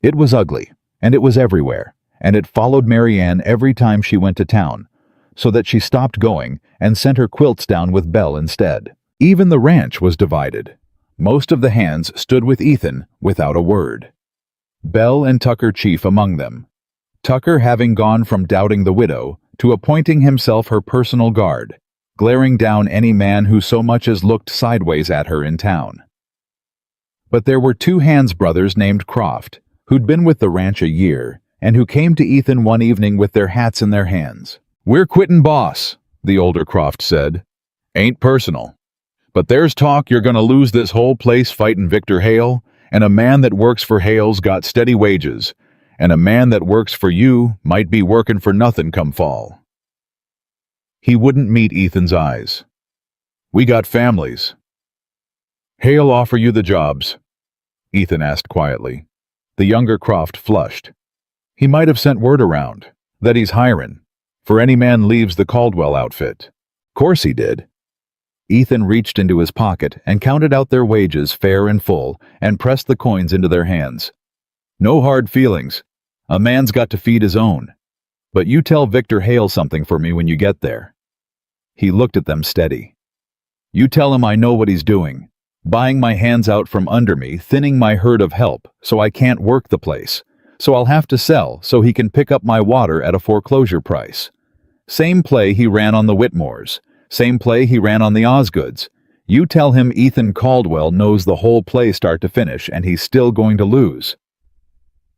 It was ugly, and it was everywhere, and it followed Mary Ann every time she went to town, so that she stopped going and sent her quilts down with Belle instead. Even the ranch was divided. Most of the hands stood with Ethan without a word. Belle and Tucker chief among them. Tucker having gone from doubting the widow to appointing himself her personal guard, glaring down any man who so much as looked sideways at her in town. But there were 2 Hands brothers named Croft, who'd been with the ranch a year, and who came to Ethan one evening with their hats in their hands. "We're quittin', boss," the older Croft said. "Ain't personal. But there's talk you're gonna lose this whole place fightin' Victor Hale, and a man that works for Hale's got steady wages, and a man that works for you might be working for nothing come fall." He wouldn't meet Ethan's eyes. We got families. Hale offer you the jobs? Ethan asked quietly. The younger Croft flushed. He might have sent word around that he's hiring for any man leaves the Caldwell outfit. Course he did. Ethan reached into his pocket and counted out their wages fair and full and pressed the coins into their hands. No hard feelings. A man's got to feed his own. But you tell Victor Hale something for me when you get there. He looked at them steady. You tell him I know what he's doing. Buying my hands out from under me, thinning my herd of help, so I can't work the place. So I'll have to sell so he can pick up my water at a foreclosure price. Same play he ran on the Whitmores. Same play he ran on the Osgoods. You tell him Ethan Caldwell knows the whole play start to finish and he's still going to lose.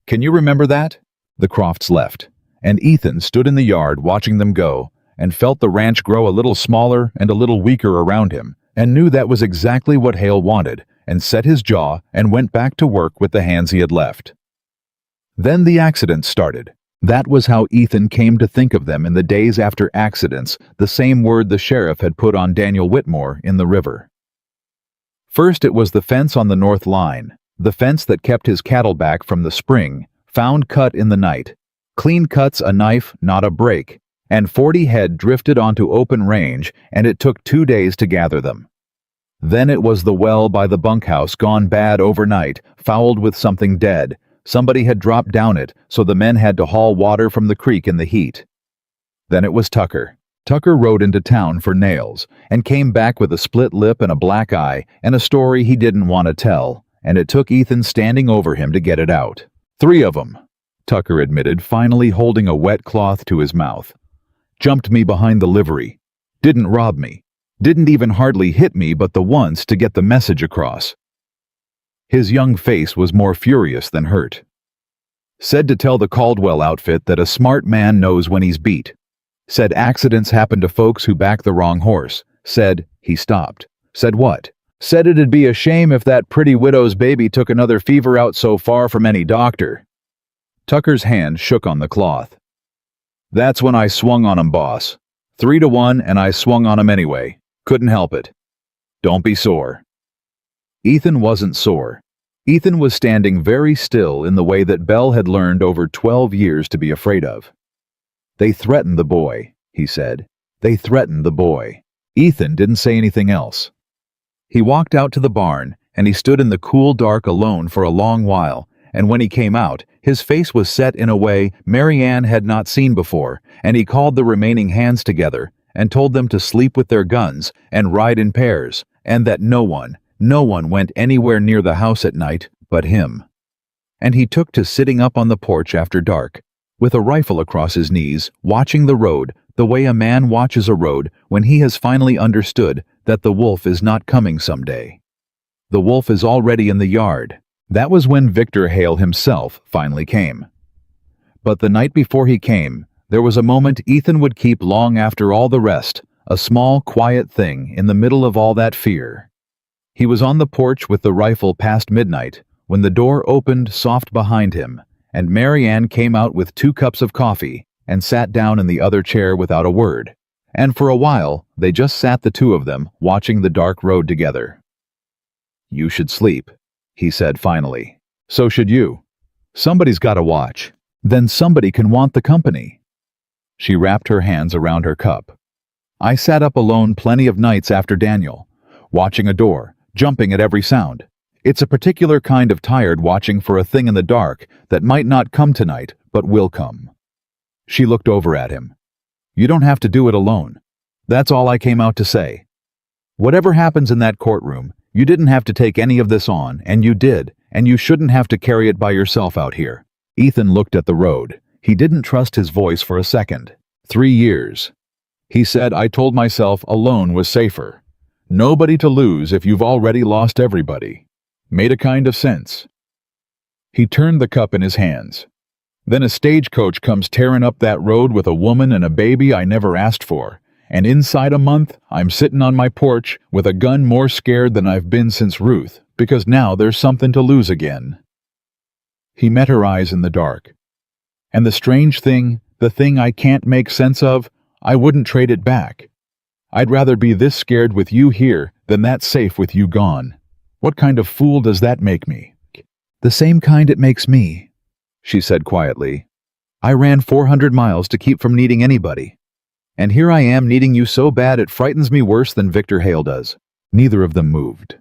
Can you remember that? The Crofts left, and Ethan stood in the yard watching them go and felt the ranch grow a little smaller and a little weaker around him, and knew that was exactly what Hale wanted, and set his jaw and went back to work with the hands he had left. Then the accidents started. That was how Ethan came to think of them in the days after accidents, the same word the sheriff had put on Daniel Whitmore in the river. First it was the fence on the north line, the fence that kept his cattle back from the spring, found cut in the night. Clean cuts a knife, not a break, and 40 head drifted onto open range, and it took 2 days to gather them. Then it was the well by the bunkhouse gone bad overnight, fouled with something dead. Somebody had dropped down it, so the men had to haul water from the creek in the heat. Then it was Tucker. Tucker rode into town for nails, and came back with a split lip and a black eye, and a story he didn't want to tell, and it took Ethan standing over him to get it out. 3 of them, Tucker admitted, finally holding a wet cloth to his mouth. Jumped me behind the livery. Didn't rob me. Didn't even hardly hit me but the once to get the message across. His young face was more furious than hurt. Said to tell the Caldwell outfit that a smart man knows when he's beat. Said accidents happen to folks who back the wrong horse. Said he stopped. Said what? Said it'd be a shame if that pretty widow's baby took another fever out so far from any doctor. Tucker's hand shook on the cloth. That's when I swung on 'em, boss. 3-1, and I swung on 'em anyway. Couldn't help it. Don't be sore. Ethan wasn't sore. Ethan was standing very still in the way that Belle had learned over 12 years to be afraid of. They threatened the boy, he said. They threatened the boy. Ethan didn't say anything else. He walked out to the barn, and he stood in the cool dark alone for a long while, and when he came out, his face was set in a way Mary Ann had not seen before, and he called the remaining hands together and told them to sleep with their guns and ride in pairs, and that no one went anywhere near the house at night but him. And he took to sitting up on the porch after dark, with a rifle across his knees, watching the road the way a man watches a road when he has finally understood that the wolf is not coming someday. The wolf is already in the yard. That was when Victor Hale himself finally came. But the night before he came, there was a moment Ethan would keep long after all the rest, a small, quiet thing in the middle of all that fear. He was on the porch with the rifle past midnight, when the door opened soft behind him, and Mary Ann came out with 2 cups of coffee and sat down in the other chair without a word. And for a while, they just sat the 2 of them, watching the dark road together. You should sleep, he said finally. So should you. Somebody's got to watch. Then somebody can want the company. She wrapped her hands around her cup. I sat up alone plenty of nights after Daniel, watching a door, jumping at every sound. It's a particular kind of tired watching for a thing in the dark that might not come tonight, but will come. She looked over at him. You don't have to do it alone. That's all I came out to say. Whatever happens in that courtroom, you didn't have to take any of this on, and you did, and you shouldn't have to carry it by yourself out here. Ethan looked at the road. He didn't trust his voice for a second. 3 years. He said, I told myself alone was safer. Nobody to lose if you've already lost everybody. Made a kind of sense. He turned the cup in his hands. Then a stagecoach comes tearing up that road with a woman and a baby I never asked for. And inside a month, I'm sitting on my porch with a gun more scared than I've been since Ruth, because now there's something to lose again. He met her eyes in the dark. And the strange thing, the thing I can't make sense of, I wouldn't trade it back. I'd rather be this scared with you here than that safe with you gone. What kind of fool does that make me?" "The same kind it makes me," she said quietly. "I ran 400 miles to keep from needing anybody. And here I am needing you so bad it frightens me worse than Victor Hale does." Neither of them moved.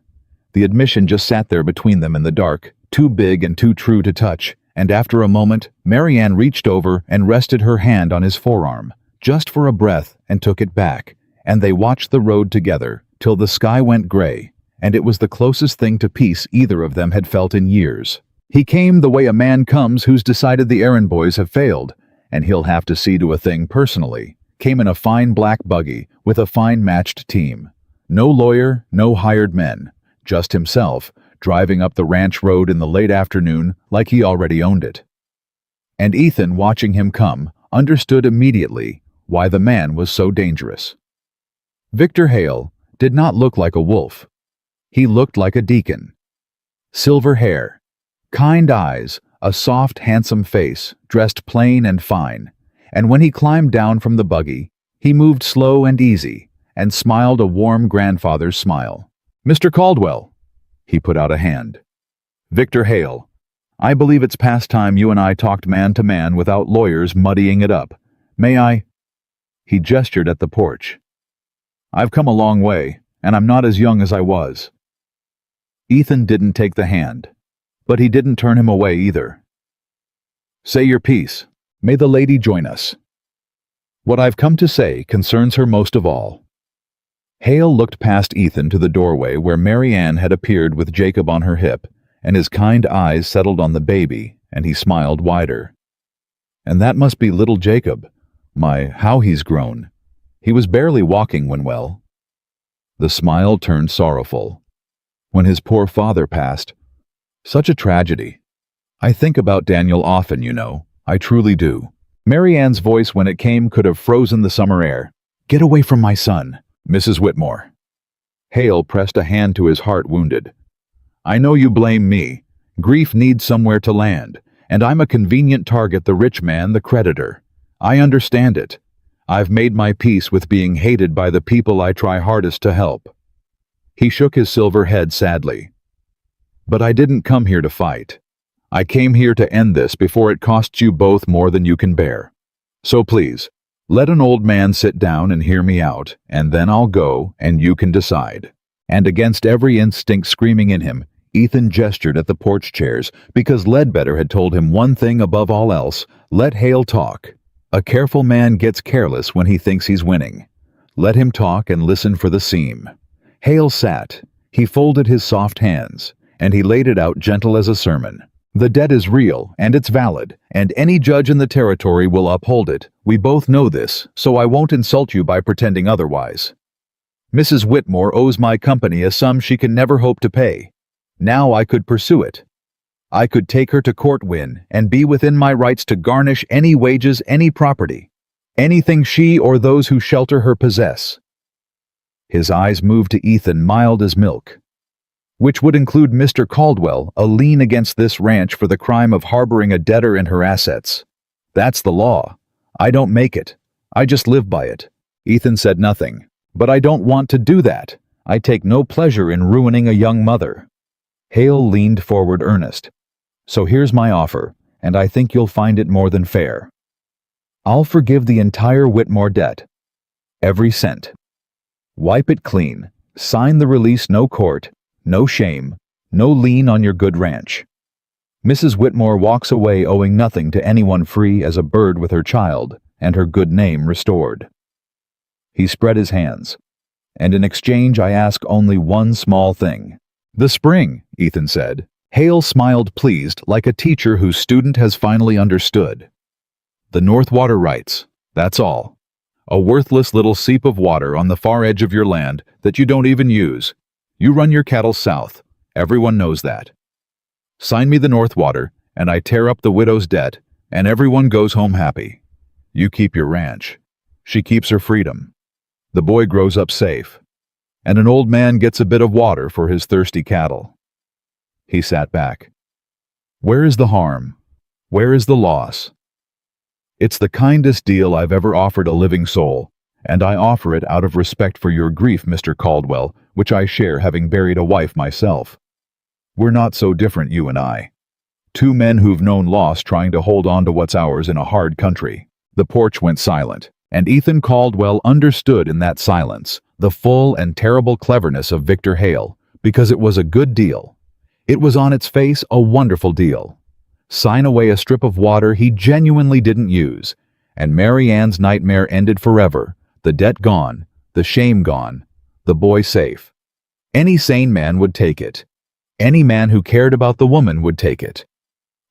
The admission just sat there between them in the dark, too big and too true to touch, and after a moment, Mary Ann reached over and rested her hand on his forearm, just for a breath, and took it back, and they watched the road together, till the sky went gray, and it was the closest thing to peace either of them had felt in years. He came the way a man comes who's decided the errand boys have failed, and he'll have to see to a thing personally. Came in a fine black buggy with a fine matched team. No lawyer, no hired men, just himself, driving up the ranch road in the late afternoon like he already owned it. And Ethan, watching him come, understood immediately why the man was so dangerous. Victor Hale did not look like a wolf. He looked like a deacon. Silver hair, kind eyes, a soft, handsome face, dressed plain and fine, and when he climbed down from the buggy, he moved slow and easy, and smiled a warm grandfather's smile. "Mr. Caldwell," he put out a hand. "Victor Hale, I believe it's past time you and I talked man to man without lawyers muddying it up. May I?" He gestured at the porch. "I've come a long way, and I'm not as young as I was." Ethan didn't take the hand, but he didn't turn him away either. "Say your piece. May the lady join us. What I've come to say concerns her most of all." Hale looked past Ethan to the doorway where Mary Ann had appeared with Jacob on her hip, and his kind eyes settled on the baby, and he smiled wider. "And that must be little Jacob. My, how he's grown. He was barely walking when well." The smile turned sorrowful. "When his poor father passed. Such a tragedy. I think about Daniel often, you know. I truly do." Mary Ann's voice when it came could have frozen the summer air. "Get away from my son, Mrs. Whitmore." Hale pressed a hand to his heart, wounded. "I know you blame me. Grief needs somewhere to land, and I'm a convenient target, the rich man, the creditor. I understand it. I've made my peace with being hated by the people I try hardest to help." He shook his silver head sadly. "But I didn't come here to fight. I came here to end this before it costs you both more than you can bear. So please, let an old man sit down and hear me out, and then I'll go, and you can decide." And against every instinct screaming in him, Ethan gestured at the porch chairs, because Ledbetter had told him one thing above all else: let Hale talk. A careful man gets careless when he thinks he's winning. Let him talk and listen for the seam. Hale sat. He folded his soft hands, and he laid it out gentle as a sermon. "The debt is real, and it's valid, and any judge in the territory will uphold it. We both know this, so I won't insult you by pretending otherwise. Mrs. Whitmore owes my company a sum she can never hope to pay. Now I could pursue it. I could take her to court, win, and be within my rights to garnish any wages, any property, anything she or those who shelter her possess." His eyes moved to Ethan, mild as milk. "Which would include Mr. Caldwell, a lien against this ranch for the crime of harboring a debtor in her assets. That's the law. I don't make it. I just live by it." Ethan said nothing. "But I don't want to do that. I take no pleasure in ruining a young mother." Hale leaned forward, earnest. "So here's my offer, and I think you'll find it more than fair. I'll forgive the entire Whitmore debt. Every cent. Wipe it clean. Sign the release, no court, no shame, no lien on your good ranch. Mrs. Whitmore walks away owing nothing to anyone, free as a bird with her child, and her good name restored." He spread his hands. "And in exchange I ask only one small thing." "The spring," Ethan said. Hale smiled, pleased, like a teacher whose student has finally understood. "The North water rights, that's all. A worthless little seep of water on the far edge of your land that you don't even use. You run your cattle south. Everyone knows that. Sign me the North water, and I tear up the widow's debt, and everyone goes home happy. You keep your ranch. She keeps her freedom. The boy grows up safe. And an old man gets a bit of water for his thirsty cattle." He sat back. "Where is the harm? Where is the loss? It's the kindest deal I've ever offered a living soul, and I offer it out of respect for your grief, Mr. Caldwell, which I share, having buried a wife myself. We're not so different, you and I. Two men who've known loss trying to hold on to what's ours in a hard country." The porch went silent, and Ethan Caldwell understood in that silence the full and terrible cleverness of Victor Hale, because it was a good deal. It was on its face a wonderful deal. Sign away a strip of water he genuinely didn't use, and Mary Ann's nightmare ended forever, the debt gone, the shame gone, the boy safe. Any sane man would take it. Any man who cared about the woman would take it.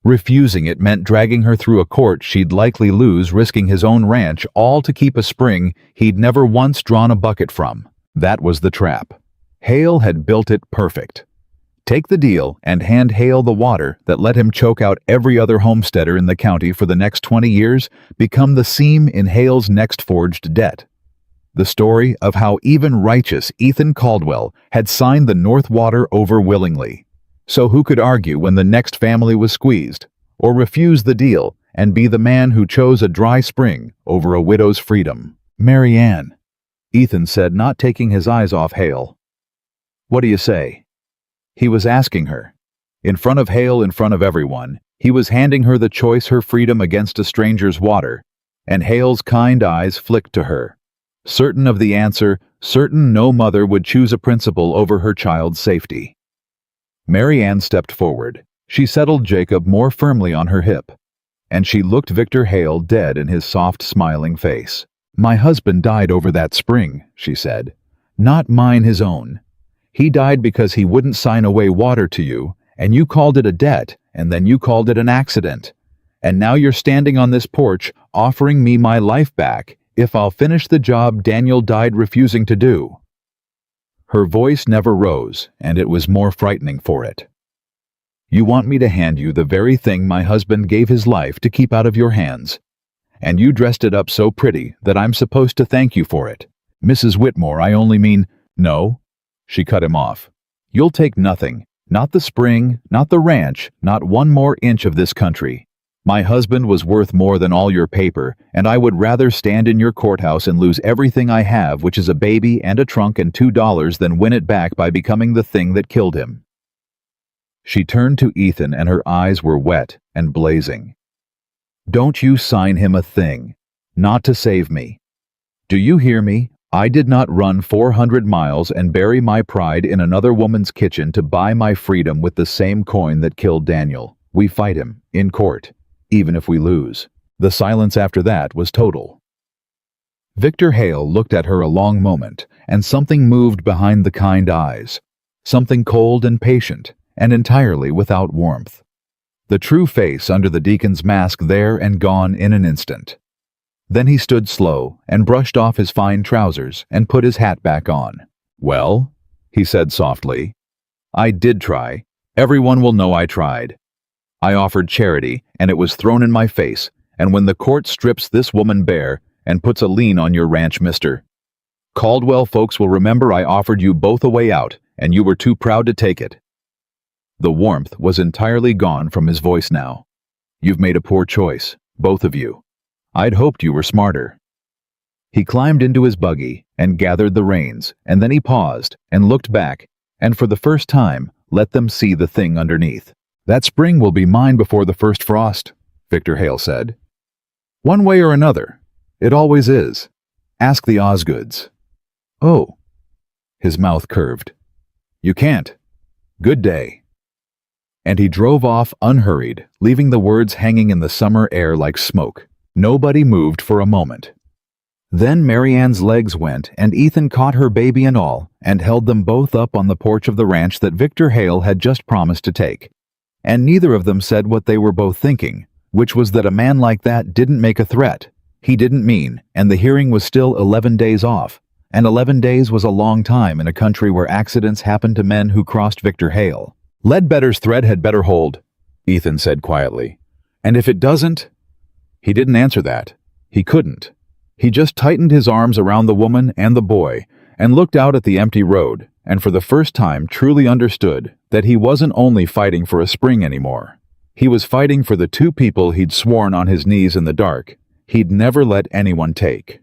Refusing it meant dragging her through a court she'd likely lose, risking his own ranch, all to keep a spring he'd never once drawn a bucket from. That was the trap. Hale had built it perfect. Take the deal and hand Hale the water that let him choke out every other homesteader in the county for the next 20 years, become the seam in Hale's next forged debt. The story of how even righteous Ethan Caldwell had signed the North Water over willingly. So who could argue when the next family was squeezed, or refuse the deal and be the man who chose a dry spring over a widow's freedom? "Mary Ann," Ethan said, not taking his eyes off Hale. "What do you say?" He was asking her. In front of Hale, in front of everyone, he was handing her the choice, her freedom against a stranger's water, and Hale's kind eyes flicked to her. Certain of the answer, certain no mother would choose a principle over her child's safety. Mary Ann stepped forward. She settled Jacob more firmly on her hip, and she looked Victor Hale dead in his soft, smiling face. "My husband died over that spring," she said. "Not mine, his own. He died because he wouldn't sign away water to you, and you called it a debt, and then you called it an accident. And now you're standing on this porch offering me my life back if I'll finish the job Daniel died refusing to do." Her voice never rose, and it was more frightening for it. "You want me to hand you the very thing my husband gave his life to keep out of your hands. And you dressed it up so pretty that I'm supposed to thank you for it. Mrs. Whitmore, I only mean—" "No," she cut him off. "You'll take nothing, not the spring, not the ranch, not one more inch of this country. My husband was worth more than all your paper, and I would rather stand in your courthouse and lose everything I have, which is a baby and a trunk and $2, than win it back by becoming the thing that killed him." She turned to Ethan, and her eyes were wet and blazing. "Don't you sign him a thing. Not to save me. Do you hear me? I did not run 400 miles and bury my pride in another woman's kitchen to buy my freedom with the same coin that killed Daniel. We fight him, in court. Even if we lose." The silence after that was total. Victor Hale looked at her a long moment, and something moved behind the kind eyes. Something cold and patient, and entirely without warmth. The true face under the deacon's mask there and gone in an instant. Then he stood slow and brushed off his fine trousers and put his hat back on. "Well," he said softly, "I did try. Everyone will know I tried. I offered charity, and it was thrown in my face, and when the court strips this woman bare and puts a lien on your ranch, Mr. Caldwell, folks will remember I offered you both a way out, and you were too proud to take it." The warmth was entirely gone from his voice now. "You've made a poor choice, both of you. I'd hoped you were smarter." He climbed into his buggy and gathered the reins, and then he paused and looked back, and for the first time let them see the thing underneath. "That spring will be mine before the first frost," Victor Hale said. "One way or another. It always is. Ask the Osgoods." "Oh." His mouth curved. "You can't. Good day." And he drove off unhurried, leaving the words hanging in the summer air like smoke. Nobody moved for a moment. Then Mary Ann's legs went, and Ethan caught her baby and all, and held them both up on the porch of the ranch that Victor Hale had just promised to take. And neither of them said what they were both thinking, which was that a man like that didn't make a threat. He didn't mean, and the hearing was still 11 days off. And 11 days was a long time in a country where accidents happened to men who crossed Victor Hale. "Ledbetter's thread had better hold," Ethan said quietly. "And if it doesn't—" He didn't answer that. He couldn't. He just tightened his arms around the woman and the boy and looked out at the empty road, and for the first time truly understood that he wasn't only fighting for a spring anymore. He was fighting for the two people he'd sworn on his knees in the dark he'd never let anyone take.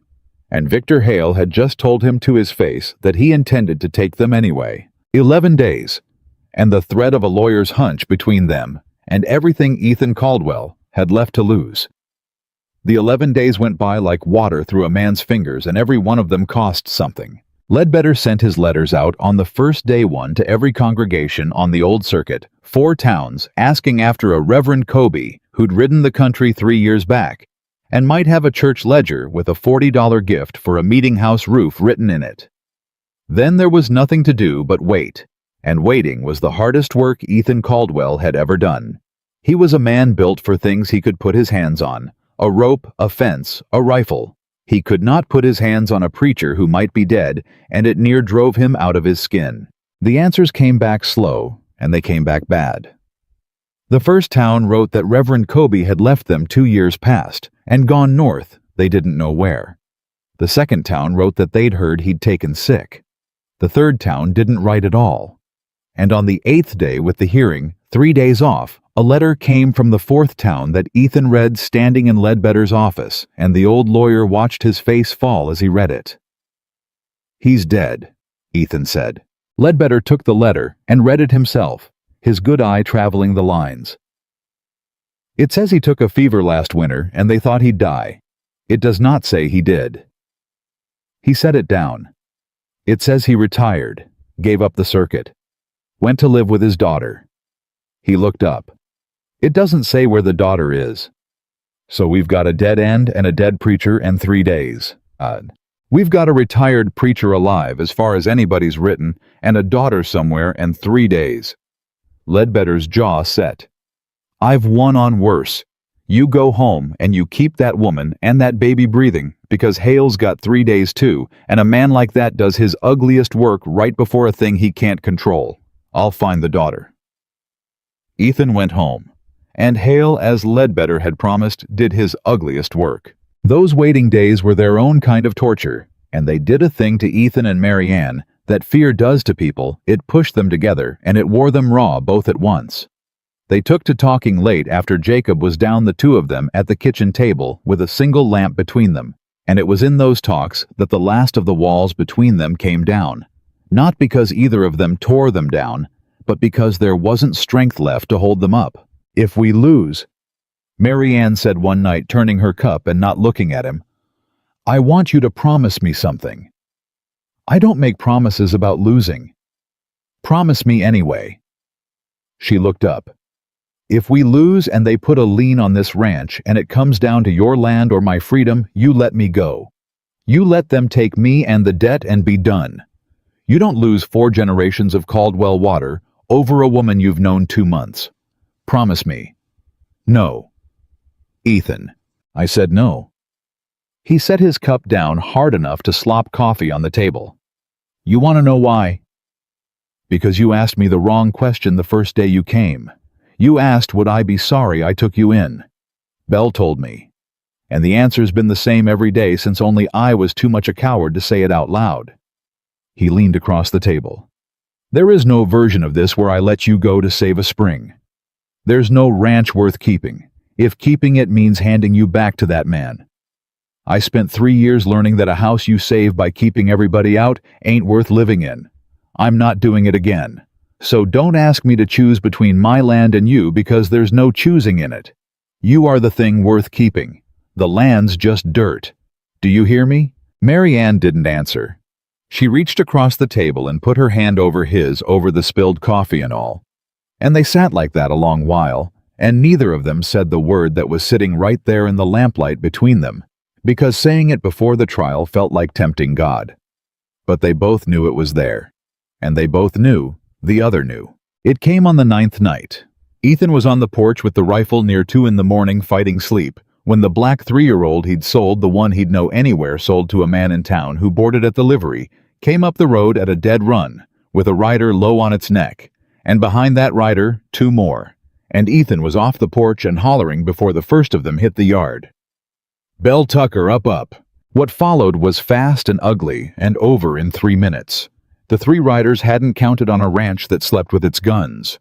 And Victor Hale had just told him to his face that he intended to take them anyway. 11 days, and the thread of a lawyer's hunch between them and everything Ethan Caldwell had left to lose. The 11 days went by like water through a man's fingers, and every one of them cost something. Ledbetter sent his letters out on the first day one to every congregation on the old circuit, 4 towns, asking after a Reverend Kobe who'd ridden the country 3 years back, and might have a church ledger with a $40 gift for a meeting house roof written in it. Then there was nothing to do but wait, and waiting was the hardest work Ethan Caldwell had ever done. He was a man built for things he could put his hands on: a rope, a fence, a rifle. He could not put his hands on a preacher who might be dead, and it near drove him out of his skin. The answers came back slow, and they came back bad. The first town wrote that Reverend Kobe had left them 2 years past, and gone north, they didn't know where. The second town wrote that they'd heard he'd taken sick. The third town didn't write at all. And on the 8th day with the hearing, 3 days off, a letter came from the 4th town that Ethan read standing in Ledbetter's office, and the old lawyer watched his face fall as he read it. "He's dead," Ethan said. Ledbetter took the letter and read it himself, his good eye traveling the lines. "It says he took a fever last winter and they thought he'd die. It does not say he did." He set it down. "It says he retired, gave up the circuit, went to live with his daughter." He looked up. "It doesn't say where the daughter is. So we've got a dead end and a dead preacher and 3 days. We've got a retired preacher alive as far as anybody's written, and a daughter somewhere and 3 days. Ledbetter's jaw set. "I've one on worse. You go home and you keep that woman and that baby breathing, because Hale's got 3 days too, and a man like that does his ugliest work right before a thing he can't control. I'll find the daughter." Ethan went home, and Hale, as Ledbetter had promised, did his ugliest work. Those waiting days were their own kind of torture, and they did a thing to Ethan and Mary Ann that fear does to people. It pushed them together, and it wore them raw both at once. They took to talking late after Jacob was down, the two of them at the kitchen table with a single lamp between them, and it was in those talks that the last of the walls between them came down, not because either of them tore them down, but because there wasn't strength left to hold them up. "If we lose," Mary Ann said one night, turning her cup and not looking at him, "I want you to promise me something." "I don't make promises about losing." "Promise me anyway." She looked up. "If we lose and they put a lien on this ranch and it comes down to your land or my freedom, you let me go. You let them take me and the debt and be done. You don't lose 4 generations of Caldwell water over a woman you've known 2 months. Promise me." "No." "Ethan." I said no. He set his cup down hard enough to slop coffee on the table. "You want to know why?" "Because you asked me the wrong question the first day you came. You asked would I be sorry I took you in. Belle told me. And the answer's been the same every day since, only I was too much a coward to say it out loud." He leaned across the table. "There is no version of this where I let you go to save a spring. There's no ranch worth keeping, if keeping it means handing you back to that man. I spent 3 years learning that a house you save by keeping everybody out ain't worth living in. I'm not doing it again. So don't ask me to choose between my land and you, because there's no choosing in it. You are the thing worth keeping. The land's just dirt. Do you hear me?" Mary Ann didn't answer. She reached across the table and put her hand over his, over the spilled coffee and all. And they sat like that a long while, and neither of them said the word that was sitting right there in the lamplight between them, because saying it before the trial felt like tempting God. But they both knew it was there, and they both knew the other knew. It came on the 9th night. Ethan was on the porch with the rifle near 2 in the morning fighting sleep, when the black 3-year-old he'd sold, the one he'd know anywhere sold to a man in town who boarded at the livery, came up the road at a dead run, with a rider low on its neck, and behind that rider 2 more, and Ethan was off the porch and hollering before the first of them hit the yard. "Belle Tucker, up, up." What followed was fast and ugly, and over in 3 minutes. The 3 riders hadn't counted on a ranch that slept with its guns.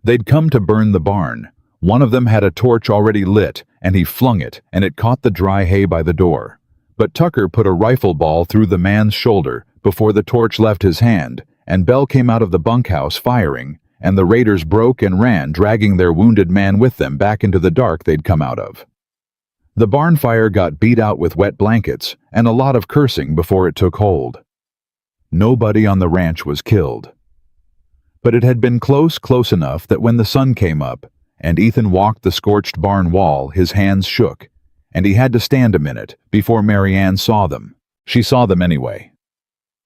They'd come to burn the barn. One of them had a torch already lit, and he flung it, and it caught the dry hay by the door. But Tucker put a rifle ball through the man's shoulder before the torch left his hand, and Bell came out of the bunkhouse firing, and the raiders broke and ran, dragging their wounded man with them back into the dark they'd come out of. The barn fire got beat out with wet blankets and a lot of cursing before it took hold. Nobody on the ranch was killed. But it had been close enough that when the sun came up and Ethan walked the scorched barn wall, his hands shook, and he had to stand a minute before Mary Ann saw them. She saw them anyway.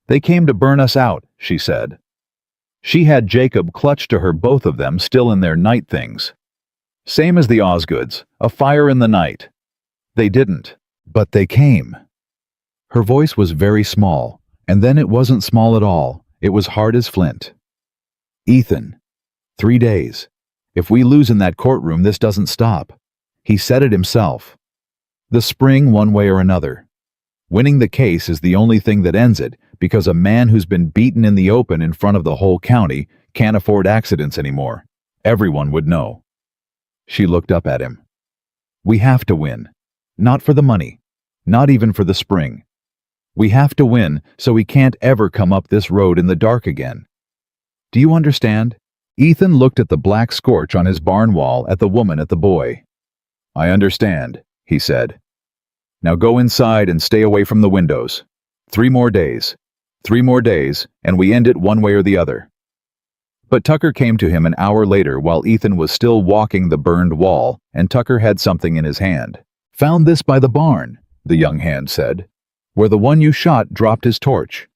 "They came to burn us out," she said. She had Jacob clutched to her, both of them still in their night things. Same as the Osgoods, a fire in the night. They didn't, but they came. Her voice was very small, and then it wasn't small at all. It was hard as flint. "Ethan, 3 days. If we lose in that courtroom, this doesn't stop." He said it himself. The spring, one way or another. Winning the case is the only thing that ends it, because a man who's been beaten in the open in front of the whole county can't afford accidents anymore. Everyone would know. She looked up at him. "We have to win. Not for the money. Not even for the spring. We have to win so we can't ever come up this road in the dark again. Do you understand?" Ethan looked at the black scorch on his barn wall, at the woman, at the boy. "I understand," he said. "Now go inside and stay away from the windows. 3 more days. 3 more days, and we end it one way or the other." But Tucker came to him an hour later while Ethan was still walking the burned wall, and Tucker had something in his hand. "Found this by the barn," the young hand said, "where the one you shot dropped his torch."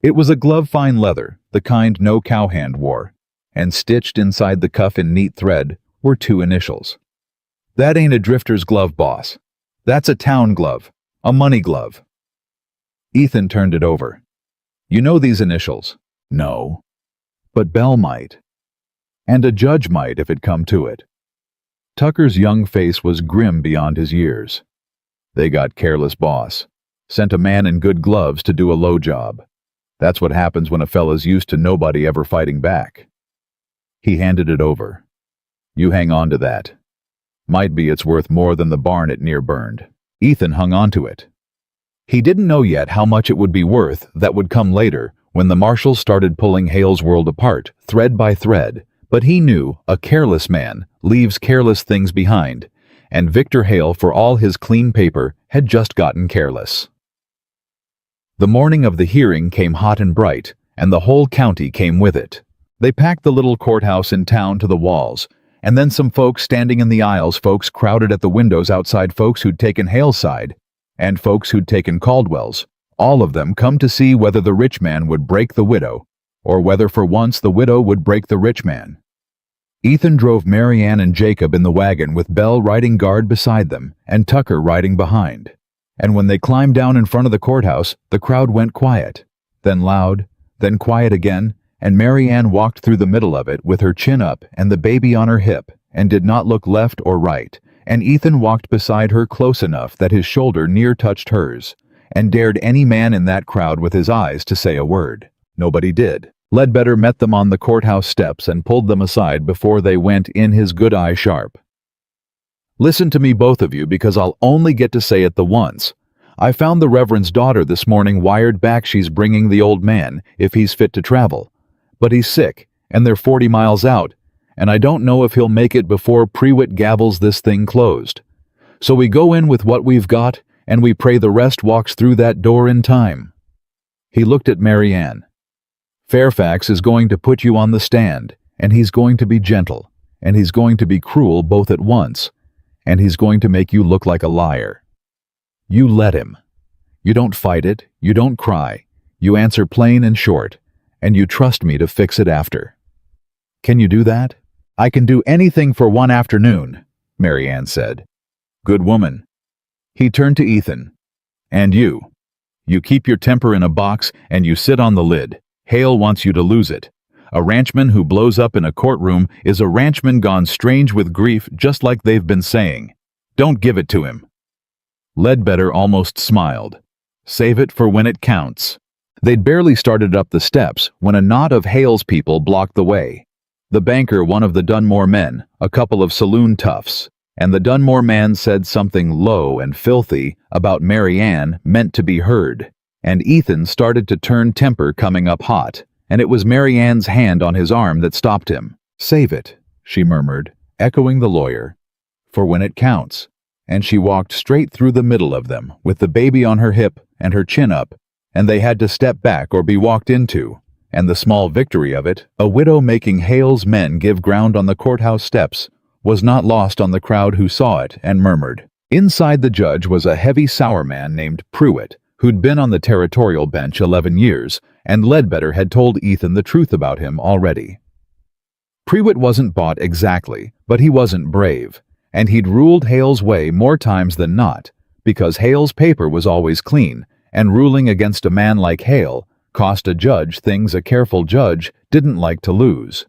It was a glove, fine leather, the kind no cowhand wore, and stitched inside the cuff in neat thread were 2 initials. "That ain't a drifter's glove, boss. That's a town glove, a money glove." Ethan turned it over. "You know these initials?" "No. But Bell might. And a judge might if it come to it." Tucker's young face was grim beyond his years. "They got careless, boss. Sent a man in good gloves to do a low job. That's what happens when a fella's used to nobody ever fighting back." He handed it over. "You hang on to that. Might be it's worth more than the barn it near burned." Ethan hung on to it. He didn't know yet how much it would be worth. That would come later, when the marshals started pulling Hale's world apart, thread by thread. But he knew a careless man leaves careless things behind, and Victor Hale, for all his clean paper, had just gotten careless. The morning of the hearing came hot and bright, and the whole county came with it. They packed the little courthouse in town to the walls, and then some folks standing in the aisles, folks crowded at the windows outside, folks who'd taken Hale's side, and folks who'd taken Caldwell's, all of them come to see whether the rich man would break the widow, or whether for once the widow would break the rich man. Ethan drove Mary Ann and Jacob in the wagon with Bell riding guard beside them and Tucker riding behind. And when they climbed down in front of the courthouse, the crowd went quiet, then loud, then quiet again, and Mary Ann walked through the middle of it with her chin up and the baby on her hip, and did not look left or right, and Ethan walked beside her close enough that his shoulder near touched hers, and dared any man in that crowd with his eyes to say a word. Nobody did. Ledbetter met them on the courthouse steps and pulled them aside before they went in, his good eye sharp. "Listen to me, both of you, because I'll only get to say it the once. I found the Reverend's daughter this morning wired back she's bringing the old man, if he's fit to travel. But he's sick, and they're 40 miles out, and I don't know if he'll make it before Prewitt gavels this thing closed. So we go in with what we've got, and we pray the rest walks through that door in time." He looked at Mary Ann. "Fairfax is going to put you on the stand, and he's going to be gentle, and he's going to be cruel both at once, and he's going to make you look like a liar. You let him. You don't fight it, you don't cry, you answer plain and short, and you trust me to fix it after. Can you do that?" "I can do anything for one afternoon," Mary Ann said. "Good woman." He turned to Ethan. "And you. You keep your temper in a box and you sit on the lid. Hale wants you to lose it. A ranchman who blows up in a courtroom is a ranchman gone strange with grief, just like they've been saying. Don't give it to him." Ledbetter almost smiled. "Save it for when it counts." They'd barely started up the steps when a knot of Hale's people blocked the way. The banker, one of the Dunmore men, a couple of saloon toughs, and the Dunmore man said something low and filthy about Mary Ann meant to be heard, and Ethan started to turn temper coming up hot, and it was Mary Ann's hand on his arm that stopped him. "Save it," she murmured, echoing the lawyer, "for when it counts." And she walked straight through the middle of them, with the baby on her hip and her chin up, and they had to step back or be walked into. And the small victory of it, a widow making Hale's men give ground on the courthouse steps, was not lost on the crowd who saw it and murmured. Inside the judge was a heavy sour man named Pruitt, who'd been on the territorial bench 11 years, and Ledbetter had told Ethan the truth about him already. Pruitt wasn't bought exactly, but he wasn't brave, and he'd ruled Hale's way more times than not, because Hale's paper was always clean, and ruling against a man like Hale cost a judge things a careful judge didn't like to lose.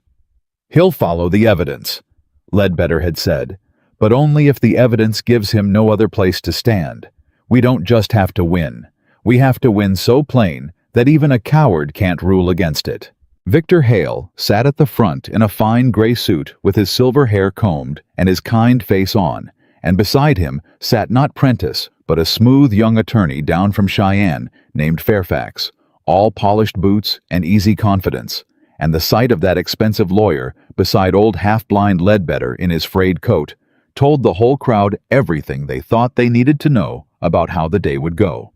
"He'll follow the evidence," Ledbetter had said, "but only if the evidence gives him no other place to stand. We don't just have to win. We have to win so plain that even a coward can't rule against it." Victor Hale sat at the front in a fine gray suit with his silver hair combed and his kind face on, and beside him sat not Prentice, but a smooth young attorney down from Cheyenne named Fairfax, all polished boots and easy confidence, and the sight of that expensive lawyer beside old half-blind Ledbetter in his frayed coat told the whole crowd everything they thought they needed to know about how the day would go.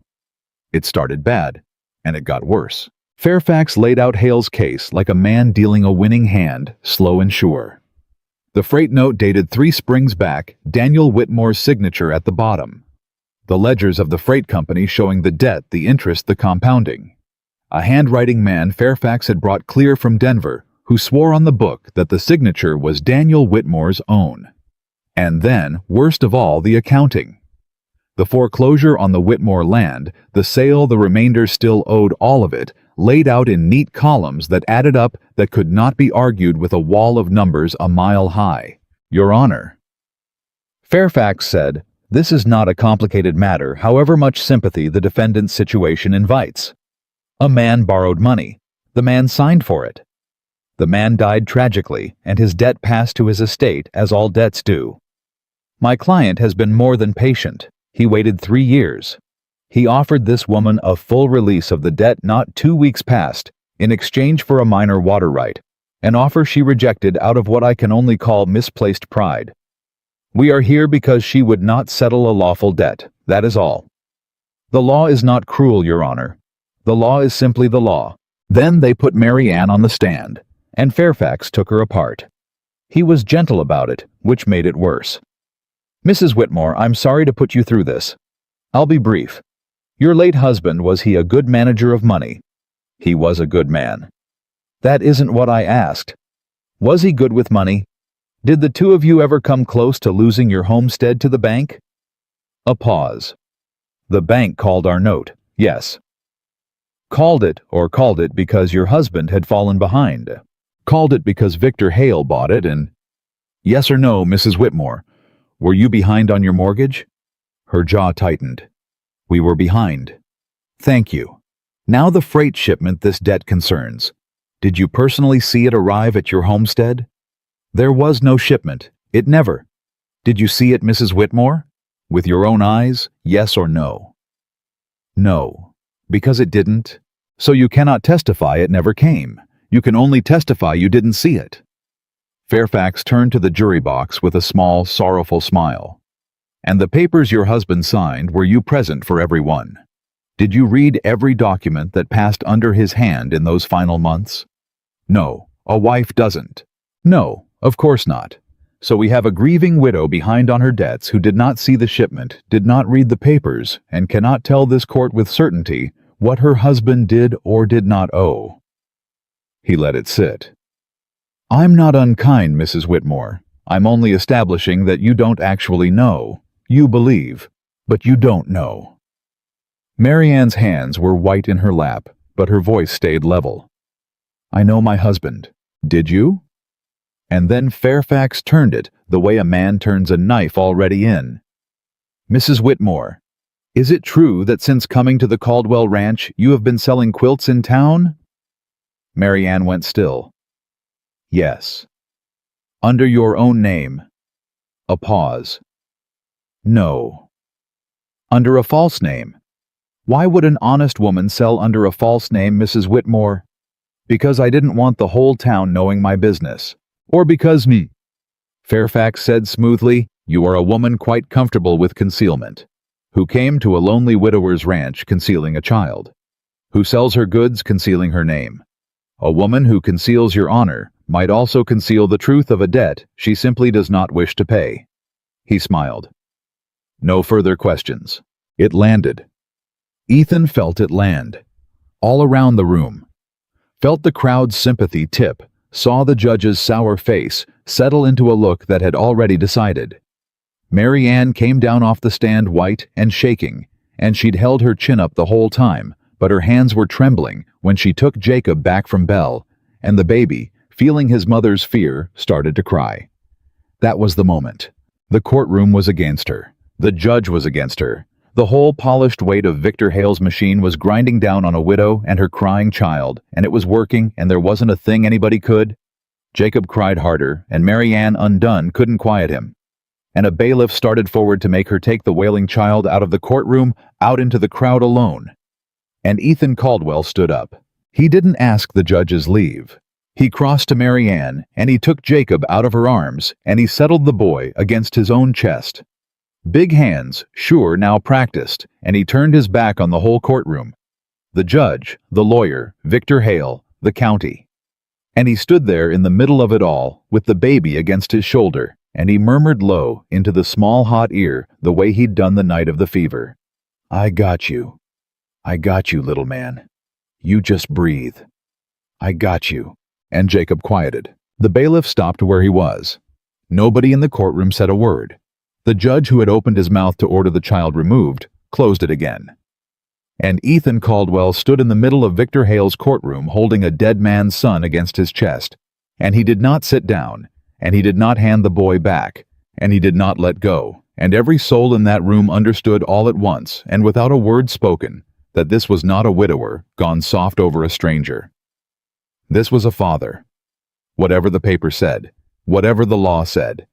It started bad, and it got worse. Fairfax laid out Hale's case like a man dealing a winning hand, slow and sure. The freight note dated 3 springs back, Daniel Whitmore's signature at the bottom. The ledgers of the freight company showing the debt, the interest, the compounding. A handwriting man Fairfax had brought clear from Denver, who swore on the book that the signature was Daniel Whitmore's own. And then, worst of all, the accounting. The foreclosure on the Whitmore land, the sale the remainder still owed all of it, laid out in neat columns that added up that could not be argued with a wall of numbers a mile high. "Your Honor," Fairfax said, "this is not a complicated matter, however much sympathy the defendant's situation invites. A man borrowed money. The man signed for it. The man died tragically, and his debt passed to his estate, as all debts do. My client has been more than patient. He waited 3 years. He offered this woman a full release of the debt not 2 weeks past, in exchange for a minor water right, an offer she rejected out of what I can only call misplaced pride. We are here because she would not settle a lawful debt, that is all. The law is not cruel, Your Honor. The law is simply the law." Then they put Mary Ann on the stand, and Fairfax took her apart. He was gentle about it, which made it worse. "Mrs. Whitmore, I'm sorry to put you through this. I'll be brief. Your late husband, was he a good manager of money?" "He was a good man." "That isn't what I asked. Was he good with money? Did the two of you ever come close to losing your homestead to the bank?" A pause. "The bank called our note, yes." "Called it because your husband had fallen behind?" "Called it because Victor Hale bought it and—" "Yes or no, Mrs. Whitmore, were you behind on your mortgage?" Her jaw tightened. "We were behind." "Thank you. Now the freight shipment this debt concerns. Did you personally see it arrive at your homestead?" "There was no shipment. It never." "Did you see it, Mrs. Whitmore? With your own eyes, yes or no?" "No. Because it didn't. So you cannot testify it never came. You can only testify you didn't see it." Fairfax turned to the jury box with a small, sorrowful smile. "And the papers your husband signed, were you present for every one? Did you read every document that passed under his hand in those final months?" "No, a wife doesn't." "No, of course not. So we have a grieving widow behind on her debts who did not see the shipment, did not read the papers, and cannot tell this court with certainty what her husband did or did not owe." He let it sit. "I'm not unkind, Mrs. Whitmore. I'm only establishing that you don't actually know. You believe, but you don't know." Mary Ann's hands were white in her lap, but her voice stayed level. "I know my husband. Did you?" And then Fairfax turned it the way a man turns a knife already in. "Mrs. Whitmore, is it true that since coming to the Caldwell Ranch you have been selling quilts in town?" Mary Ann went still. "Yes." "Under your own name?" A pause. No. Under a false name. Why would an honest woman sell under a false name, Mrs. Whitmore? Because I didn't want the whole town knowing my business. Or because me. Fairfax said smoothly, you are a woman quite comfortable with concealment, who came to a lonely widower's ranch concealing a child, who sells her goods concealing her name. A woman who conceals your honor might also conceal the truth of a debt she simply does not wish to pay. He smiled. No further questions. It landed. Ethan felt it land. All around the room. Felt the crowd's sympathy tip, saw the judge's sour face settle into a look that had already decided. Mary Ann came down off the stand white and shaking, and she'd held her chin up the whole time, but her hands were trembling when she took Jacob back from Belle, and the baby, feeling his mother's fear, started to cry. That was the moment. The courtroom was against her. The judge was against her. The whole polished weight of Victor Hale's machine was grinding down on a widow and her crying child, and it was working, and there wasn't a thing anybody could. Jacob cried harder, and Mary Ann, undone, couldn't quiet him. And a bailiff started forward to make her take the wailing child out of the courtroom, out into the crowd alone. And Ethan Caldwell stood up. He didn't ask the judge's leave. He crossed to Mary Ann, and he took Jacob out of her arms, and he settled the boy against his own chest. Big hands, sure, now practiced, and he turned his back on the whole courtroom. The judge, the lawyer, Victor Hale, the county. And he stood there in the middle of it all, with the baby against his shoulder, and he murmured low into the small hot ear the way he'd done the night of the fever. I got you. I got you, little man. You just breathe. I got you. And Jacob quieted. The bailiff stopped where he was. Nobody in the courtroom said a word. The judge, who had opened his mouth to order the child removed, closed it again. And Ethan Caldwell stood in the middle of Victor Hale's courtroom holding a dead man's son against his chest. And he did not sit down, and he did not hand the boy back, and he did not let go. And every soul in that room understood all at once, and without a word spoken, that this was not a widower gone soft over a stranger. This was a father. Whatever the paper said, whatever the law said,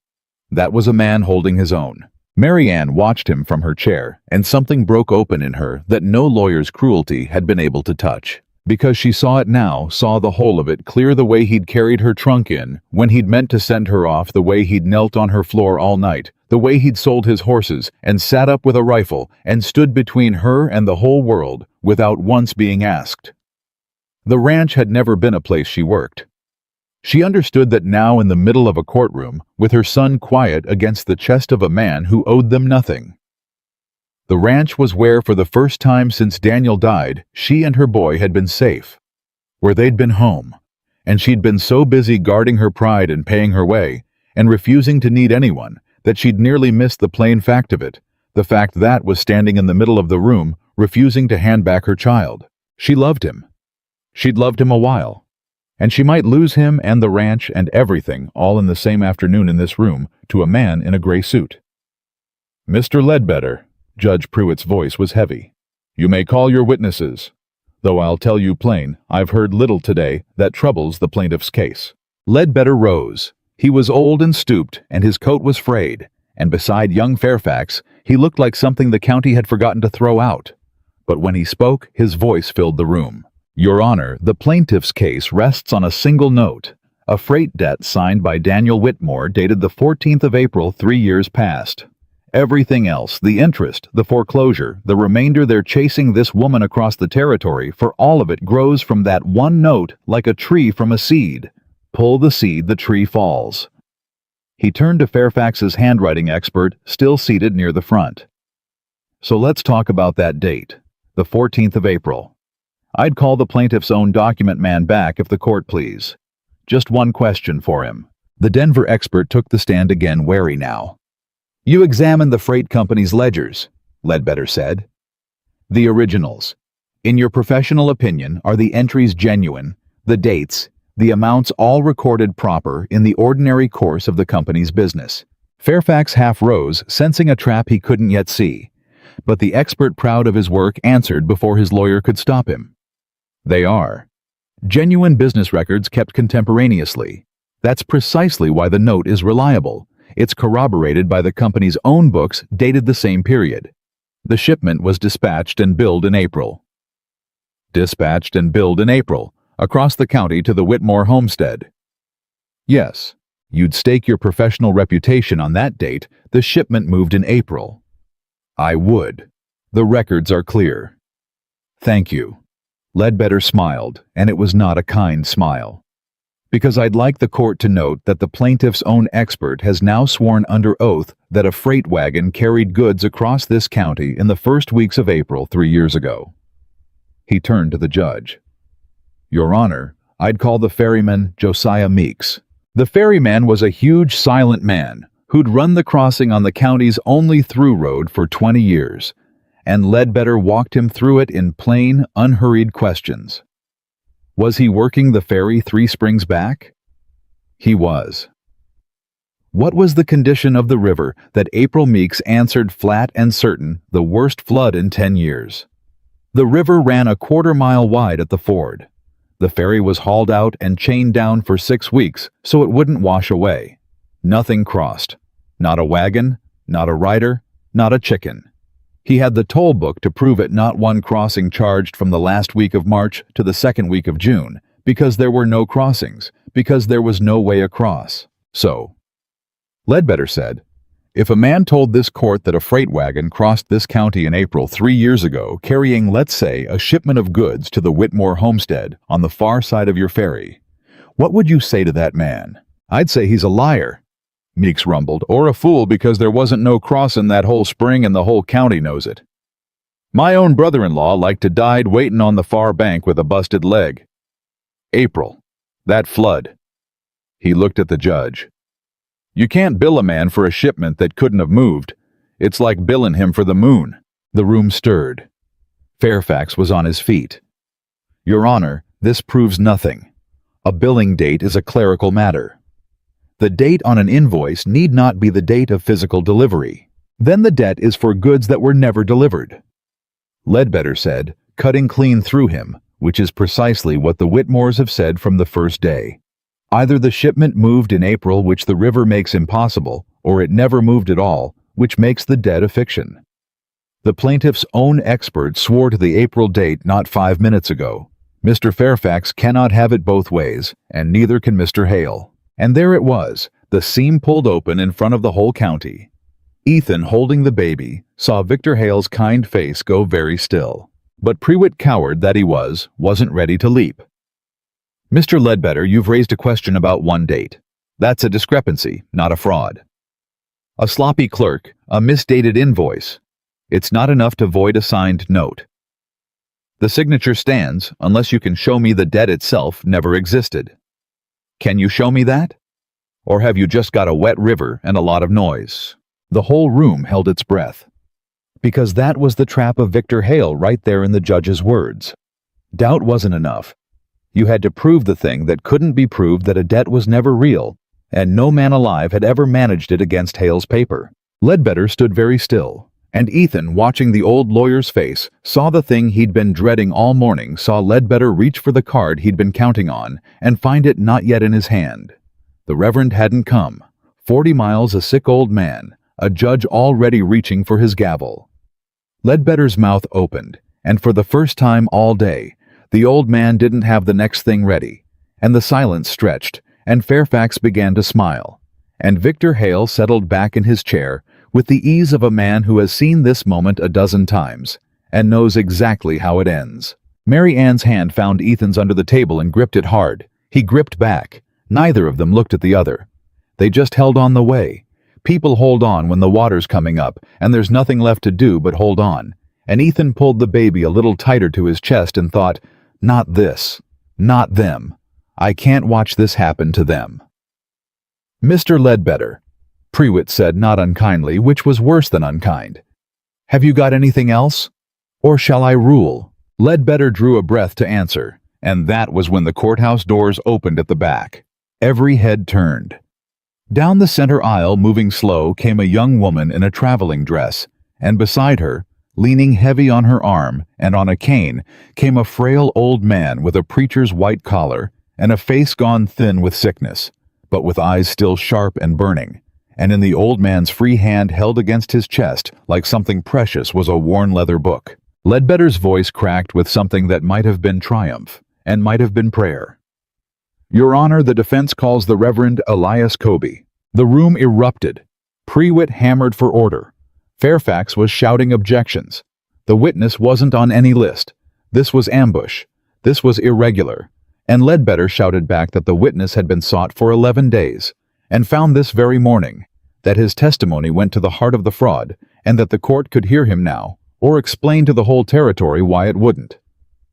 that was a man holding his own. Mary Ann watched him from her chair, and something broke open in her that no lawyer's cruelty had been able to touch. Because she saw it now, saw the whole of it clear, the way he'd carried her trunk in, when he'd meant to send her off, the way he'd knelt on her floor all night, the way he'd sold his horses, and sat up with a rifle, and stood between her and the whole world, without once being asked. The ranch had never been a place she worked. She understood that now, in the middle of a courtroom, with her son quiet against the chest of a man who owed them nothing. The ranch was where, for the first time since Daniel died, she and her boy had been safe. Where they'd been home. And she'd been so busy guarding her pride and paying her way, and refusing to need anyone, that she'd nearly missed the plain fact of it, the fact that was standing in the middle of the room, refusing to hand back her child. She loved him. She'd loved him a while. And she might lose him and the ranch and everything all in the same afternoon in this room to a man in a gray suit. Mr. Ledbetter, Judge Pruitt's voice was heavy. You may call your witnesses, though I'll tell you plain, I've heard little today that troubles the plaintiff's case. Ledbetter rose. He was old and stooped, and his coat was frayed, and beside young Fairfax, he looked like something the county had forgotten to throw out. But when he spoke, his voice filled the room. Your Honor, the plaintiff's case rests on a single note, a freight debt signed by Daniel Whitmore dated the 14th of April 3 years past. Everything else, the interest, the foreclosure, the remainder, they're chasing this woman across the territory, for all of it grows from that one note like a tree from a seed. Pull the seed, the tree falls. He turned to Fairfax's handwriting expert, still seated near the front. So let's talk about that date, the 14th of April. I'd call the plaintiff's own document man back if the court please. Just one question for him. The Denver expert took the stand again, wary now. You examined the freight company's ledgers, Ledbetter said. The originals. In your professional opinion, are the entries genuine, the dates, the amounts all recorded proper in the ordinary course of the company's business? Fairfax half rose, sensing a trap he couldn't yet see. But the expert, proud of his work, answered before his lawyer could stop him. They are. Genuine business records kept contemporaneously. That's precisely why the note is reliable. It's corroborated by the company's own books dated the same period. The shipment was dispatched and billed in April. Dispatched and billed in April, across the county to the Whitmore homestead. Yes, you'd stake your professional reputation on that date. The shipment moved in April. I would. The records are clear. Thank you. Ledbetter smiled, and it was not a kind smile. Because I'd like the court to note that the plaintiff's own expert has now sworn under oath that a freight wagon carried goods across this county in the first weeks of April 3 years ago. He turned to the judge. Your Honor, I'd call the ferryman Josiah Meeks. The ferryman was a huge, silent man who'd run the crossing on the county's only through road for 20 years, and Ledbetter walked him through it in plain, unhurried questions. Was he working the ferry 3 springs back? He was. What was the condition of the river that April Meeks answered flat and certain, the worst flood in 10 years? The river ran a quarter-mile wide at the ford. The ferry was hauled out and chained down for 6 weeks so it wouldn't wash away. Nothing crossed. Not a wagon, not a rider, not a chicken. He had the toll book to prove it. Not one crossing charged from the last week of March to the second week of June, because there were no crossings, because there was no way across. So, Ledbetter said, if a man told this court that a freight wagon crossed this county in April 3 years ago carrying, let's say, a shipment of goods to the Whitmore homestead on the far side of your ferry, what would you say to that man? I'd say he's a liar, Meeks rumbled, or a fool because there wasn't no crossin' that whole spring and the whole county knows it. My own brother-in-law like to died waitin' on the far bank with a busted leg. April. That flood. He looked at the judge. You can't bill a man for a shipment that couldn't have moved. It's like billin' him for the moon. The room stirred. Fairfax was on his feet. Your Honor, this proves nothing. A billing date is a clerical matter. The date on an invoice need not be the date of physical delivery. Then the debt is for goods that were never delivered. Ledbetter said, cutting clean through him, which is precisely what the Whitmores have said from the first day. Either the shipment moved in April, which the river makes impossible, or it never moved at all, which makes the debt a fiction. The plaintiff's own expert swore to the April date not 5 minutes ago. Mr. Fairfax cannot have it both ways, and neither can Mr. Hale. And there it was, the seam pulled open in front of the whole county. Ethan, holding the baby, saw Victor Hale's kind face go very still. But Prewitt, coward that he was, wasn't ready to leap. Mr. Ledbetter, you've raised a question about one date. That's a discrepancy, not a fraud. A sloppy clerk, a misdated invoice. It's not enough to void a signed note. The signature stands unless you can show me the debt itself never existed. Can you show me that? Or have you just got a wet river and a lot of noise? The whole room held its breath. Because that was the trap of Victor Hale right there in the judge's words. Doubt wasn't enough. You had to prove the thing that couldn't be proved, that a debt was never real, and no man alive had ever managed it against Hale's paper. Ledbetter stood very still, and Ethan, watching the old lawyer's face, saw the thing he'd been dreading all morning, saw Ledbetter reach for the card he'd been counting on, and find it not yet in his hand. The Reverend hadn't come. 40 miles, a sick old man, a judge already reaching for his gavel. Ledbetter's mouth opened, and for the first time all day, the old man didn't have the next thing ready, and the silence stretched, and Fairfax began to smile, and Victor Hale settled back in his chair with the ease of a man who has seen this moment a dozen times, and knows exactly how it ends. Mary Ann's hand found Ethan's under the table and gripped it hard. He gripped back. Neither of them looked at the other. They just held on the way. People hold on when the water's coming up, and there's nothing left to do but hold on. And Ethan pulled the baby a little tighter to his chest and thought, not this, not them. I can't watch this happen to them. Mr. Ledbetter, Prewitt said, not unkindly, which was worse than unkind. Have you got anything else? Or shall I rule? Ledbetter drew a breath to answer, and that was when the courthouse doors opened at the back. Every head turned. Down the center aisle, moving slow, came a young woman in a traveling dress, and beside her, leaning heavy on her arm and on a cane, came a frail old man with a preacher's white collar and a face gone thin with sickness, but with eyes still sharp and burning, and in the old man's free hand held against his chest like something precious was a worn leather book. Ledbetter's voice cracked with something that might have been triumph, and might have been prayer. "Your Honor, the defense calls the Reverend Elias Kobe." The room erupted. Prewitt hammered for order. Fairfax was shouting objections. The witness wasn't on any list. This was ambush. This was irregular. And Ledbetter shouted back that the witness had been sought for 11 days, and found this very morning, that his testimony went to the heart of the fraud, and that the court could hear him now, or explain to the whole territory why it wouldn't.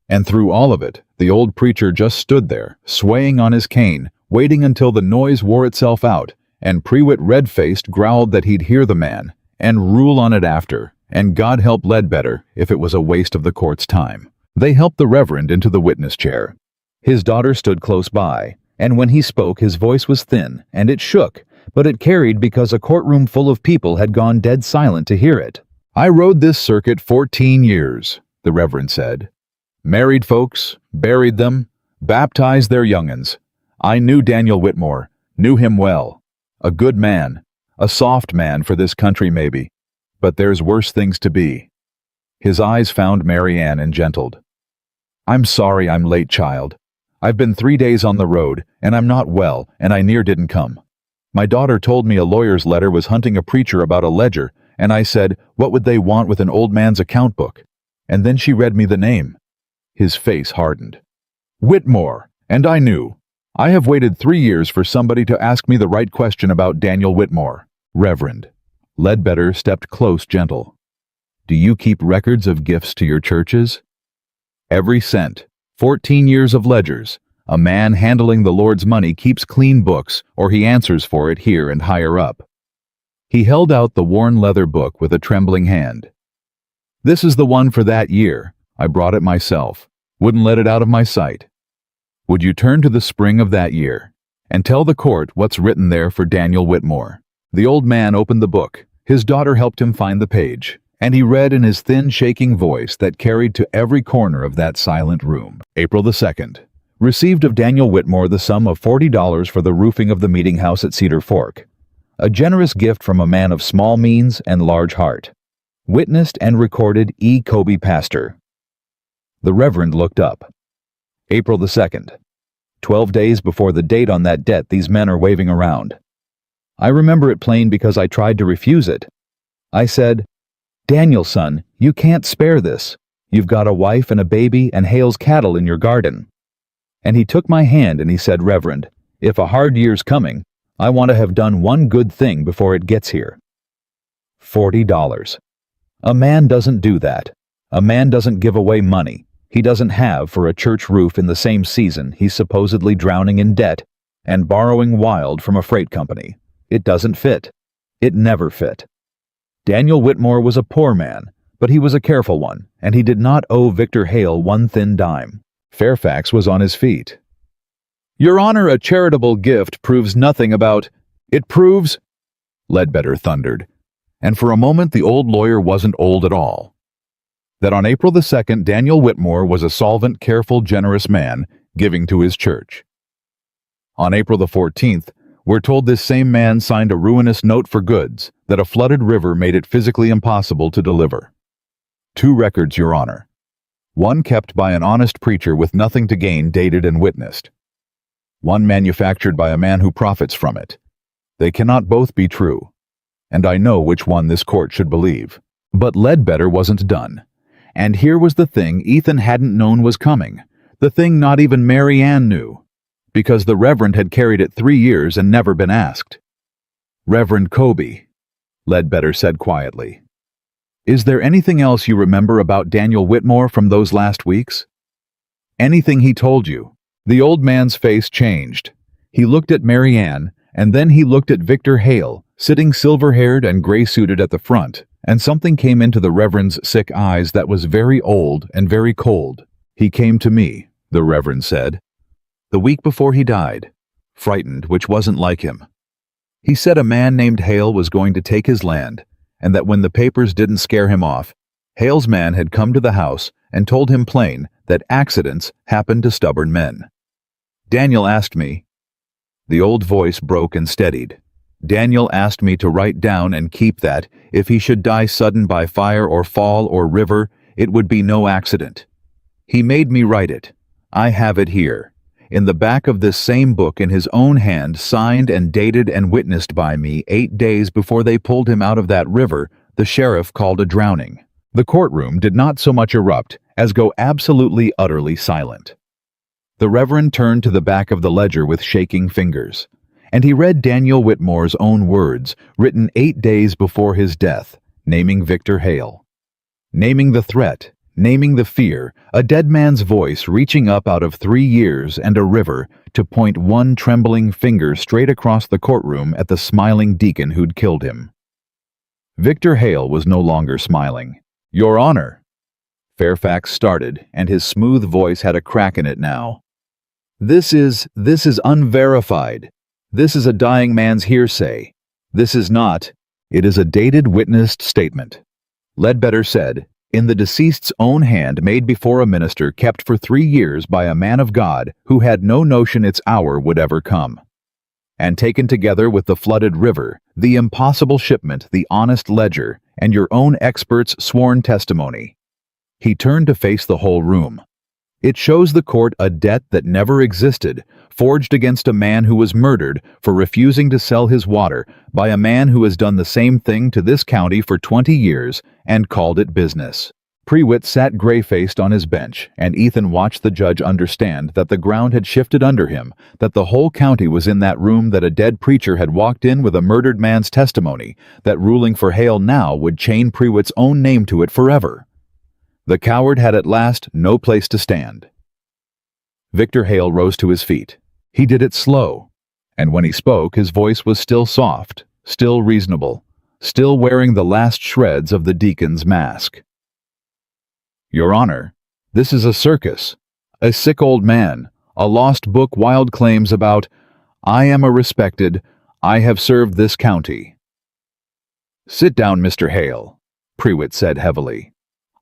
And through all of it, the old preacher just stood there, swaying on his cane, waiting until the noise wore itself out, and Prewitt red-faced growled that he'd hear the man, and rule on it after, and God help Ledbetter if it was a waste of the court's time. They helped the Reverend into the witness chair. His daughter stood close by, and when he spoke his voice was thin, and it shook, but it carried because a courtroom full of people had gone dead silent to hear it. "I rode this circuit 14 years, the Reverend said. Married folks, buried them, baptized their young'uns. I knew Daniel Whitmore, knew him well. A good man, a soft man for this country maybe, but there's worse things to be." His eyes found Mary Ann and gentled. "I'm sorry I'm late, child. I've been 3 days on the road, and I'm not well, and I near didn't come. My daughter told me a lawyer's letter was hunting a preacher about a ledger, and I said, what would they want with an old man's account book? And then she read me the name." His face hardened. "Whitmore, and I knew. I have waited 3 years for somebody to ask me the right question about Daniel Whitmore." "Reverend." Ledbetter stepped close, gentle. "Do you keep records of gifts to your churches?" "Every cent. 14 years of ledgers. A man handling the Lord's money keeps clean books, or he answers for it here and higher up." He held out the worn leather book with a trembling hand. "This is the one for that year. I brought it myself. Wouldn't let it out of my sight. Would you turn to the spring of that year and tell the court what's written there for Daniel Whitmore?" The old man opened the book. His daughter helped him find the page, and he read in his thin, shaking voice that carried to every corner of that silent room. "April the 2nd. Received of Daniel Whitmore the sum of $40 for the roofing of the meeting house at Cedar Fork. A generous gift from a man of small means and large heart. Witnessed and recorded E. Kobe Pastor." The Reverend looked up. "April the 2nd. 12 days before the date on that debt these men are waving around. I remember it plain because I tried to refuse it. I said, 'Daniel, son, you can't spare this. You've got a wife and a baby and Hale's cattle in your garden.' And he took my hand and he said, 'Reverend, if a hard year's coming, I want to have done one good thing before it gets here.' $40. A man doesn't do that. A man doesn't give away money he doesn't have for a church roof in the same season he's supposedly drowning in debt and borrowing wild from a freight company. It doesn't fit. It never fit. Daniel Whitmore was a poor man, but he was a careful one, and he did not owe Victor Hale one thin dime." Fairfax was on his feet. "Your Honor, a charitable gift proves nothing about—" "It proves—" Ledbetter thundered, and for a moment the old lawyer wasn't old at all. "That on April the 2nd, Daniel Whitmore was a solvent, careful, generous man, giving to his church. On April the 14th, we're told this same man signed a ruinous note for goods that a flooded river made it physically impossible to deliver. 2 records, Your Honor. One kept by an honest preacher with nothing to gain, dated and witnessed. One manufactured by a man who profits from it. They cannot both be true, and I know which one this court should believe." But Ledbetter wasn't done. And here was the thing Ethan hadn't known was coming, the thing not even Mary Ann knew, because the Reverend had carried it 3 years and never been asked. "Reverend Kobe," Ledbetter said quietly, "is there anything else you remember about Daniel Whitmore from those last weeks? Anything he told you?" The old man's face changed. He looked at Mary Ann, and then he looked at Victor Hale, sitting silver-haired and gray-suited at the front, and something came into the Reverend's sick eyes that was very old and very cold. "He came to me," the Reverend said, "the week before he died, frightened, which wasn't like him. He said a man named Hale was going to take his land, and that when the papers didn't scare him off, Hale's man had come to the house and told him plain that accidents happened to stubborn men. Daniel asked me—" The old voice broke and steadied. Daniel asked me to write down and keep that, if he should die sudden by fire or fall or river, it would be no accident. He made me write it. I have it here, in the back of this same book in his own hand, signed and dated and witnessed by me 8 days before they pulled him out of that river the sheriff called a drowning. The courtroom did not so much erupt as go absolutely, utterly silent. The Reverend turned to the back of the ledger with shaking fingers, and he read Daniel Whitmore's own words, written 8 days before his death, naming Victor Hale. Naming the threat, naming the fear, a dead man's voice reaching up out of 3 years and a river to point one trembling finger straight across the courtroom at the smiling deacon who'd killed him. Victor Hale was no longer smiling. "Your Honor." Fairfax started, and his smooth voice had a crack in it now. This is unverified. This is a dying man's hearsay. This is not. It is a dated witnessed statement. Ledbetter said, in the deceased's own hand, made before a minister, kept for 3 years by a man of God who had no notion its hour would ever come. And taken together with the flooded river, the impossible shipment, the honest ledger, and your own expert's sworn testimony. He turned to face the whole room. It shows the court a debt that never existed, forged against a man who was murdered for refusing to sell his water by a man who has done the same thing to this county for 20 years and called it business. Prewitt sat gray-faced on his bench, and Ethan watched the judge understand that the ground had shifted under him, that the whole county was in that room, that a dead preacher had walked in with a murdered man's testimony, that ruling for Hale now would chain Prewitt's own name to it forever. The coward had at last no place to stand. Victor Hale rose to his feet. He did it slow, and when he spoke, his voice was still soft, still reasonable, still wearing the last shreds of the deacon's mask. Your Honor, this is a circus, a sick old man, a lost book wild claims about. I am a respected, I have served this county. Sit down, Mr. Hale, Prewitt said heavily.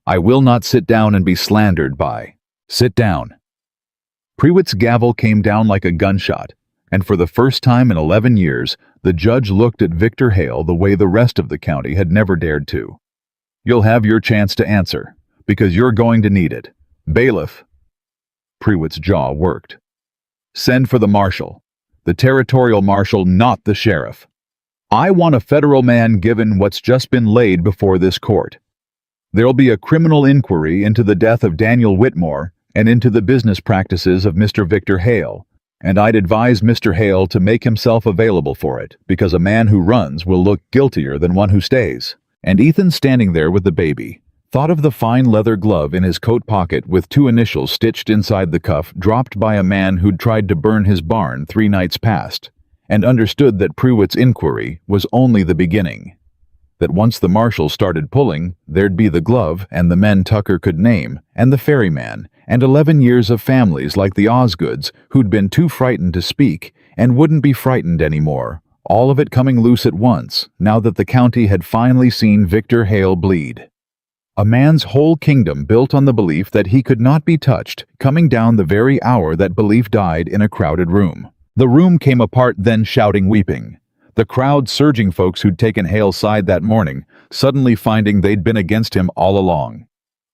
I will not sit down and be slandered by. Sit down. Prewitt's gavel came down like a gunshot, and for the first time in 11 years, the judge looked at Victor Hale the way the rest of the county had never dared to. You'll have your chance to answer, because you're going to need it. Bailiff. Prewitt's jaw worked. Send for the marshal. The territorial marshal, not the sheriff. I want a federal man given what's just been laid before this court. There'll be a criminal inquiry into the death of Daniel Whitmore and into the business practices of Mr. Victor Hale, and I'd advise Mr. Hale to make himself available for it, because a man who runs will look guiltier than one who stays. And Ethan, standing there with the baby, thought of the fine leather glove in his coat pocket with 2 initials stitched inside the cuff, dropped by a man who'd tried to burn his barn 3 nights past, and understood that Prewitt's inquiry was only the beginning. That once the marshal started pulling, there'd be the glove and the men Tucker could name, and the ferryman, and 11 years of families like the Osgoods who'd been too frightened to speak and wouldn't be frightened anymore, all of it coming loose at once, now that the county had finally seen Victor Hale bleed. A man's whole kingdom built on the belief that he could not be touched, coming down the very hour that belief died in a crowded room. The room came apart then, shouting, weeping. The crowd surging folks who'd taken Hale's side that morning, suddenly finding they'd been against him all along.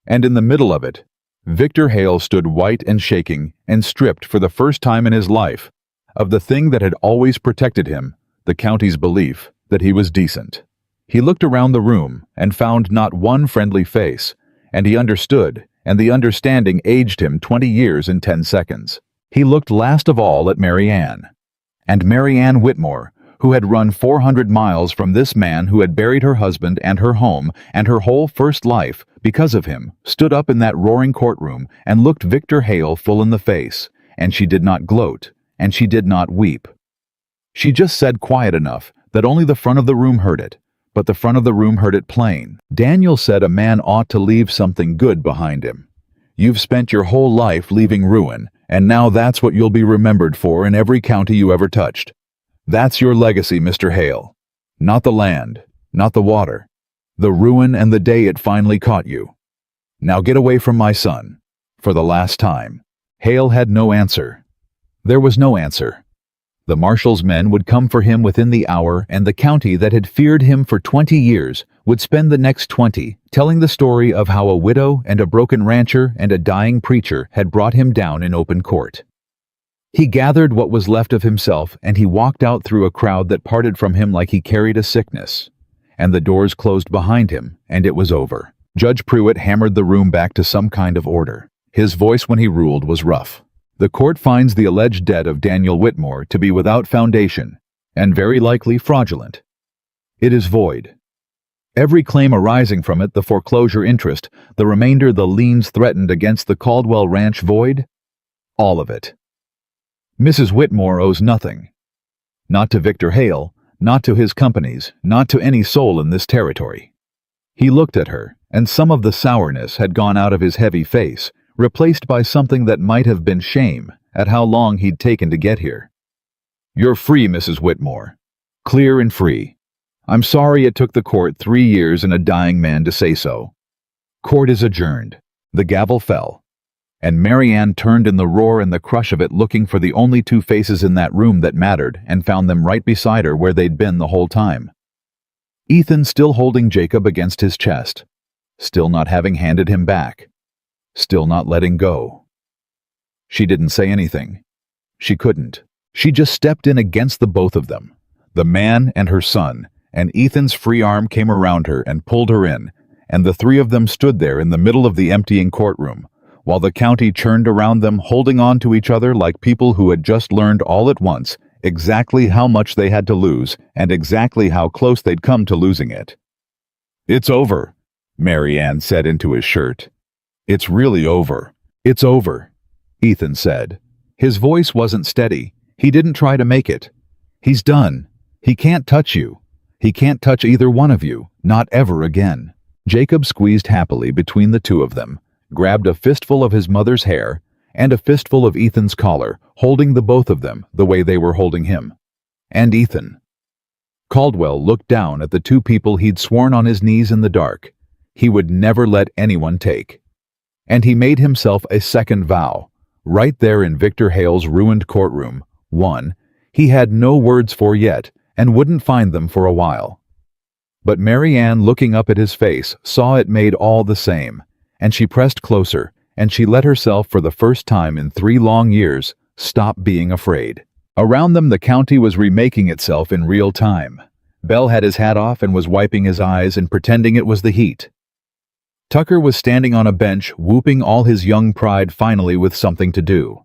And in the middle of it, Victor Hale stood white and shaking and stripped for the first time in his life of the thing that had always protected him, the county's belief that he was decent. He looked around the room and found not one friendly face, and he understood, and the understanding aged him 20 years in 10 seconds. He looked last of all at Mary Ann. And Mary Ann Whitmore, who had run 400 miles from this man who had buried her husband and her home and her whole first life because of him, stood up in that roaring courtroom and looked Victor Hale full in the face, and she did not gloat, and she did not weep. She just said quiet enough that only the front of the room heard it, but the front of the room heard it plain. Daniel said a man ought to leave something good behind him. You've spent your whole life leaving ruin, and now that's what you'll be remembered for in every county you ever touched. That's your legacy, Mr. Hale. Not the land, not the water. The ruin and the day it finally caught you. Now get away from my son. For the last time. Hale had no answer. There was no answer. The marshal's men would come for him within the hour, and the county that had feared him for 20 years would spend the next 20 telling the story of how a widow and a broken rancher and a dying preacher had brought him down in open court. He gathered what was left of himself, and he walked out through a crowd that parted from him like he carried a sickness. And the doors closed behind him, and it was over. Judge Pruitt hammered the room back to some kind of order. His voice when he ruled was rough. The court finds the alleged debt of Daniel Whitmore to be without foundation, and very likely fraudulent. It is void. Every claim arising from it, the foreclosure interest, the remainder, the liens threatened against the Caldwell Ranch, void. All of it. Mrs. Whitmore owes nothing. Not to Victor Hale, not to his companies, not to any soul in this territory. He looked at her, and some of the sourness had gone out of his heavy face, replaced by something that might have been shame at how long he'd taken to get here. You're free, Mrs. Whitmore. Clear and free. I'm sorry it took the court 3 years and a dying man to say so. Court is adjourned. The gavel fell. And Mary Ann turned in the roar and the crush of it, looking for the only two faces in that room that mattered, and found them right beside her where they'd been the whole time. Ethan still holding Jacob against his chest, still not having handed him back, still not letting go. She didn't say anything. She couldn't. She just stepped in against the both of them, the man and her son, and Ethan's free arm came around her and pulled her in, and the three of them stood there in the middle of the emptying courtroom, while the county churned around them, holding on to each other like people who had just learned all at once exactly how much they had to lose and exactly how close they'd come to losing it. It's over, Mary Ann said into his shirt. It's really over. It's over, Ethan said. His voice wasn't steady. He didn't try to make it. He's done. He can't touch you. He can't touch either one of you, not ever again. Jacob squeezed happily between the two of them, grabbed a fistful of his mother's hair and a fistful of Ethan's collar, holding the both of them the way they were holding him. And Ethan. Caldwell looked down at the two people he'd sworn on his knees in the dark he would never let anyone take. And he made himself a second vow, right there in Victor Hale's ruined courtroom, one he had no words for yet and wouldn't find them for a while. But Mary Ann, looking up at his face, saw it made all the same, and she pressed closer, and she let herself, for the first time in 3 long years, stop being afraid. Around them the county was remaking itself in real time. Bell had his hat off and was wiping his eyes and pretending it was the heat. Tucker was standing on a bench, whooping all his young pride finally with something to do.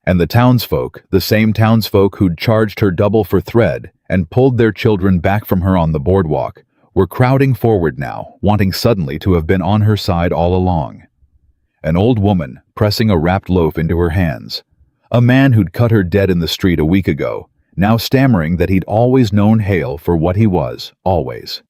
And the townsfolk, the same townsfolk who'd charged her double for thread and pulled their children back from her on the boardwalk, were crowding forward now, wanting suddenly to have been on her side all along. An old woman pressing a wrapped loaf into her hands. A man who'd cut her dead in the street a week ago, now stammering that he'd always known Hale for what he was, always.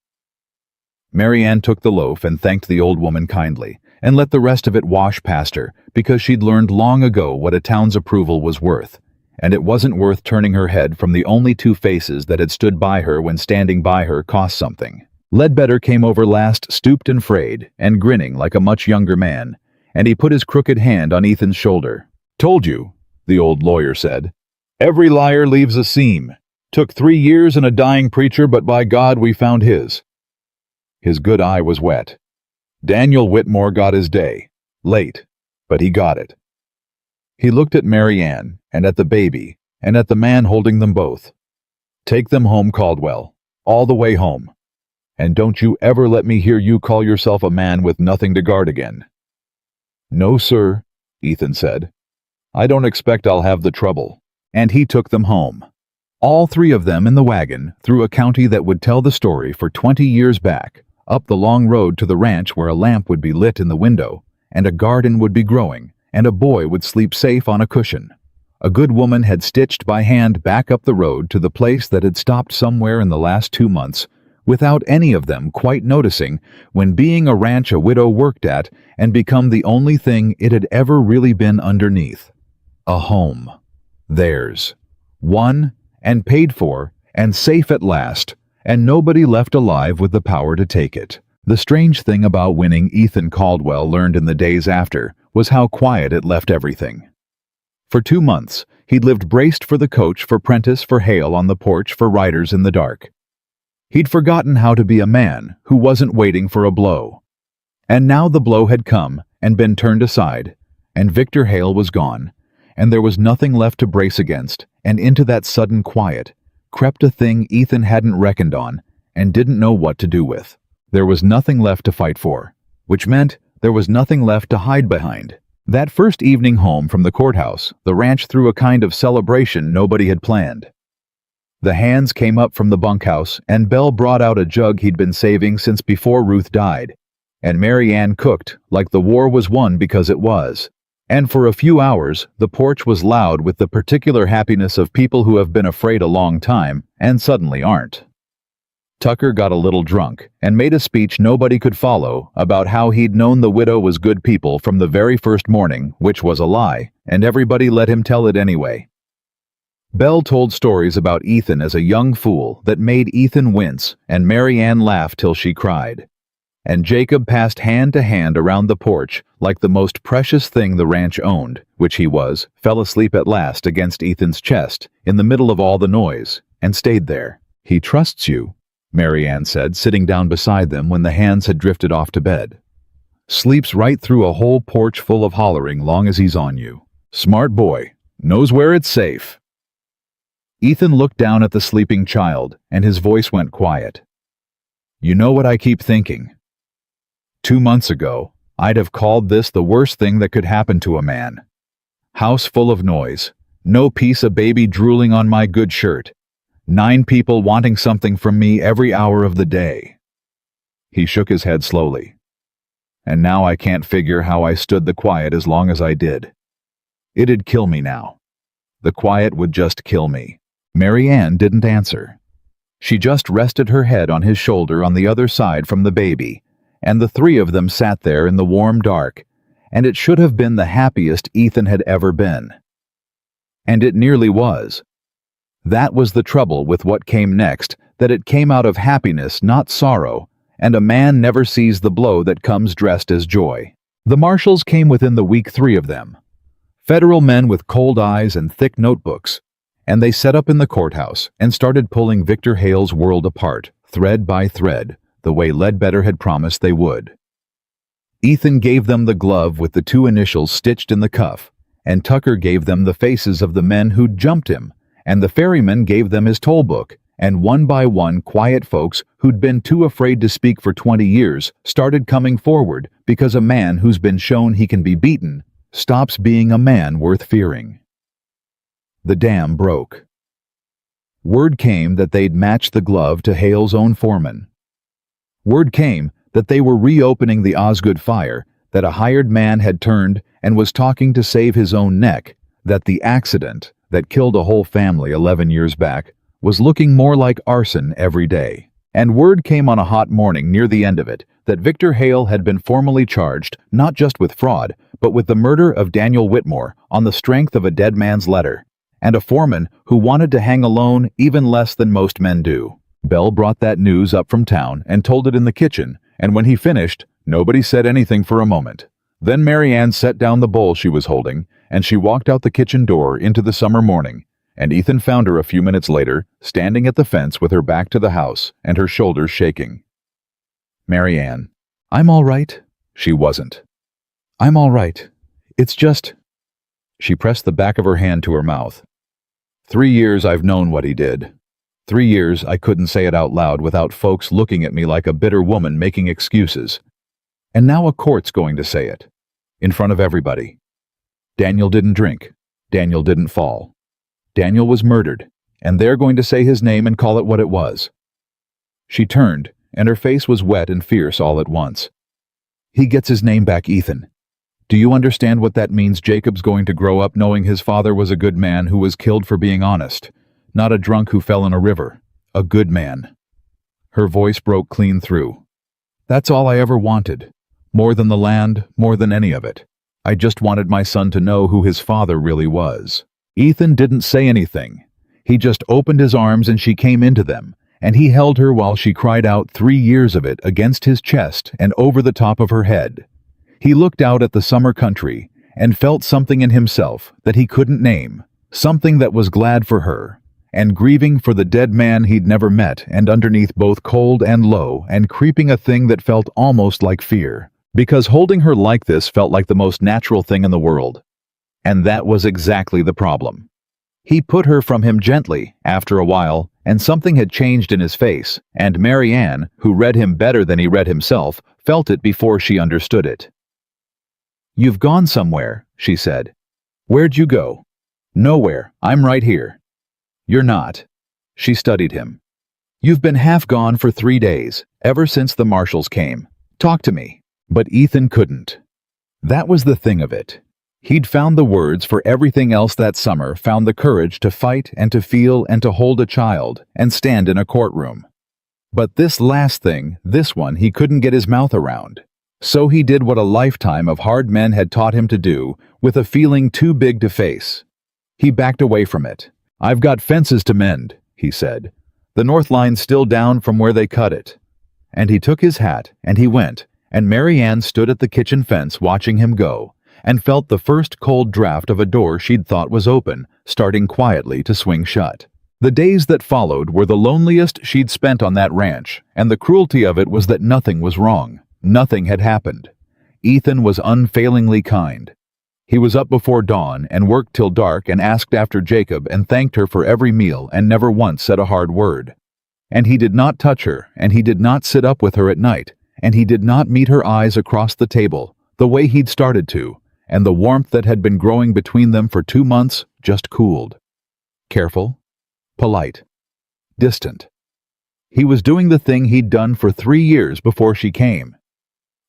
Mary Ann took the loaf and thanked the old woman kindly, and let the rest of it wash past her, because she'd learned long ago what a town's approval was worth, and it wasn't worth turning her head from the only two faces that had stood by her when standing by her cost something. Ledbetter came over last, stooped and frayed, and grinning like a much younger man, and he put his crooked hand on Ethan's shoulder. "Told you," the old lawyer said. "Every liar leaves a seam. Took 3 years and a dying preacher, but by God we found his." His good eye was wet. Daniel Whitmore got his day. Late, but he got it. He looked at Mary Ann, and at the baby, and at the man holding them both. "Take them home, Caldwell. All the way home. And don't you ever let me hear you call yourself a man with nothing to guard again." "No, sir," Ethan said. "I don't expect I'll have the trouble." And he took them home. All 3 of them in the wagon, through a county that would tell the story for 20 years back, up the long road to the ranch where a lamp would be lit in the window, and a garden would be growing, and a boy would sleep safe on a cushion. A good woman had stitched by hand back up the road to the place that had stopped somewhere in the last 2 months, without any of them quite noticing, when being a ranch a widow worked at and become the only thing it had ever really been underneath. A home. Theirs. Won and paid for and safe at last, and nobody left alive with the power to take it. The strange thing about winning, Ethan Caldwell learned in the days after, was how quiet it left everything. For 2 months, he'd lived braced for the coach, for Prentice, for Hale on the porch, for riders in the dark. He'd forgotten how to be a man who wasn't waiting for a blow. And now the blow had come and been turned aside, and Victor Hale was gone, and there was nothing left to brace against, and into that sudden quiet crept a thing Ethan hadn't reckoned on and didn't know what to do with. There was nothing left to fight for, which meant there was nothing left to hide behind. That first evening home from the courthouse, the ranch threw a kind of celebration nobody had planned. The hands came up from the bunkhouse, and Belle brought out a jug he'd been saving since before Ruth died, and Mary Ann cooked like the war was won, because it was. And for a few hours, the porch was loud with the particular happiness of people who have been afraid a long time and suddenly aren't. Tucker got a little drunk and made a speech nobody could follow about how he'd known the widow was good people from the very first morning, which was a lie, and everybody let him tell it anyway. Belle told stories about Ethan as a young fool that made Ethan wince, and Mary Ann laughed till she cried. And Jacob passed hand to hand around the porch like the most precious thing the ranch owned, which he was, fell asleep at last against Ethan's chest in the middle of all the noise, and stayed there. "He trusts you," Mary Ann said, sitting down beside them when the hands had drifted off to bed. "Sleeps right through a whole porch full of hollering long as he's on you. Smart boy. Knows where it's safe." Ethan looked down at the sleeping child, and his voice went quiet. "You know what I keep thinking? 2 months ago, I'd have called this the worst thing that could happen to a man. House full of noise, no peace, a baby drooling on my good shirt, 9 people wanting something from me every hour of the day." He shook his head slowly. "And now I can't figure how I stood the quiet as long as I did. It'd kill me now. The quiet would just kill me." Mary Ann didn't answer. She just rested her head on his shoulder on the other side from the baby, and the three of them sat there in the warm dark, and it should have been the happiest Ethan had ever been. And it nearly was. That was the trouble with what came next, that it came out of happiness, not sorrow, and a man never sees the blow that comes dressed as joy. The marshals came within the week, 3 of them. Federal men with cold eyes and thick notebooks, and they set up in the courthouse and started pulling Victor Hale's world apart, thread by thread, the way Ledbetter had promised they would. Ethan gave them the glove with the 2 initials stitched in the cuff, and Tucker gave them the faces of the men who'd jumped him, and the ferryman gave them his toll book, and one by one quiet folks who'd been too afraid to speak for 20 years started coming forward, because a man who's been shown he can be beaten stops being a man worth fearing. The dam broke. Word came that they'd matched the glove to Hale's own foreman. Word came that they were reopening the Osgood fire, that a hired man had turned and was talking to save his own neck, that the accident that killed a whole family 11 years back was looking more like arson every day. And word came on a hot morning near the end of it that Victor Hale had been formally charged not just with fraud, but with the murder of Daniel Whitmore on the strength of a dead man's letter, and a foreman who wanted to hang alone even less than most men do. Belle brought that news up from town and told it in the kitchen, and when he finished, nobody said anything for a moment. Then Mary Ann set down the bowl she was holding, and she walked out the kitchen door into the summer morning, and Ethan found her a few minutes later, standing at the fence with her back to the house and her shoulders shaking. "Mary Ann, I'm all right." She wasn't. "I'm all right. It's just—" She pressed the back of her hand to her mouth. 3 years I've known what he did. 3 years I couldn't say it out loud without folks looking at me like a bitter woman making excuses. And now a court's going to say it. In front of everybody. Daniel didn't drink. Daniel didn't fall. Daniel was murdered, and they're going to say his name and call it what it was. She turned, and her face was wet and fierce all at once. "He gets his name back, Ethan. Do you understand what that means? Jacob's going to grow up knowing his father was a good man who was killed for being honest. Not a drunk who fell in a river. A good man." Her voice broke clean through. "That's all I ever wanted. More than the land, more than any of it. I just wanted my son to know who his father really was." Ethan didn't say anything. He just opened his arms and she came into them, and he held her while she cried out 3 years of it against his chest and over the top of her head. He looked out at the summer country, and felt something in himself that he couldn't name, something that was glad for her, and grieving for the dead man he'd never met, and underneath both cold and low and creeping a thing that felt almost like fear, because holding her like this felt like the most natural thing in the world. And that was exactly the problem. He put her from him gently, after a while, and something had changed in his face, and Mary Ann, who read him better than he read himself, felt it before she understood it. "You've gone somewhere," she said. "Where'd you go?" "Nowhere. I'm right here." "You're not." She studied him. "You've been half gone for 3 days, ever since the marshals came. Talk to me." But Ethan couldn't. That was the thing of it. He'd found the words for everything else that summer, found the courage to fight and to feel and to hold a child and stand in a courtroom. But this last thing, this one, he couldn't get his mouth around. So he did what a lifetime of hard men had taught him to do, with a feeling too big to face. He backed away from it. "I've got fences to mend," he said. "The north line's still down from where they cut it." And he took his hat, and he went, and Mary Ann stood at the kitchen fence watching him go, and felt the first cold draft of a door she'd thought was open, starting quietly to swing shut. The days that followed were the loneliest she'd spent on that ranch, and the cruelty of it was that nothing was wrong. Nothing had happened. Ethan was unfailingly kind. He was up before dawn and worked till dark and asked after Jacob and thanked her for every meal and never once said a hard word. And he did not touch her, and he did not sit up with her at night, and he did not meet her eyes across the table, the way he'd started to, and the warmth that had been growing between them for 2 months just cooled. Careful, polite, distant. He was doing the thing he'd done for 3 years before she came.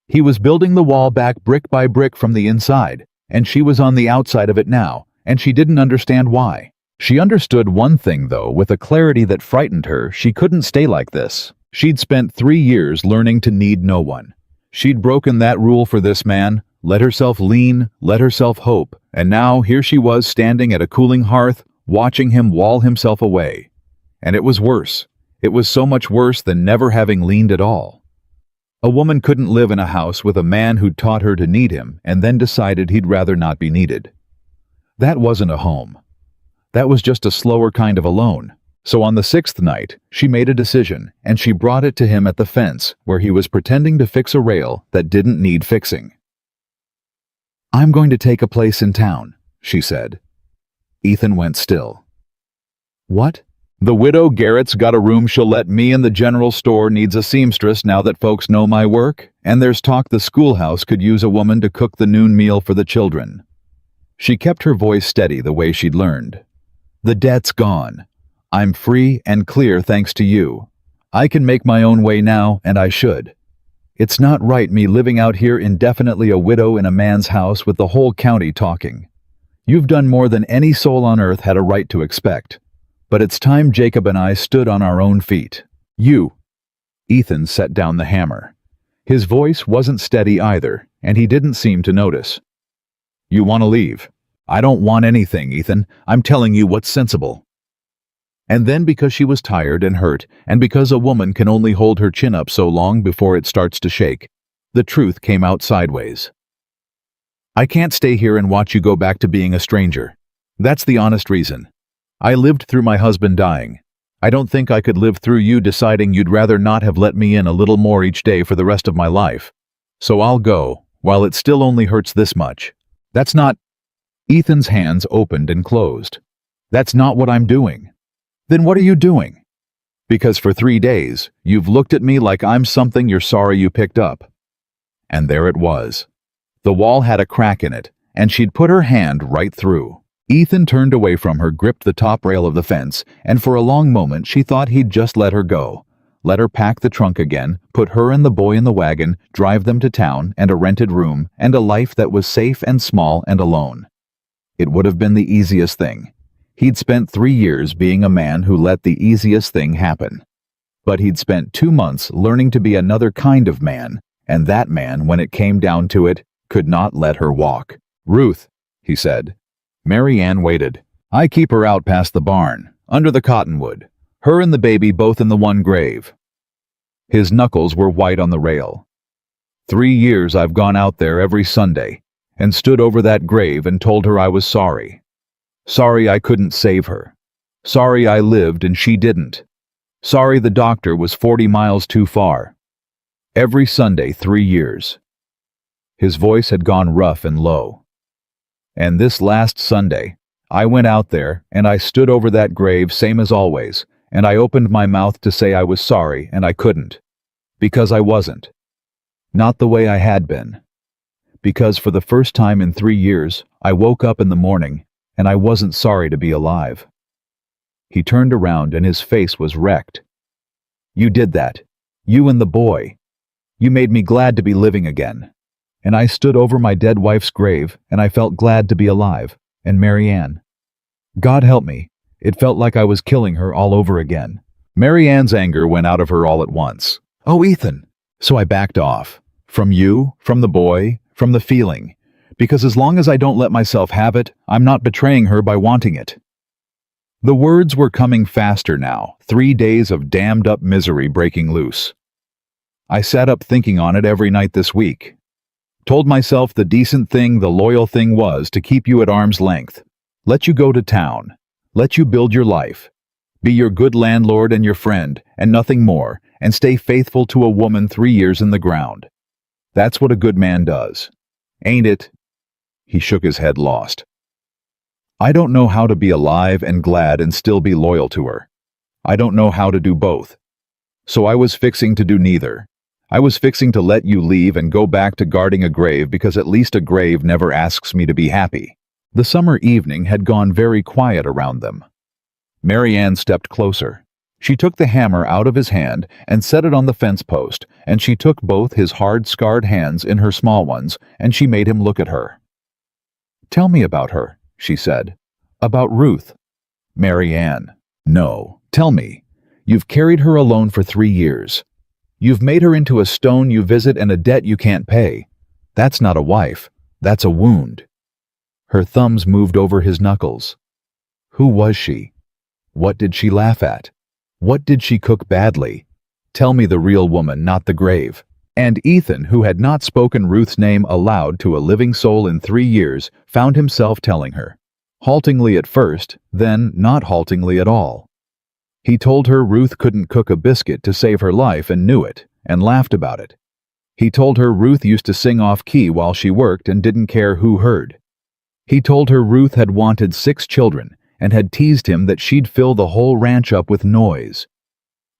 He was building the wall back brick by brick from the inside, and she was on the outside of it now, and she didn't understand why. She understood one thing, though, with a clarity that frightened her. She couldn't stay like this. She'd spent 3 years learning to need no one. She'd broken that rule for this man, let herself lean, let herself hope, and now here she was standing at a cooling hearth, watching him wall himself away. And it was worse. It was so much worse than never having leaned at all. A woman couldn't live in a house with a man who'd taught her to need him and then decided he'd rather not be needed. That wasn't a home. That was just a slower kind of alone. So on the 6th night, she made a decision, and she brought it to him at the fence, where he was pretending to fix a rail that didn't need fixing. "I'm going to take a place in town," she said. Ethan went still. "What?" "The widow Garrett's got a room she'll let me in. The general store needs a seamstress now that folks know my work, and there's talk the schoolhouse could use a woman to cook the noon meal for the children." She kept her voice steady the way she'd learned. "The debt's gone. I'm free and clear thanks to you. I can make my own way now, and I should. It's not right me living out here indefinitely a widow in a man's house with the whole county talking. You've done more than any soul on earth had a right to expect. But it's time Jacob and I stood on our own feet. You." Ethan set down the hammer. His voice wasn't steady either, and he didn't seem to notice. "You want to leave?" "I don't want anything, Ethan. I'm telling you what's sensible." And then, because she was tired and hurt, and because a woman can only hold her chin up so long before it starts to shake, the truth came out sideways. "I can't stay here and watch you go back to being a stranger. That's the honest reason. I lived through my husband dying. I don't think I could live through you deciding you'd rather not have let me in a little more each day for the rest of my life. So I'll go, while it still only hurts this much. That's not—" Ethan's hands opened and closed. "That's not what I'm doing." "Then what are you doing?" "Because for 3 days, you've looked at me like I'm something you're sorry you picked up." And there it was. The wall had a crack in it, and she'd put her hand right through. Ethan turned away from her, gripped the top rail of the fence, and for a long moment she thought he'd just let her go. Let her pack the trunk again, put her and the boy in the wagon, drive them to town and a rented room, and a life that was safe and small and alone. It would have been the easiest thing. He'd spent 3 years being a man who let the easiest thing happen. But he'd spent 2 months learning to be another kind of man, and that man, when it came down to it, could not let her walk. "Ruth," he said. Mary Ann waited. "I keep her out past the barn, under the cottonwood. Her and the baby both in the one grave." His knuckles were white on the rail. 3 years I've gone out there every Sunday, and stood over that grave and told her I was sorry. Sorry I couldn't save her. Sorry I lived and she didn't. Sorry the doctor was 40 miles too far. Every Sunday, 3 years. His voice had gone rough and low. And this last Sunday, I went out there and I stood over that grave same as always, and I opened my mouth to say I was sorry and I couldn't. Because I wasn't. Not the way I had been. Because for the first time in 3 years, I woke up in the morning and I wasn't sorry to be alive. He turned around and his face was wrecked. You did that. You and the boy. You made me glad to be living again. And I stood over my dead wife's grave and I felt glad to be alive. And Mary Ann. God help me. It felt like I was killing her all over again. Mary Ann's anger went out of her all at once. Oh, Ethan. So I backed off. From you, from the boy, from the feeling. Because as long as I don't let myself have it, I'm not betraying her by wanting it. The words were coming faster now, 3 days of dammed-up misery breaking loose. I sat up thinking on it every night this week. Told myself the decent thing, the loyal thing was to keep you at arm's length. Let you go to town. Let you build your life. Be your good landlord and your friend, and nothing more, and stay faithful to a woman 3 years in the ground. That's what a good man does. Ain't it? He shook his head lost. I don't know how to be alive and glad and still be loyal to her. I don't know how to do both. So I was fixing to do neither. I was fixing to let you leave and go back to guarding a grave because at least a grave never asks me to be happy. The summer evening had gone very quiet around them. Mary Ann stepped closer. She took the hammer out of his hand and set it on the fence post, and she took both his hard, scarred hands in her small ones, and she made him look at her. Tell me about her, she said. About Ruth. Mary Ann. No, tell me. You've carried her alone for 3 years. You've made her into a stone you visit and a debt you can't pay. That's not a wife. That's a wound. Her thumbs moved over his knuckles. Who was she? What did she laugh at? What did she cook badly? Tell me the real woman, not the grave. And Ethan, who had not spoken Ruth's name aloud to a living soul in 3 years, found himself telling her. Haltingly at first, then not haltingly at all. He told her Ruth couldn't cook a biscuit to save her life and knew it, and laughed about it. He told her Ruth used to sing off-key while she worked and didn't care who heard. He told her Ruth had wanted 6 children and had teased him that she'd fill the whole ranch up with noise.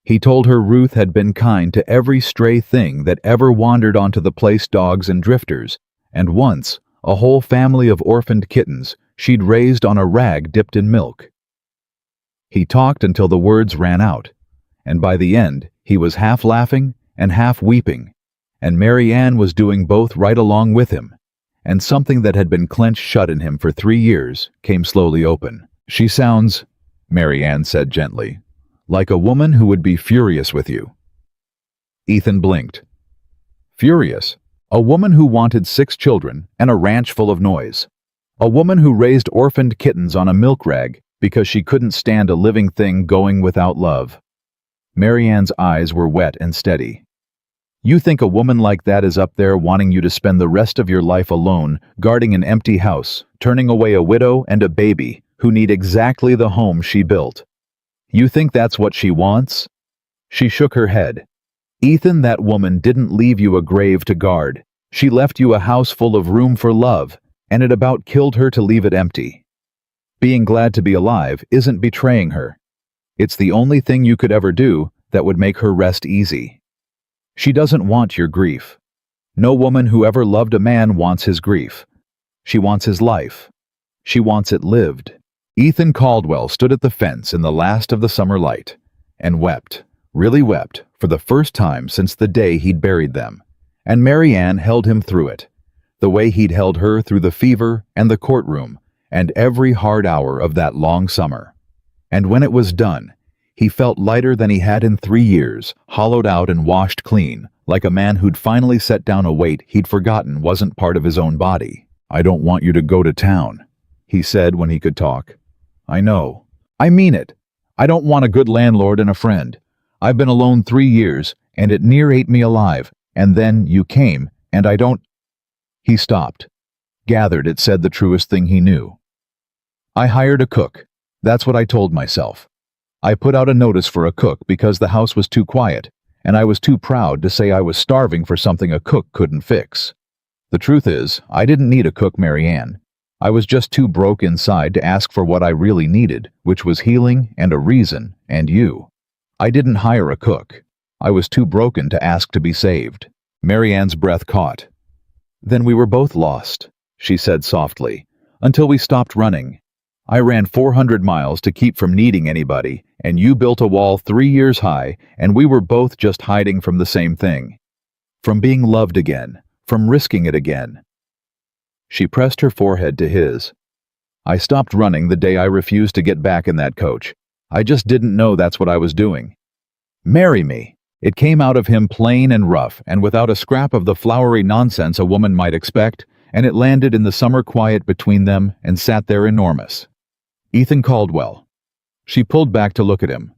He told her Ruth had been kind to every stray thing that ever wandered onto the place, dogs and drifters, and once, a whole family of orphaned kittens she'd raised on a rag dipped in milk. He talked until the words ran out, and by the end, he was half laughing and half weeping, and Mary Ann was doing both right along with him, and something that had been clenched shut in him for 3 years came slowly open. She sounds, Mary Ann said gently, like a woman who would be furious with you. Ethan blinked. Furious? A woman who wanted 6 children and a ranch full of noise. A woman who raised orphaned kittens on a milk rag because she couldn't stand a living thing going without love. Mary Ann's eyes were wet and steady. You think a woman like that is up there wanting you to spend the rest of your life alone, guarding an empty house, turning away a widow and a baby who need exactly the home she built. You think that's what she wants? She shook her head. Ethan, that woman didn't leave you a grave to guard. She left you a house full of room for love, and it about killed her to leave it empty. Being glad to be alive isn't betraying her. It's the only thing you could ever do that would make her rest easy. She doesn't want your grief. No woman who ever loved a man wants his grief. She wants his life. She wants it lived. Ethan Caldwell stood at the fence in the last of the summer light and wept, really wept, for the first time since the day he'd buried them. And Mary Ann held him through it, the way he'd held her through the fever and the courtroom and every hard hour of that long summer. And when it was done, he felt lighter than he had in 3 years, hollowed out and washed clean, like a man who'd finally set down a weight he'd forgotten wasn't part of his own body. I don't want you to go to town, he said when he could talk. I know. I mean it. I don't want a good landlord and a friend. I've been alone 3 years, and it near ate me alive, and then you came, and I don't... He stopped. gathered it said the truest thing he knew. I hired a cook. That's what I told myself. I put out a notice for a cook because the house was too quiet, and I was too proud to say I was starving for something a cook couldn't fix. The truth is, I didn't need a cook, Mary Ann. I was just too broke inside to ask for what I really needed, which was healing and a reason, and you. I didn't hire a cook. I was too broken to ask to be saved. Mary Ann's breath caught. Then we were both lost, she said softly, until we stopped running. I ran 400 miles to keep from needing anybody, and you built a wall 3 years high, and we were both just hiding from the same thing. From being loved again, from risking it again. She pressed her forehead to his. I stopped running the day I refused to get back in that coach. I just didn't know that's what I was doing. Marry me. It came out of him plain and rough, and without a scrap of the flowery nonsense a woman might expect, and it landed in the summer quiet between them and sat there enormous. Ethan Caldwell. She pulled back to look at him.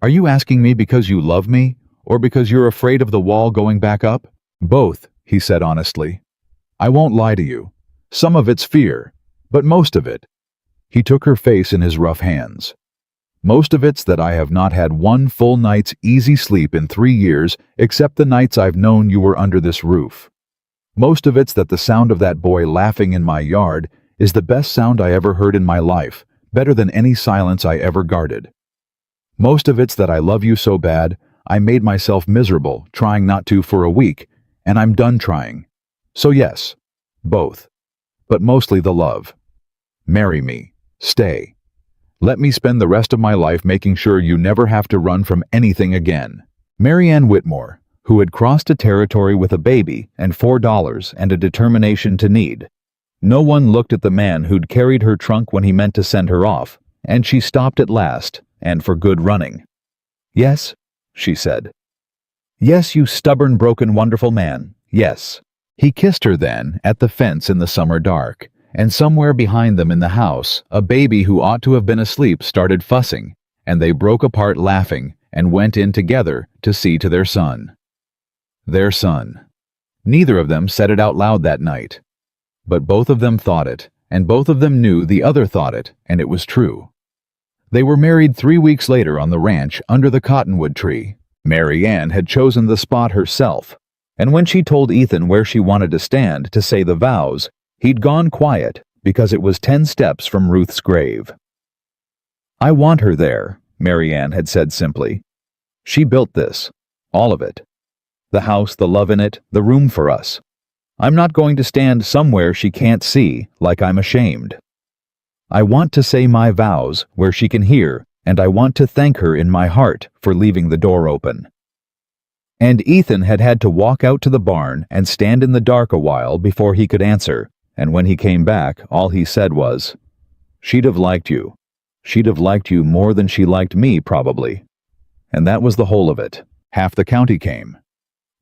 Are you asking me because you love me, or because you're afraid of the wall going back up? Both, he said honestly. I won't lie to you. Some of it's fear, but most of it. He took her face in his rough hands. Most of it's that I have not had one full night's easy sleep in 3 years, except the nights I've known you were under this roof. Most of it's that the sound of that boy laughing in my yard is the best sound I ever heard in my life, better than any silence I ever guarded. Most of it's that I love you so bad, I made myself miserable, trying not to for a week, and I'm done trying. So yes, both. But mostly the love. Marry me. Stay. Let me spend the rest of my life making sure you never have to run from anything again. Mary Ann Whitmore, who had crossed a territory with a baby and $4 and a determination to need. No one looked at the man who'd carried her trunk when he meant to send her off, and she stopped at last, and for good running. Yes, she said. Yes, you stubborn, broken, wonderful man. Yes. He kissed her then at the fence in the summer dark, and somewhere behind them in the house, a baby who ought to have been asleep started fussing, and they broke apart laughing and went in together to see to their son. Their son. Neither of them said it out loud that night. But both of them thought it, and both of them knew the other thought it, and it was true. They were married 3 weeks later on the ranch under the cottonwood tree. Mary Ann had chosen the spot herself, and when she told Ethan where she wanted to stand to say the vows, he'd gone quiet because it was 10 steps from Ruth's grave. I want her there, Mary Ann had said simply. She built this, all of it. The house, the love in it, the room for us. I'm not going to stand somewhere she can't see, like I'm ashamed. I want to say my vows where she can hear, and I want to thank her in my heart for leaving the door open. And Ethan had had to walk out to the barn and stand in the dark a while before he could answer, and when he came back, all he said was, "She'd have liked you. She'd have liked you more than she liked me, probably." And that was the whole of it. Half the county came.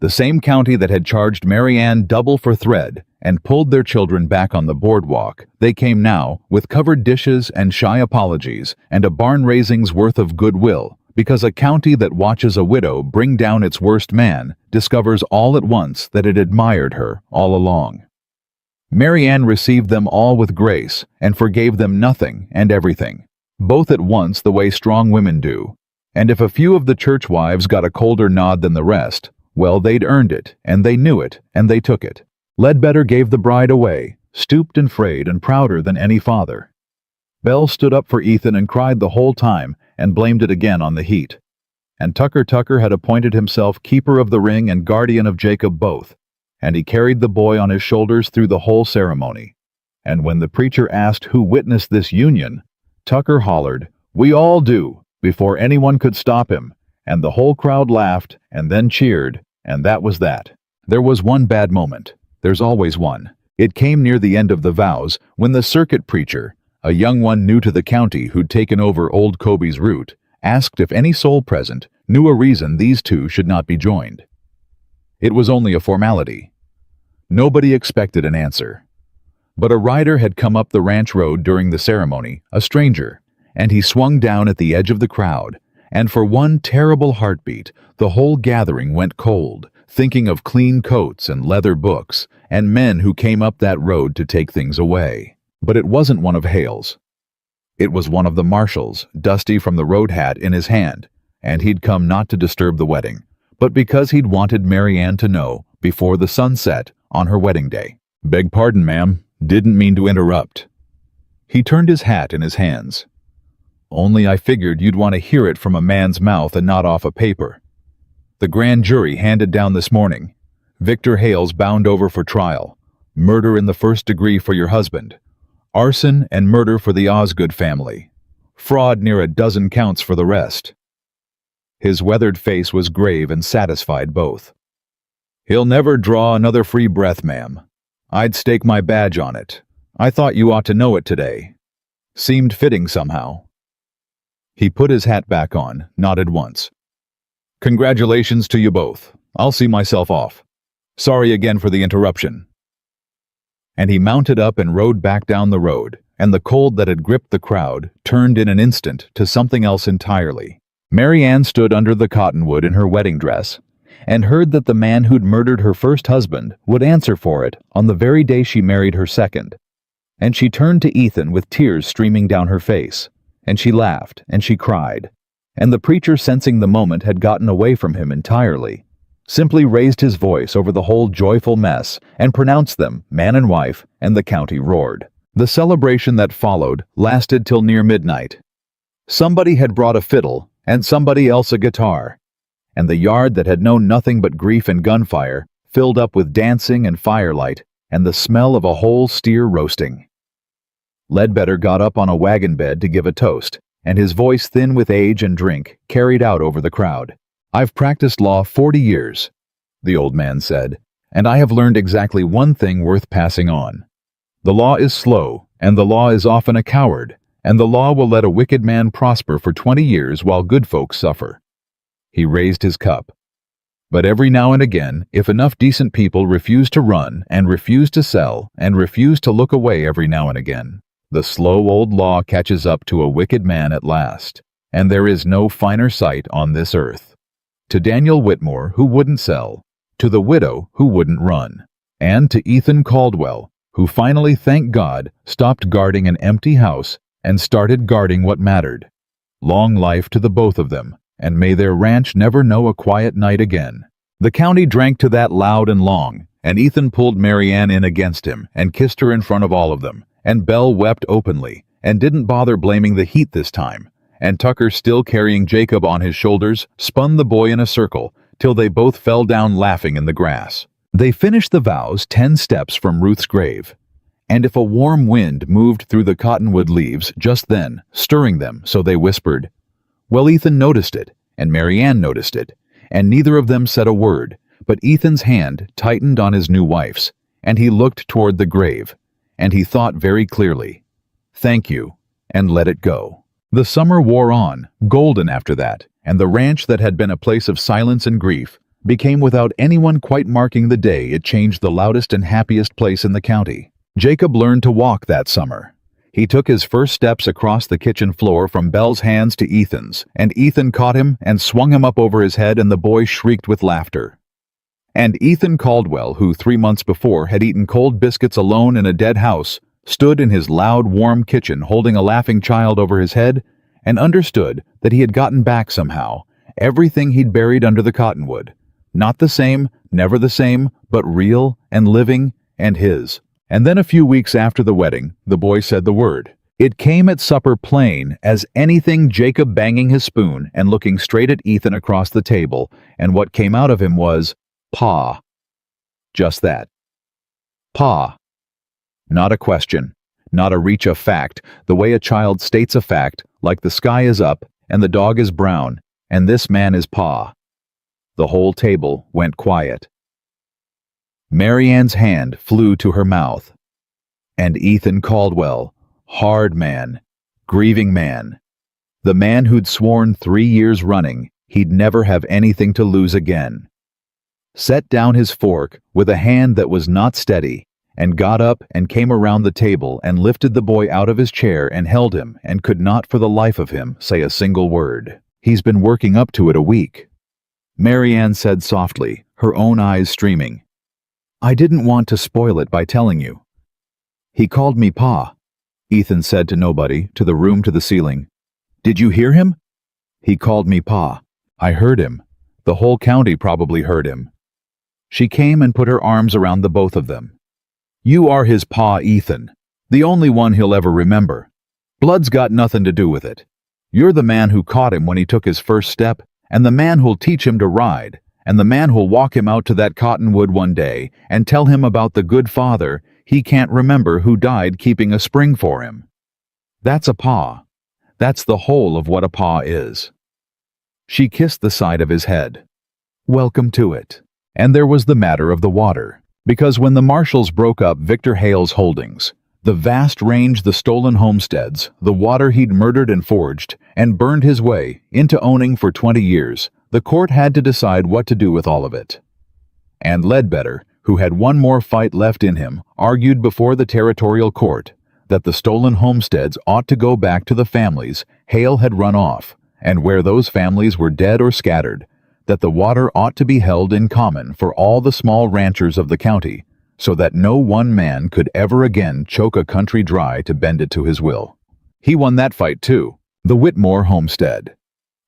The same county that had charged Mary Ann double for thread and pulled their children back on the boardwalk, they came now with covered dishes and shy apologies and a barn-raising's worth of goodwill, because a county that watches a widow bring down its worst man discovers all at once that it admired her all along. Mary Ann received them all with grace and forgave them nothing and everything, both at once the way strong women do. And if a few of the church wives got a colder nod than the rest, well, they'd earned it, and they knew it, and they took it. Ledbetter gave the bride away, stooped and frayed and prouder than any father. Belle stood up for Ethan and cried the whole time and blamed it again on the heat. And Tucker had appointed himself keeper of the ring and guardian of Jacob both, and he carried the boy on his shoulders through the whole ceremony. And when the preacher asked who witnessed this union, Tucker hollered, "We all do," before anyone could stop him, and the whole crowd laughed and then cheered, and that was that. There was one bad moment. There's always one. It came near the end of the vows when the circuit preacher, a young one new to the county who'd taken over old Kobe's route, asked if any soul present knew a reason these two should not be joined. It was only a formality. Nobody expected an answer. But a rider had come up the ranch road during the ceremony, a stranger, and he swung down at the edge of the crowd, and for one terrible heartbeat, the whole gathering went cold, thinking of clean coats and leather books, and men who came up that road to take things away. But it wasn't one of Hale's. It was one of the marshals, dusty from the road hat in his hand, and he'd come not to disturb the wedding, but because he'd wanted Mary Ann to know before the sun set on her wedding day. "Beg pardon, ma'am. Didn't mean to interrupt." He turned his hat in his hands. "Only I figured you'd want to hear it from a man's mouth and not off a paper. The grand jury handed down this morning. Victor Hale's bound over for trial. Murder in the first degree for your husband. Arson and murder for the Osgood family. Fraud near a dozen counts for the rest." His weathered face was grave and satisfied both. "He'll never draw another free breath, ma'am. I'd stake my badge on it. I thought you ought to know it today. Seemed fitting somehow." He put his hat back on, nodded once. "Congratulations to you both. I'll see myself off. Sorry again for the interruption." And he mounted up and rode back down the road, and the cold that had gripped the crowd turned in an instant to something else entirely. Mary Ann stood under the cottonwood in her wedding dress, and heard that the man who'd murdered her first husband would answer for it on the very day she married her second. And she turned to Ethan with tears streaming down her face, and she laughed, and she cried. And the preacher, sensing the moment had gotten away from him entirely, simply raised his voice over the whole joyful mess and pronounced them man and wife, and the county roared. The celebration that followed lasted till near midnight. Somebody had brought a fiddle, and somebody else a guitar, and the yard that had known nothing but grief and gunfire filled up with dancing and firelight and the smell of a whole steer roasting. Ledbetter got up on a wagon bed to give a toast, and his voice, thin with age and drink, carried out over the crowd. "I've practiced law 40 years, the old man said, "and I have learned exactly one thing worth passing on. The law is slow, and the law is often a coward, and the law will let a wicked man prosper for 20 years while good folks suffer." He raised his cup. "But every now and again, if enough decent people refuse to run, and refuse to sell, and refuse to look away every now and again, the slow old law catches up to a wicked man at last, and there is no finer sight on this earth. To Daniel Whitmore, who wouldn't sell, to the widow who wouldn't run, and to Ethan Caldwell, who finally, thank God, stopped guarding an empty house and started guarding what mattered. Long life to the both of them, and may their ranch never know a quiet night again." The county drank to that loud and long, and Ethan pulled Mary Ann in against him and kissed her in front of all of them, and Belle wept openly and didn't bother blaming the heat this time, and Tucker, still carrying Jacob on his shoulders, spun the boy in a circle till they both fell down laughing in the grass. They finished the vows 10 steps from Ruth's grave, and if a warm wind moved through the cottonwood leaves just then, stirring them so they whispered, well, Ethan noticed it, and Mary Ann noticed it, and neither of them said a word, but Ethan's hand tightened on his new wife's, and he looked toward the grave, and he thought very clearly, "Thank you," and let it go. The summer wore on, golden after that, and the ranch that had been a place of silence and grief became, without anyone quite marking the day it changed, the loudest and happiest place in the county. Jacob learned to walk that summer. He took his first steps across the kitchen floor from Belle's hands to Ethan's, and Ethan caught him and swung him up over his head, and the boy shrieked with laughter. And Ethan Caldwell, who 3 months before had eaten cold biscuits alone in a dead house, stood in his loud, warm kitchen holding a laughing child over his head, and understood that he had gotten back somehow everything he'd buried under the cottonwood. Not the same, never the same, but real and living and his. And then a few weeks after the wedding, the boy said the word. It came at supper plain as anything, Jacob banging his spoon and looking straight at Ethan across the table, and what came out of him was, Pa. Just that. Pa. Not a question, not a reach of fact, the way a child states a fact, like the sky is up and the dog is brown, and this man is Pa. The whole table went quiet. Mary Ann's hand flew to her mouth. And Ethan Caldwell, hard man, grieving man, the man who'd sworn 3 years running he'd never have anything to lose again, set down his fork with a hand that was not steady, and got up and came around the table and lifted the boy out of his chair and held him, and could not for the life of him say a single word. He's been working up to it a week. Mary Ann said softly, her own eyes streaming. "I didn't want to spoil it by telling you." "He called me Pa," Ethan said to nobody, to the room to the ceiling. "Did you hear him?" "He called me Pa. I heard him. The whole county probably heard him." She came and put her arms around the both of them. "You are his Pa, Ethan. The only one he'll ever remember. Blood's got nothing to do with it. You're the man who caught him when he took his first step, and the man who'll teach him to ride, and the man who'll walk him out to that cottonwood one day and tell him about the good father he can't remember who died keeping a spring for him. That's a Pa. That's the whole of what a Pa is." She kissed the side of his head. "Welcome to it." And there was the matter of the water, because when the marshals broke up Victor Hale's holdings, the vast range, the stolen homesteads, the water he'd murdered and forged, and burned his way into owning for 20 years, the court had to decide what to do with all of it. And Ledbetter, who had one more fight left in him, argued before the territorial court that the stolen homesteads ought to go back to the families Hale had run off, and where those families were dead or scattered, that the water ought to be held in common for all the small ranchers of the county, so that no one man could ever again choke a country dry to bend it to his will. He won that fight too, the Whitmore homestead.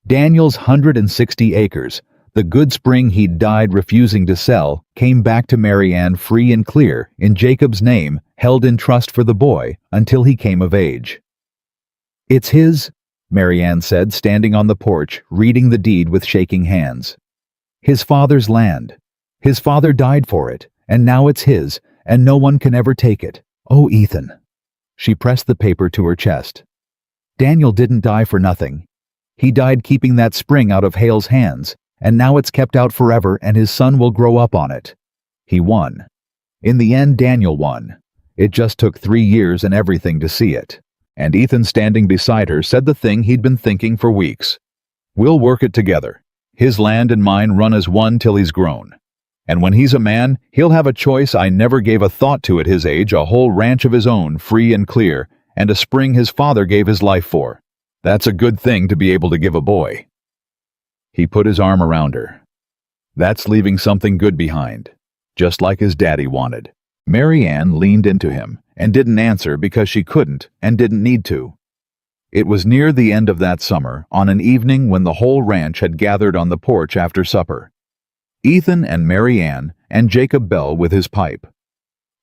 Daniel's 160 acres, the good spring he'd died refusing to sell, came back to Mary Ann free and clear, in Jacob's name, held in trust for the boy until he came of age. "It's his," Mary Ann said, standing on the porch, reading the deed with shaking hands. "His father's land. His father died for it, and now it's his, and no one can ever take it. Oh, Ethan." She pressed the paper to her chest. "Daniel didn't die for nothing. He died keeping that spring out of Hale's hands, and now it's kept out forever and his son will grow up on it. He won. In the end, Daniel won. It just took 3 years and everything to see it." And Ethan, standing beside her, said the thing he'd been thinking for weeks. "We'll work it together. His land and mine run as one till he's grown. And when he's a man, he'll have a choice I never gave a thought to at his age, a whole ranch of his own, free and clear, and a spring his father gave his life for. That's a good thing to be able to give a boy." He put his arm around her. "That's leaving something good behind, just like his daddy wanted." Mary Ann leaned into him and didn't answer because she couldn't and didn't need to. It was near the end of that summer, on an evening when the whole ranch had gathered on the porch after supper. Ethan and Mary Ann and Jacob Bell with his pipe.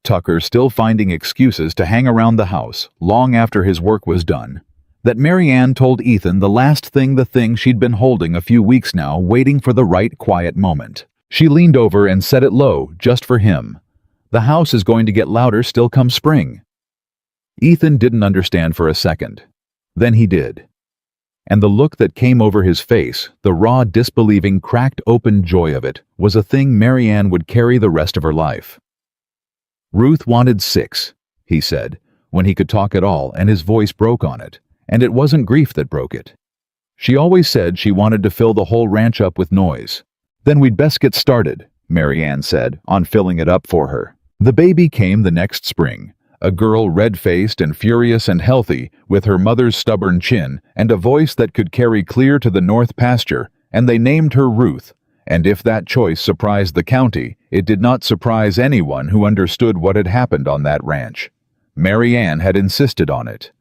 Tucker still finding excuses to hang around the house long after his work was done, that Mary Ann told Ethan the thing she'd been holding a few weeks now, waiting for the right quiet moment. She leaned over and said it low, just for him. "The house is going to get louder still come spring." Ethan didn't understand for a second. Then he did. And the look that came over his face, the raw, disbelieving, cracked open joy of it, was a thing Mary Ann would carry the rest of her life. "Ruth wanted 6, he said, when he could talk at all, and his voice broke on it, and it wasn't grief that broke it. "She always said she wanted to fill the whole ranch up with noise." "Then we'd best get started," Mary Ann said, on filling it up for her. The baby came the next spring, a girl red-faced and furious and healthy, with her mother's stubborn chin and a voice that could carry clear to the north pasture, and they named her Ruth, and if that choice surprised the county, it did not surprise anyone who understood what had happened on that ranch. Mary Ann had insisted on it.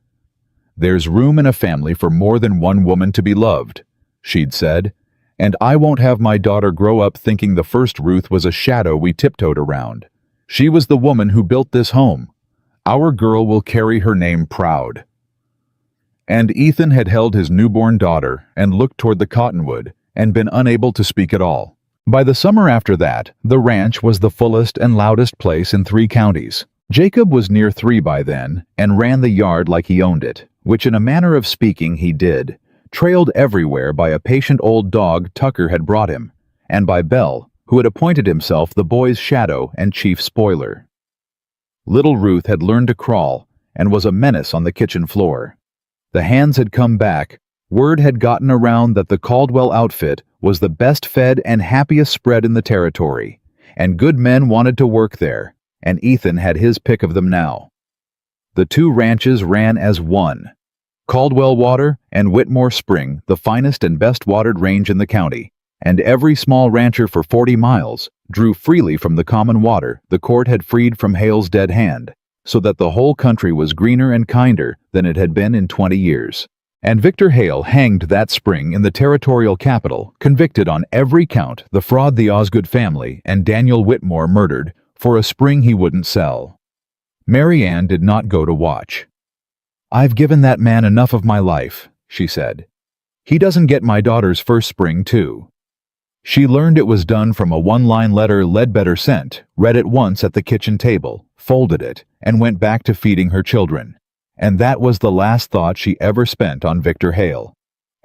"There's room in a family for more than one woman to be loved," she'd said, "and I won't have my daughter grow up thinking the first Ruth was a shadow we tiptoed around. She was the woman who built this home. Our girl will carry her name proud." And Ethan had held his newborn daughter and looked toward the cottonwood and been unable to speak at all. By the summer after that, the ranch was the fullest and loudest place in 3 counties. Jacob was near 3 by then and ran the yard like he owned it, which in a manner of speaking he did, trailed everywhere by a patient old dog Tucker had brought him, and by Bell, who had appointed himself the boy's shadow and chief spoiler. Little Ruth had learned to crawl and was a menace on the kitchen floor. The hands had come back. Word had gotten around that the Caldwell outfit was the best fed and happiest spread in the territory, and good men wanted to work there, and Ethan had his pick of them now. The 2 ranches ran as one. Caldwell Water and Whitmore Spring, the finest and best watered range in the county, and every small rancher for 40 miles drew freely from the common water the court had freed from Hale's dead hand, so that the whole country was greener and kinder than it had been in 20 years. And Victor Hale hanged that spring in the territorial capital, convicted on every count the fraud the Osgood family and Daniel Whitmore murdered for a spring he wouldn't sell. Mary Ann did not go to watch. "I've given that man enough of my life," she said. "He doesn't get my daughter's first spring, too." She learned it was done from a one-line letter Ledbetter sent, read it once at the kitchen table, folded it, and went back to feeding her children. And that was the last thought she ever spent on Victor Hale.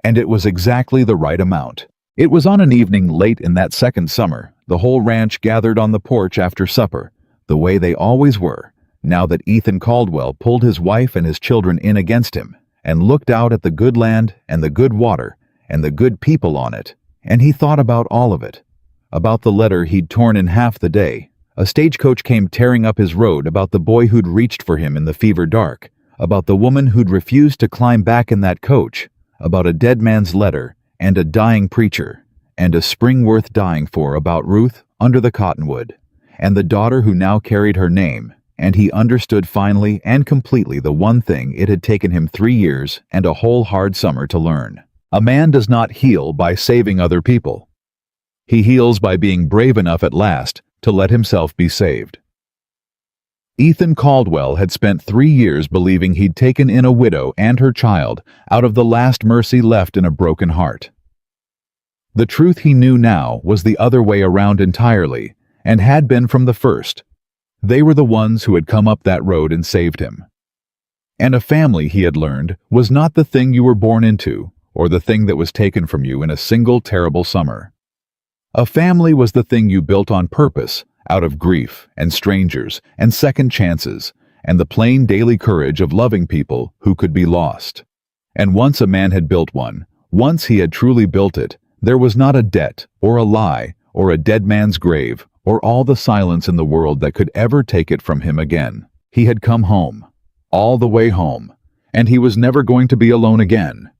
And it was exactly the right amount. It was on an evening late in that second summer. The whole ranch gathered on the porch after supper, the way they always were, now that Ethan Caldwell pulled his wife and his children in against him, and looked out at the good land and the good water and the good people on it, and he thought about all of it. About the letter he'd torn in half the day. A stagecoach came tearing up his road, about the boy who'd reached for him in the fever dark, about the woman who'd refused to climb back in that coach, about a dead man's letter, and a dying preacher, and a spring worth dying for about Ruth under the cottonwood, and the daughter who now carried her name, and he understood finally and completely the one thing it had taken him 3 years and a whole hard summer to learn. A man does not heal by saving other people. He heals by being brave enough at last to let himself be saved. Ethan Caldwell had spent 3 years believing he'd taken in a widow and her child out of the last mercy left in a broken heart. The truth he knew now was the other way around entirely, and had been from the first. They were the ones who had come up that road and saved him. And a family, he had learned, was not the thing you were born into, or the thing that was taken from you in a single terrible summer. A family was the thing you built on purpose, out of grief and strangers and second chances and the plain daily courage of loving people who could be lost. And once a man had built one, once he had truly built it, there was not a debt or a lie or a dead man's grave or all the silence in the world that could ever take it from him again. He had come home, all the way home, and he was never going to be alone again.